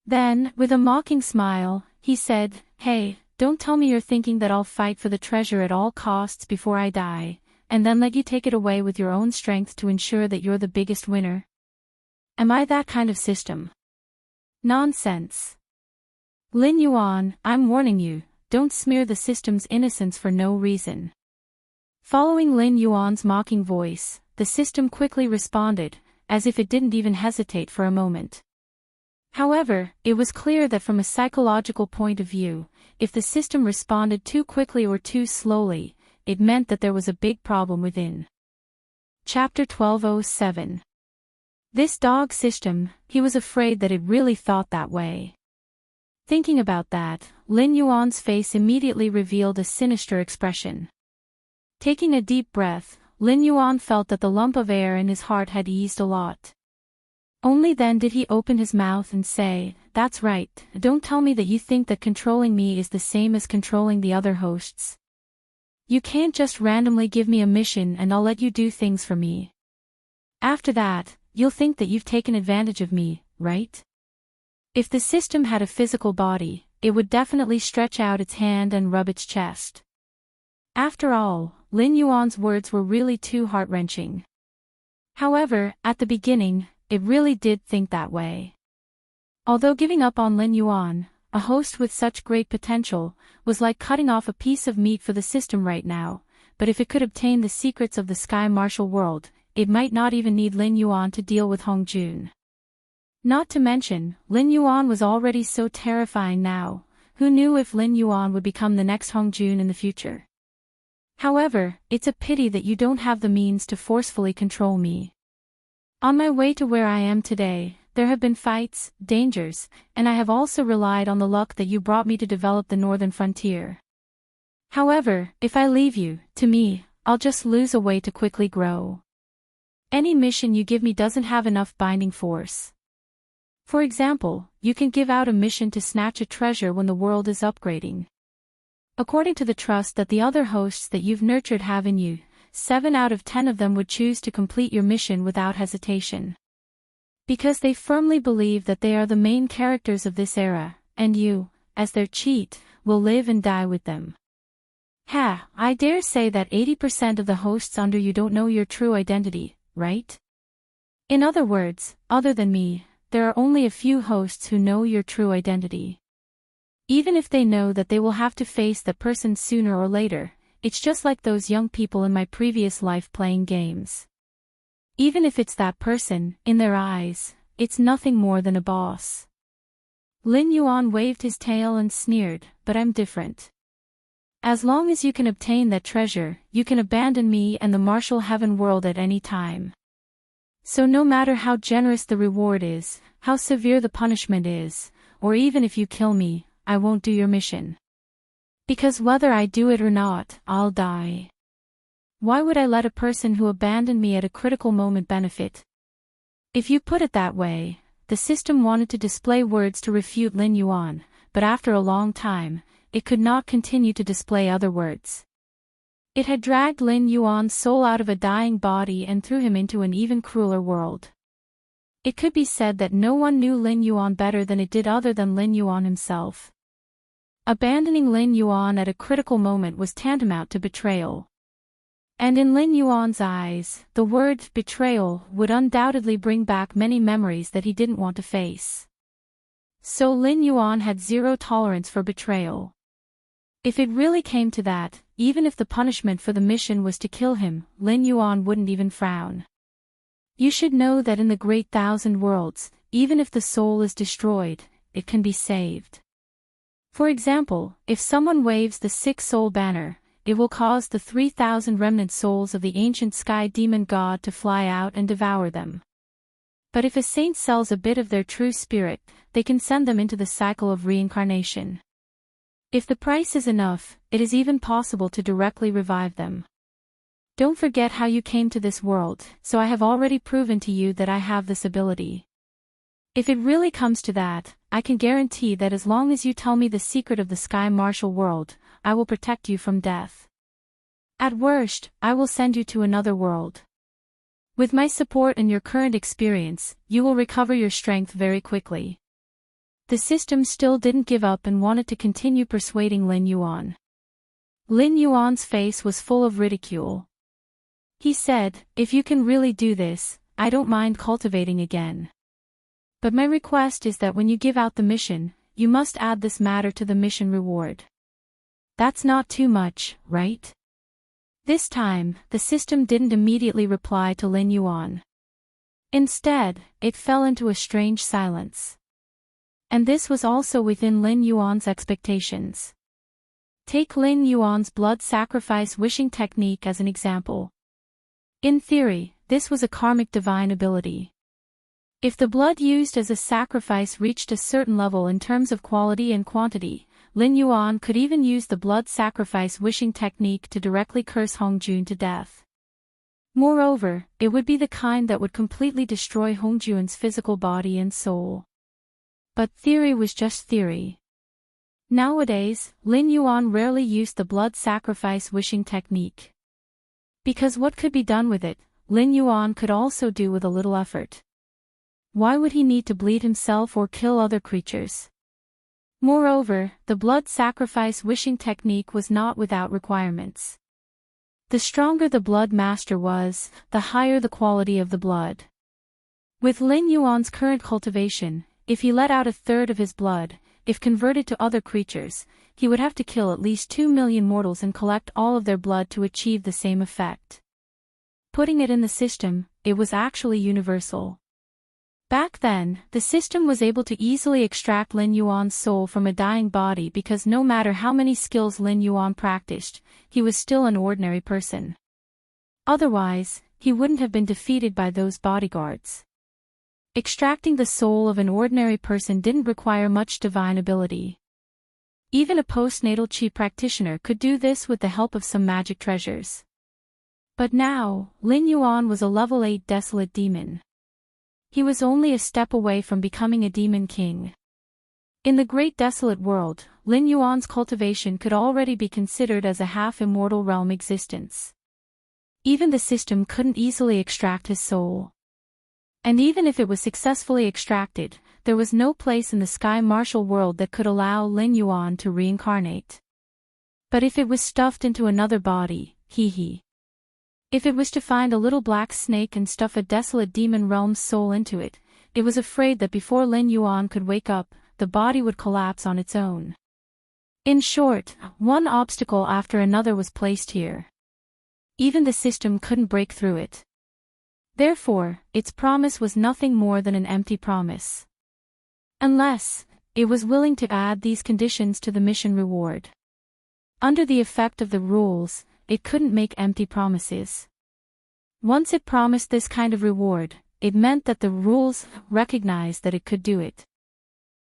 Then, with a mocking smile, he said, Hey, don't tell me you're thinking that I'll fight for the treasure at all costs before I die, and then let you take it away with your own strength to ensure that you're the biggest winner. Am I that kind of system? Nonsense. Lin Yuan, I'm warning you, don't smear the system's innocence for no reason. Following Lin Yuan's mocking voice, the system quickly responded, as if it didn't even hesitate for a moment. However, it was clear that from a psychological point of view, if the system responded too quickly or too slowly, it meant that there was a big problem within. Chapter 1207. This dog system, he was afraid that it really thought that way. Thinking about that, Lin Yuan's face immediately revealed a sinister expression. Taking a deep breath, Lin Yuan felt that the lump of air in his heart had eased a lot. Only then did he open his mouth and say, That's right, don't tell me that you think that controlling me is the same as controlling the other hosts. You can't just randomly give me a mission and I'll let you do things for me. After that, you'll think that you've taken advantage of me, right? If the system had a physical body, it would definitely stretch out its hand and rub its chest. After all, Lin Yuan's words were really too heart-wrenching. However, at the beginning, it really did think that way. Although giving up on Lin Yuan, a host with such great potential, was like cutting off a piece of meat for the system right now, but if it could obtain the secrets of the Sky Martial world, it might not even need Lin Yuan to deal with Hong Jun. Not to mention, Lin Yuan was already so terrifying now, who knew if Lin Yuan would become the next Hong Jun in the future. However, it's a pity that you don't have the means to forcefully control me. On my way to where I am today, there have been fights, dangers, and I have also relied on the luck that you brought me to develop the northern frontier. However, if I leave you, to me, I'll just lose a way to quickly grow. Any mission you give me doesn't have enough binding force. For example, you can give out a mission to snatch a treasure when the world is upgrading. According to the trust that the other hosts that you've nurtured have in you, 7 out of 10 of them would choose to complete your mission without hesitation. Because they firmly believe that they are the main characters of this era, and you, as their cheat, will live and die with them. I dare say that 80% of the hosts under you don't know your true identity, right? In other words, other than me, there are only a few hosts who know your true identity. Even if they know that they will have to face that person sooner or later, it's just like those young people in my previous life playing games. Even if it's that person, in their eyes, it's nothing more than a boss. Lin Yuan waved his tail and sneered, but I'm different. As long as you can obtain that treasure, you can abandon me and the martial heaven world at any time. So no matter how generous the reward is, how severe the punishment is, or even if you kill me, I won't do your mission. Because whether I do it or not, I'll die. Why would I let a person who abandoned me at a critical moment benefit? If you put it that way, the system wanted to display words to refute Lin Yuan, but after a long time, it could not continue to display other words. It had dragged Lin Yuan's soul out of a dying body and threw him into an even crueler world. It could be said that no one knew Lin Yuan better than it did other than Lin Yuan himself. Abandoning Lin Yuan at a critical moment was tantamount to betrayal. And in Lin Yuan's eyes, the word betrayal would undoubtedly bring back many memories that he didn't want to face. So Lin Yuan had zero tolerance for betrayal. If it really came to that, even if the punishment for the mission was to kill him, Lin Yuan wouldn't even frown. You should know that in the great thousand worlds, even if the soul is destroyed, it can be saved. For example, if someone waves the 6-soul banner, it will cause the 3,000 remnant souls of the ancient sky demon god to fly out and devour them. But if a saint sells a bit of their true spirit, they can send them into the cycle of reincarnation. If the price is enough, it is even possible to directly revive them. Don't forget how you came to this world, so I have already proven to you that I have this ability. If it really comes to that, I can guarantee that as long as you tell me the secret of the sky martial world, I will protect you from death. At worst, I will send you to another world. With my support and your current experience, you will recover your strength very quickly. The system still didn't give up and wanted to continue persuading Lin Yuan. Lin Yuan's face was full of ridicule. He said, "If you can really do this, I don't mind cultivating again. But my request is that when you give out the mission, you must add this matter to the mission reward. That's not too much, right?" This time, the system didn't immediately reply to Lin Yuan. Instead, it fell into a strange silence. And this was also within Lin Yuan's expectations. Take Lin Yuan's blood sacrifice wishing technique as an example. In theory, this was a karmic divine ability. If the blood used as a sacrifice reached a certain level in terms of quality and quantity, Lin Yuan could even use the blood sacrifice wishing technique to directly curse Hongjun to death. Moreover, it would be the kind that would completely destroy Hongjun's physical body and soul. But theory was just theory. Nowadays, Lin Yuan rarely used the blood sacrifice wishing technique. Because what could be done with it, Lin Yuan could also do with a little effort. Why would he need to bleed himself or kill other creatures? Moreover, the blood sacrifice wishing technique was not without requirements. The stronger the blood master was, the higher the quality of the blood. With Lin Yuan's current cultivation, if he let out a third of his blood, if converted to other creatures, he would have to kill at least 2 million mortals and collect all of their blood to achieve the same effect. Putting it in the system, it was actually universal. Back then, the system was able to easily extract Lin Yuan's soul from a dying body because no matter how many skills Lin Yuan practiced, he was still an ordinary person. Otherwise, he wouldn't have been defeated by those bodyguards. Extracting the soul of an ordinary person didn't require much divine ability. Even a postnatal chi practitioner could do this with the help of some magic treasures. But now, Lin Yuan was a level 8 desolate demon. He was only a step away from becoming a demon king. In the great desolate world, Lin Yuan's cultivation could already be considered as a half-immortal realm existence. Even the system couldn't easily extract his soul. And even if it was successfully extracted, there was no place in the sky martial world that could allow Lin Yuan to reincarnate. But if it was stuffed into another body, If it was to find a little black snake and stuff a desolate demon realm's soul into it, it was afraid that before Lin Yuan could wake up, the body would collapse on its own. In short, one obstacle after another was placed here. Even the system couldn't break through it. Therefore, its promise was nothing more than an empty promise. Unless, it was willing to add these conditions to the mission reward. Under the effect of the rules, it couldn't make empty promises. Once it promised this kind of reward, it meant that the rules recognized that it could do it.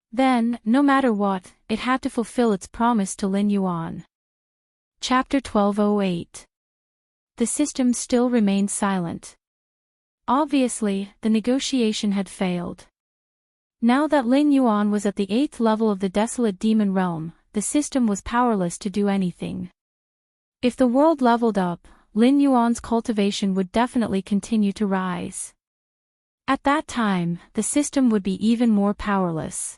Then, no matter what, it had to fulfill its promise to Lin Yuan. Chapter 1208. The system still remained silent. Obviously, the negotiation had failed. Now that Lin Yuan was at the 8th level of the desolate demon realm, the system was powerless to do anything. If the world leveled up, Lin Yuan's cultivation would definitely continue to rise. At that time, the system would be even more powerless.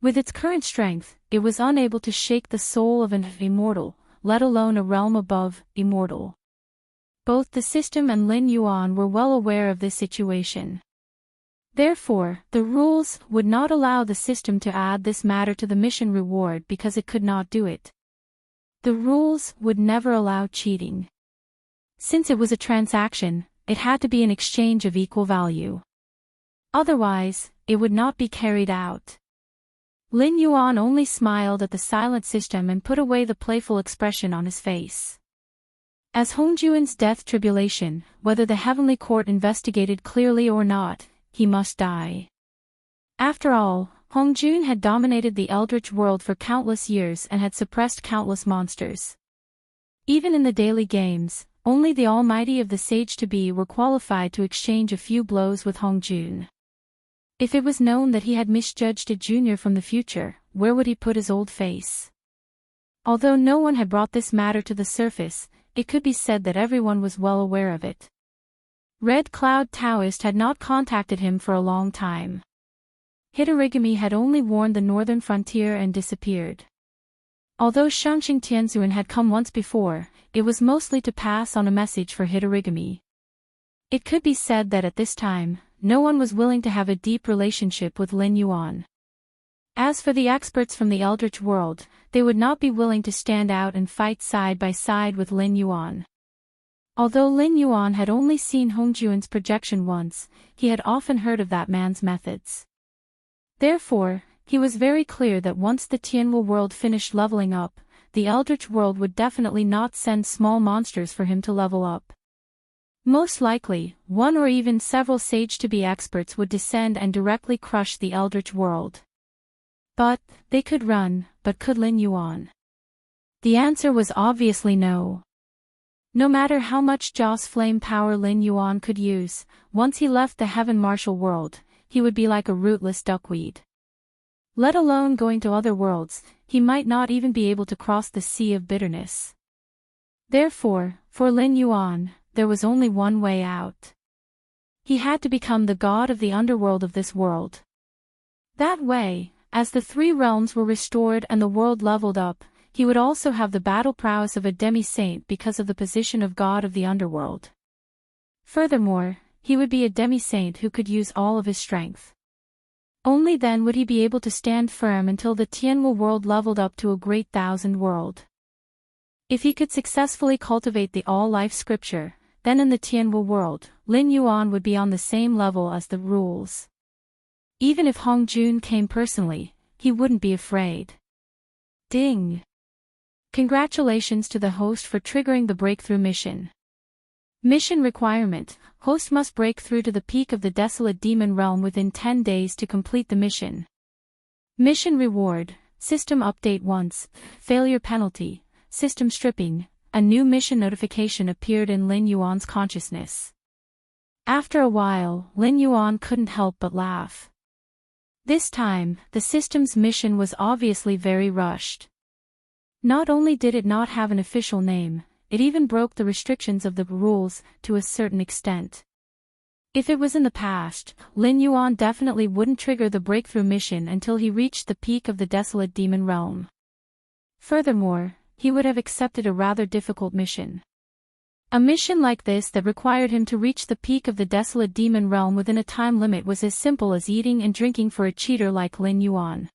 With its current strength, it was unable to shake the soul of an immortal, let alone a realm above immortal. Both the system and Lin Yuan were well aware of this situation. Therefore, the rules would not allow the system to add this matter to the mission reward because it could not do it. The rules would never allow cheating. Since it was a transaction, it had to be an exchange of equal value. Otherwise, it would not be carried out. Lin Yuan only smiled at the silent system and put away the playful expression on his face. As Hongjuan's death tribulation, whether the heavenly court investigated clearly or not, he must die. After all, Hongjun had dominated the eldritch world for countless years and had suppressed countless monsters. Even in the daily games, only the almighty of the sage-to-be were qualified to exchange a few blows with Hongjun. If it was known that he had misjudged a junior from the future, where would he put his old face? Although no one had brought this matter to the surface, it could be said that everyone was well aware of it. Red Cloud Taoist had not contacted him for a long time. Hitorigami had only warned the northern frontier and disappeared. Although Shangxing Tianzuan had come once before, it was mostly to pass on a message for Hitorigami. It could be said that at this time, no one was willing to have a deep relationship with Lin Yuan. As for the experts from the eldritch world, they would not be willing to stand out and fight side by side with Lin Yuan. Although Lin Yuan had only seen Hongjuan's projection once, he had often heard of that man's methods. Therefore, he was very clear that once the Tianwu world finished leveling up, the eldritch world would definitely not send small monsters for him to level up. Most likely, one or even several sage-to-be experts would descend and directly crush the eldritch world. But, they could run, but could Lin Yuan? The answer was obviously no. No matter how much Joss flame power Lin Yuan could use, once he left the heaven martial world, he would be like a rootless duckweed. Let alone going to other worlds, he might not even be able to cross the sea of bitterness. Therefore, for Lin Yuan, there was only one way out. He had to become the god of the underworld of this world. That way, as the three realms were restored and the world leveled up, he would also have the battle prowess of a demi-saint because of the position of god of the underworld. Furthermore, he would be a demi-saint who could use all of his strength. Only then would he be able to stand firm until the Tianwu world leveled up to a great thousand world. If he could successfully cultivate the all-life scripture, then in the Tianwu world, Lin Yuan would be on the same level as the rules. Even if Hongjun came personally, he wouldn't be afraid. Ding! Congratulations to the host for triggering the breakthrough mission. Mission requirement: host must break through to the peak of the desolate demon realm within 10 days to complete the mission. Mission reward: system update once, failure penalty, system stripping. A new mission notification appeared in Lin Yuan's consciousness. After a while, Lin Yuan couldn't help but laugh. This time, the system's mission was obviously very rushed. Not only did it not have an official name, it even broke the restrictions of the rules to a certain extent. If it was in the past, Lin Yuan definitely wouldn't trigger the breakthrough mission until he reached the peak of the desolate demon realm. Furthermore, he would have accepted a rather difficult mission. A mission like this that required him to reach the peak of the desolate demon realm within a time limit was as simple as eating and drinking for a cheater like Lin Yuan.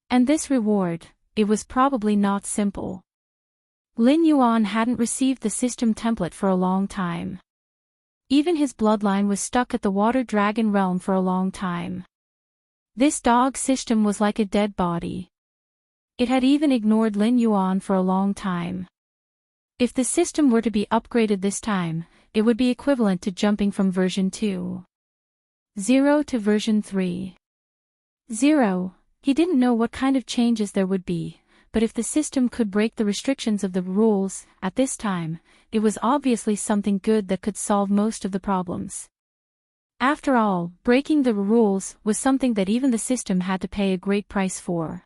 And this reward, it was probably not simple. Lin Yuan hadn't received the system template for a long time. Even his bloodline was stuck at the water dragon realm for a long time. This dog system was like a dead body. It had even ignored Lin Yuan for a long time. If the system were to be upgraded this time, it would be equivalent to jumping from version 2.0 to version 3.0. He didn't know what kind of changes there would be, but if the system could break the restrictions of the rules, at this time, it was obviously something good that could solve most of the problems. After all, breaking the rules was something that even the system had to pay a great price for.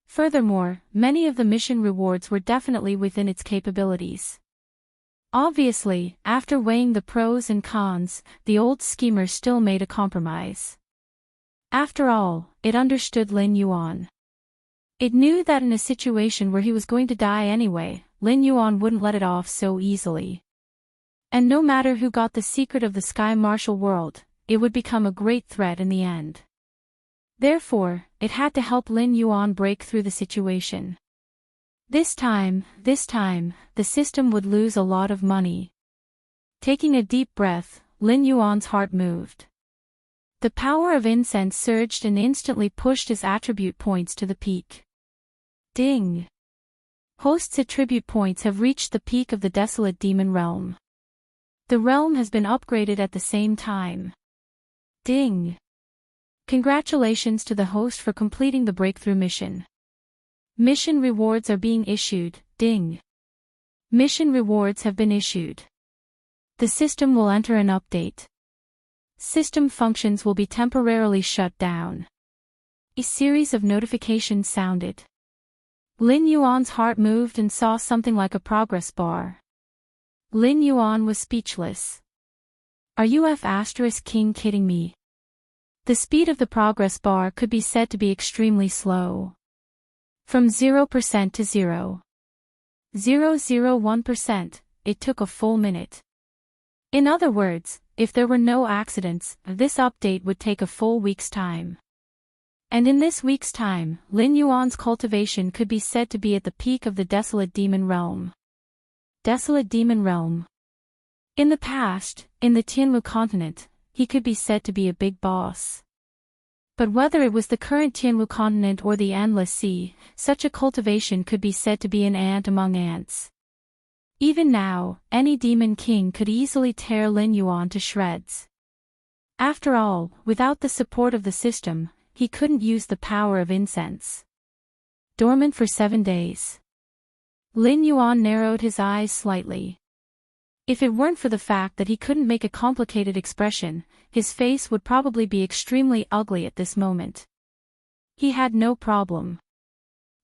Furthermore, many of the mission rewards were definitely within its capabilities. Obviously, after weighing the pros and cons, the old schemer still made a compromise. After all, it understood Lin Yuan. It knew that in a situation where he was going to die anyway, Lin Yuan wouldn't let it off so easily. And no matter who got the secret of the Sky Martial world, it would become a great threat in the end. Therefore, it had to help Lin Yuan break through the situation. This time, the system would lose a lot of money. Taking a deep breath, Lin Yuan's heart moved. The power of incense surged and instantly pushed his attribute points to the peak. Ding! Host's attribute points have reached the peak of the desolate demon realm. The realm has been upgraded at the same time. Ding! Congratulations to the host for completing the breakthrough mission. Mission rewards are being issued. Ding! Mission rewards have been issued. The system will enter an update. System functions will be temporarily shut down. A series of notifications sounded. Lin Yuan's heart moved and saw something like a progress bar. Lin Yuan was speechless. Are you King kidding me? The speed of the progress bar could be said to be extremely slow. From 0% to 0.001%, it took a full minute. In other words, if there were no accidents, this update would take a full week's time. And in this week's time, Lin Yuan's cultivation could be said to be at the peak of the desolate demon realm. Desolate demon realm. In the past, in the Tianlu continent, he could be said to be a big boss. But whether it was the current Tianlu continent or the endless sea, such a cultivation could be said to be an ant among ants. Even now, any demon king could easily tear Lin Yuan to shreds. After all, without the support of the system, he couldn't use the power of incense. Dormant for 7 days. Lin Yuan narrowed his eyes slightly. If it weren't for the fact that he couldn't make a complicated expression, his face would probably be extremely ugly at this moment. He had no problem.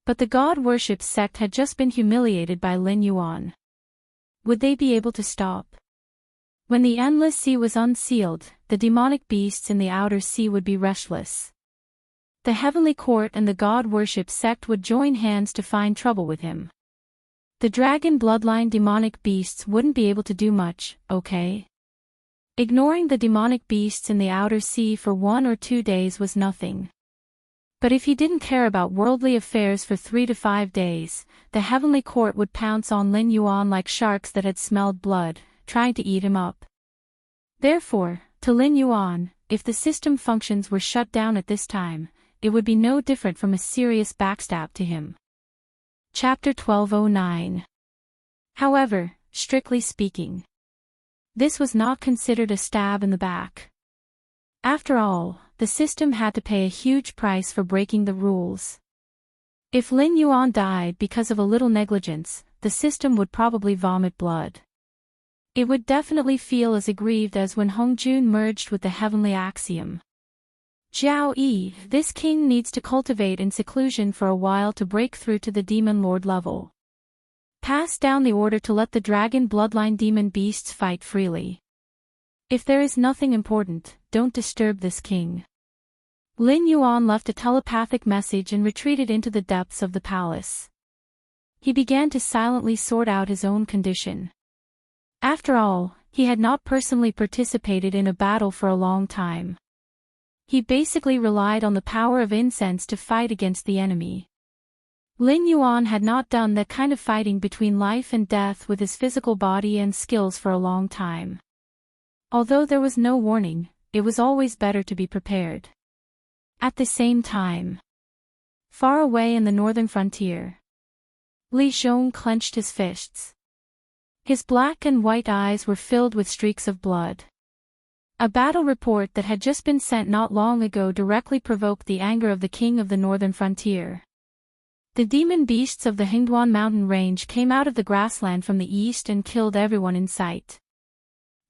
But the God-worship sect had just been humiliated by Lin Yuan. Would they be able to stop? When the endless sea was unsealed, the demonic beasts in the outer sea would be restless. The heavenly court and the God-worship sect would join hands to find trouble with him. The dragon bloodline demonic beasts wouldn't be able to do much, okay? Ignoring the demonic beasts in the outer sea for 1 or 2 days was nothing. But if he didn't care about worldly affairs for 3 to 5 days, the heavenly court would pounce on Lin Yuan like sharks that had smelled blood, trying to eat him up. Therefore, to Lin Yuan, if the system functions were shut down at this time, it would be no different from a serious backstab to him. Chapter 1209. However, strictly speaking, this was not considered a stab in the back. After all, the system had to pay a huge price for breaking the rules. If Lin Yuan died because of a little negligence, the system would probably vomit blood. It would definitely feel as aggrieved as when Hongjun merged with the heavenly axiom. Jiao Yi, this king needs to cultivate in seclusion for a while to break through to the demon lord level. Pass down the order to let the dragon bloodline demon beasts fight freely. If there is nothing important, don't disturb this king. Lin Yuan left a telepathic message and retreated into the depths of the palace. He began to silently sort out his own condition. After all, he had not personally participated in a battle for a long time. He basically relied on the power of incense to fight against the enemy. Lin Yuan had not done that kind of fighting between life and death with his physical body and skills for a long time. Although there was no warning, it was always better to be prepared. At the same time, far away in the northern frontier, Li Zhong clenched his fists. His black and white eyes were filled with streaks of blood. A battle report that had just been sent not long ago directly provoked the anger of the king of the northern frontier. The demon beasts of the Hingduan mountain range came out of the grassland from the east and killed everyone in sight.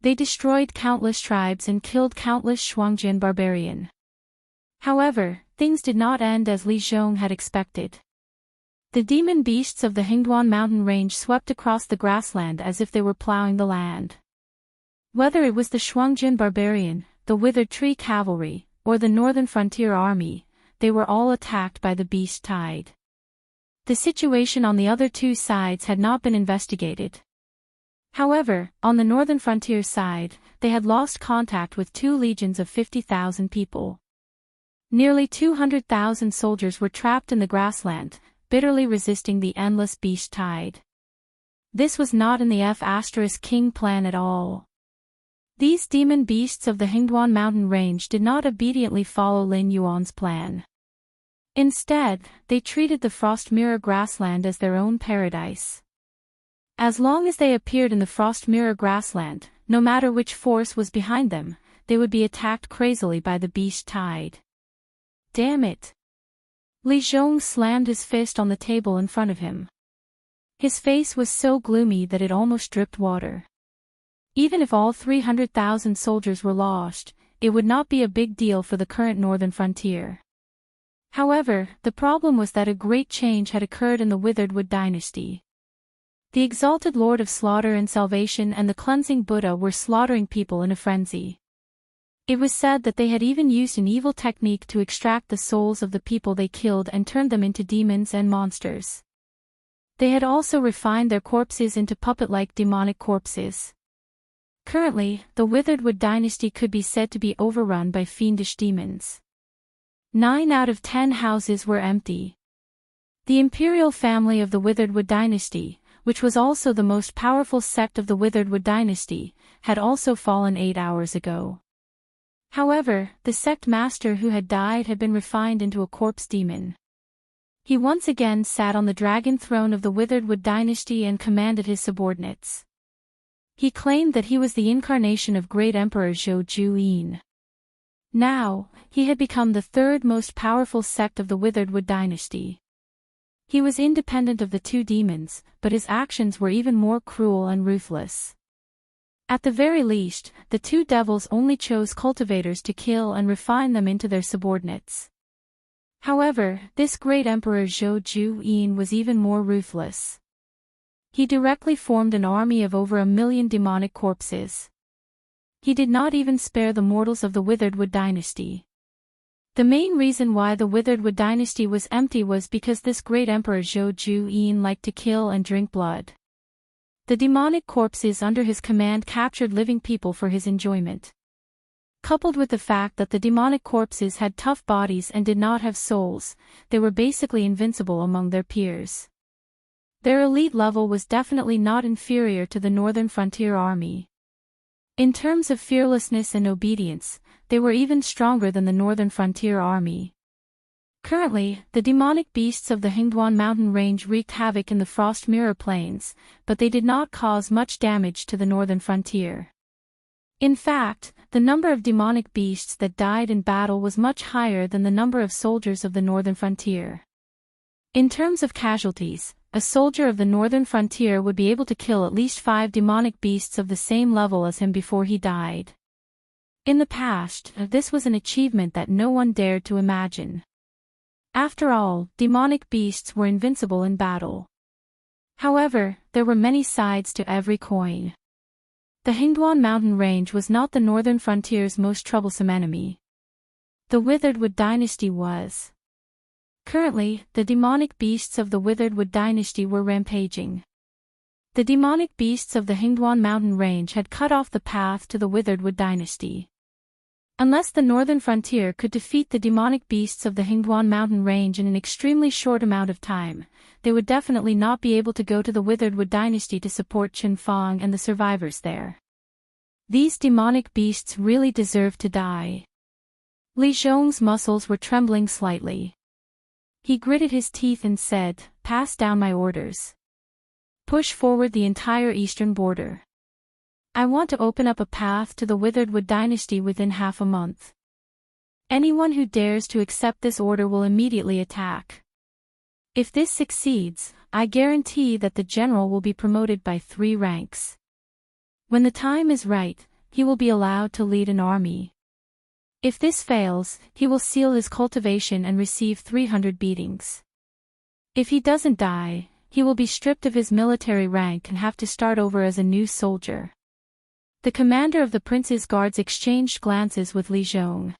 They destroyed countless tribes and killed countless Shuangjin barbarian. However, things did not end as Li Zhong had expected. The demon beasts of the Hingduan mountain range swept across the grassland as if they were plowing the land. Whether it was the Shuangjin barbarian, the withered tree cavalry, or the northern frontier army, they were all attacked by the beast tide. The situation on the other two sides had not been investigated. However, on the northern frontier side, they had lost contact with 2 legions of 50,000 people. Nearly 200,000 soldiers were trapped in the grassland, bitterly resisting the endless beast tide. This was not in the F*King plan at all. These demon beasts of the Hingduan mountain range did not obediently follow Lin Yuan's plan. Instead, they treated the Frost Mirror grassland as their own paradise. As long as they appeared in the Frost Mirror grassland, no matter which force was behind them, they would be attacked crazily by the beast tide. Damn it! Li Zhong slammed his fist on the table in front of him. His face was so gloomy that it almost dripped water. Even if all 300,000 soldiers were lost, it would not be a big deal for the current northern frontier. However, the problem was that a great change had occurred in the Withered Wood dynasty. The exalted Lord of Slaughter and Salvation and the Cleansing Buddha were slaughtering people in a frenzy. It was said that they had even used an evil technique to extract the souls of the people they killed and turned them into demons and monsters. They had also refined their corpses into puppet-like demonic corpses. Currently, the Withered Wood dynasty could be said to be overrun by fiendish demons. 9 out of 10 houses were empty. The imperial family of the Withered Wood dynasty, which was also the most powerful sect of the Withered Wood dynasty, had also fallen 8 hours ago. However, the sect master who had died had been refined into a corpse demon. He once again sat on the dragon throne of the Withered Wood dynasty and commanded his subordinates. He claimed that he was the incarnation of great Emperor Zhou Juyin. Now, he had become the 3rd most powerful sect of the Withered Wood dynasty. He was independent of the 2 demons, but his actions were even more cruel and ruthless. At the very least, the 2 devils only chose cultivators to kill and refine them into their subordinates. However, this great Emperor Zhou Juyin was even more ruthless. He directly formed an army of over 1 million demonic corpses. He did not even spare the mortals of the Withered Wood dynasty. The main reason why the Withered Wood dynasty was empty was because this great Emperor Zhou Juyin liked to kill and drink blood. The demonic corpses under his command captured living people for his enjoyment. Coupled with the fact that the demonic corpses had tough bodies and did not have souls, they were basically invincible among their peers. Their elite level was definitely not inferior to the Northern Frontier Army. In terms of fearlessness and obedience, they were even stronger than the Northern Frontier Army. Currently, the demonic beasts of the Hingduan mountain range wreaked havoc in the Frost Mirror Plains, but they did not cause much damage to the Northern Frontier. In fact, the number of demonic beasts that died in battle was much higher than the number of soldiers of the Northern Frontier. In terms of casualties, a soldier of the Northern Frontier would be able to kill at least 5 demonic beasts of the same level as him before he died. In the past, this was an achievement that no one dared to imagine. After all, demonic beasts were invincible in battle. However, there were many sides to every coin. The Hingduan mountain range was not the Northern Frontier's most troublesome enemy. The Withered Wood dynasty was. Currently, the demonic beasts of the Withered Wood dynasty were rampaging. The demonic beasts of the Hingduan mountain range had cut off the path to the Withered Wood dynasty. Unless the Northern Frontier could defeat the demonic beasts of the Hingduan mountain range in an extremely short amount of time, they would definitely not be able to go to the Withered Wood dynasty to support Qinfang and the survivors there. These demonic beasts really deserved to die. Li Zhong's muscles were trembling slightly. He gritted his teeth and said, "Pass down my orders. Push forward the entire eastern border. I want to open up a path to the Withered Wood dynasty within half a month. Anyone who dares to accept this order will immediately attack. If this succeeds, I guarantee that the general will be promoted by 3 ranks. When the time is right, he will be allowed to lead an army. If this fails, he will seal his cultivation and receive 300 beatings. If he doesn't die, he will be stripped of his military rank and have to start over as a new soldier." The commander of the prince's guards exchanged glances with Li Zhong.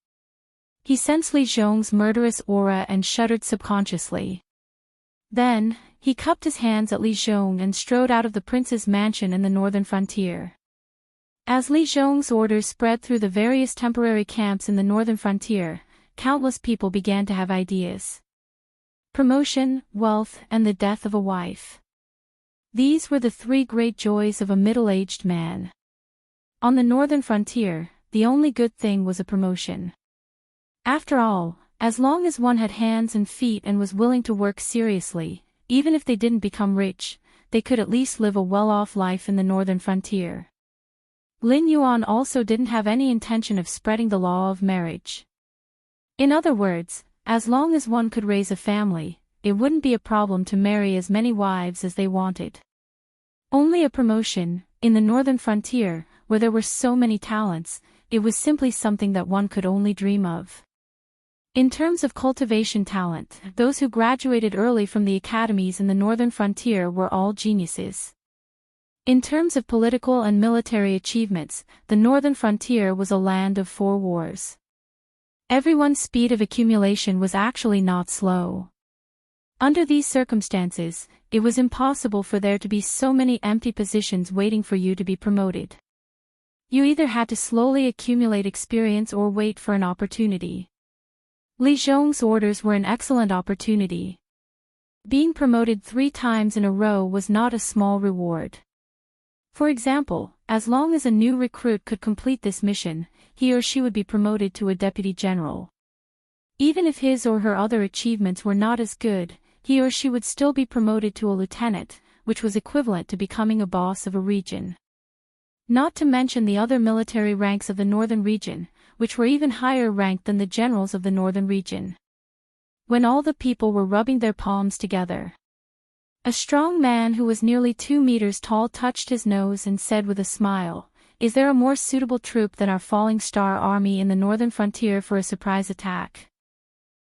He sensed Li Zhong's murderous aura and shuddered subconsciously. Then, He cupped his hands at Li Zhong and strode out of the prince's mansion in the northern frontier. As Li Zhong's orders spread through the various temporary camps in the northern frontier, countless people began to have ideas. Promotion, wealth, and the death of a wife. These were the three great joys of a middle-aged man. On the northern frontier, the only good thing was a promotion. After all, as long as one had hands and feet and was willing to work seriously, even if they didn't become rich, they could at least live a well-off life in the northern frontier. Lin Yuan also didn't have any intention of spreading the law of marriage. In other words, as long as one could raise a family, it wouldn't be a problem to marry as many wives as they wanted. Only a promotion, in the northern frontier, where there were so many talents, it was simply something that one could only dream of. In terms of cultivation talent, those who graduated early from the academies in the northern frontier were all geniuses. In terms of political and military achievements, the northern frontier was a land of 4 wars. Everyone's speed of accumulation was actually not slow. Under these circumstances, it was impossible for there to be so many empty positions waiting for you to be promoted. You either had to slowly accumulate experience or wait for an opportunity. Li Zhong's orders were an excellent opportunity. Being promoted 3 times in a row was not a small reward. For example, as long as a new recruit could complete this mission, he or she would be promoted to a deputy general. Even if his or her other achievements were not as good, he or she would still be promoted to a lieutenant, which was equivalent to becoming a boss of a region. Not to mention the other military ranks of the northern region, which were even higher ranked than the generals of the northern region. When all the people were rubbing their palms together, a strong man who was nearly 2 meters tall touched his nose and said with a smile, "Is there a more suitable troop than our falling star army in the northern frontier for a surprise attack?"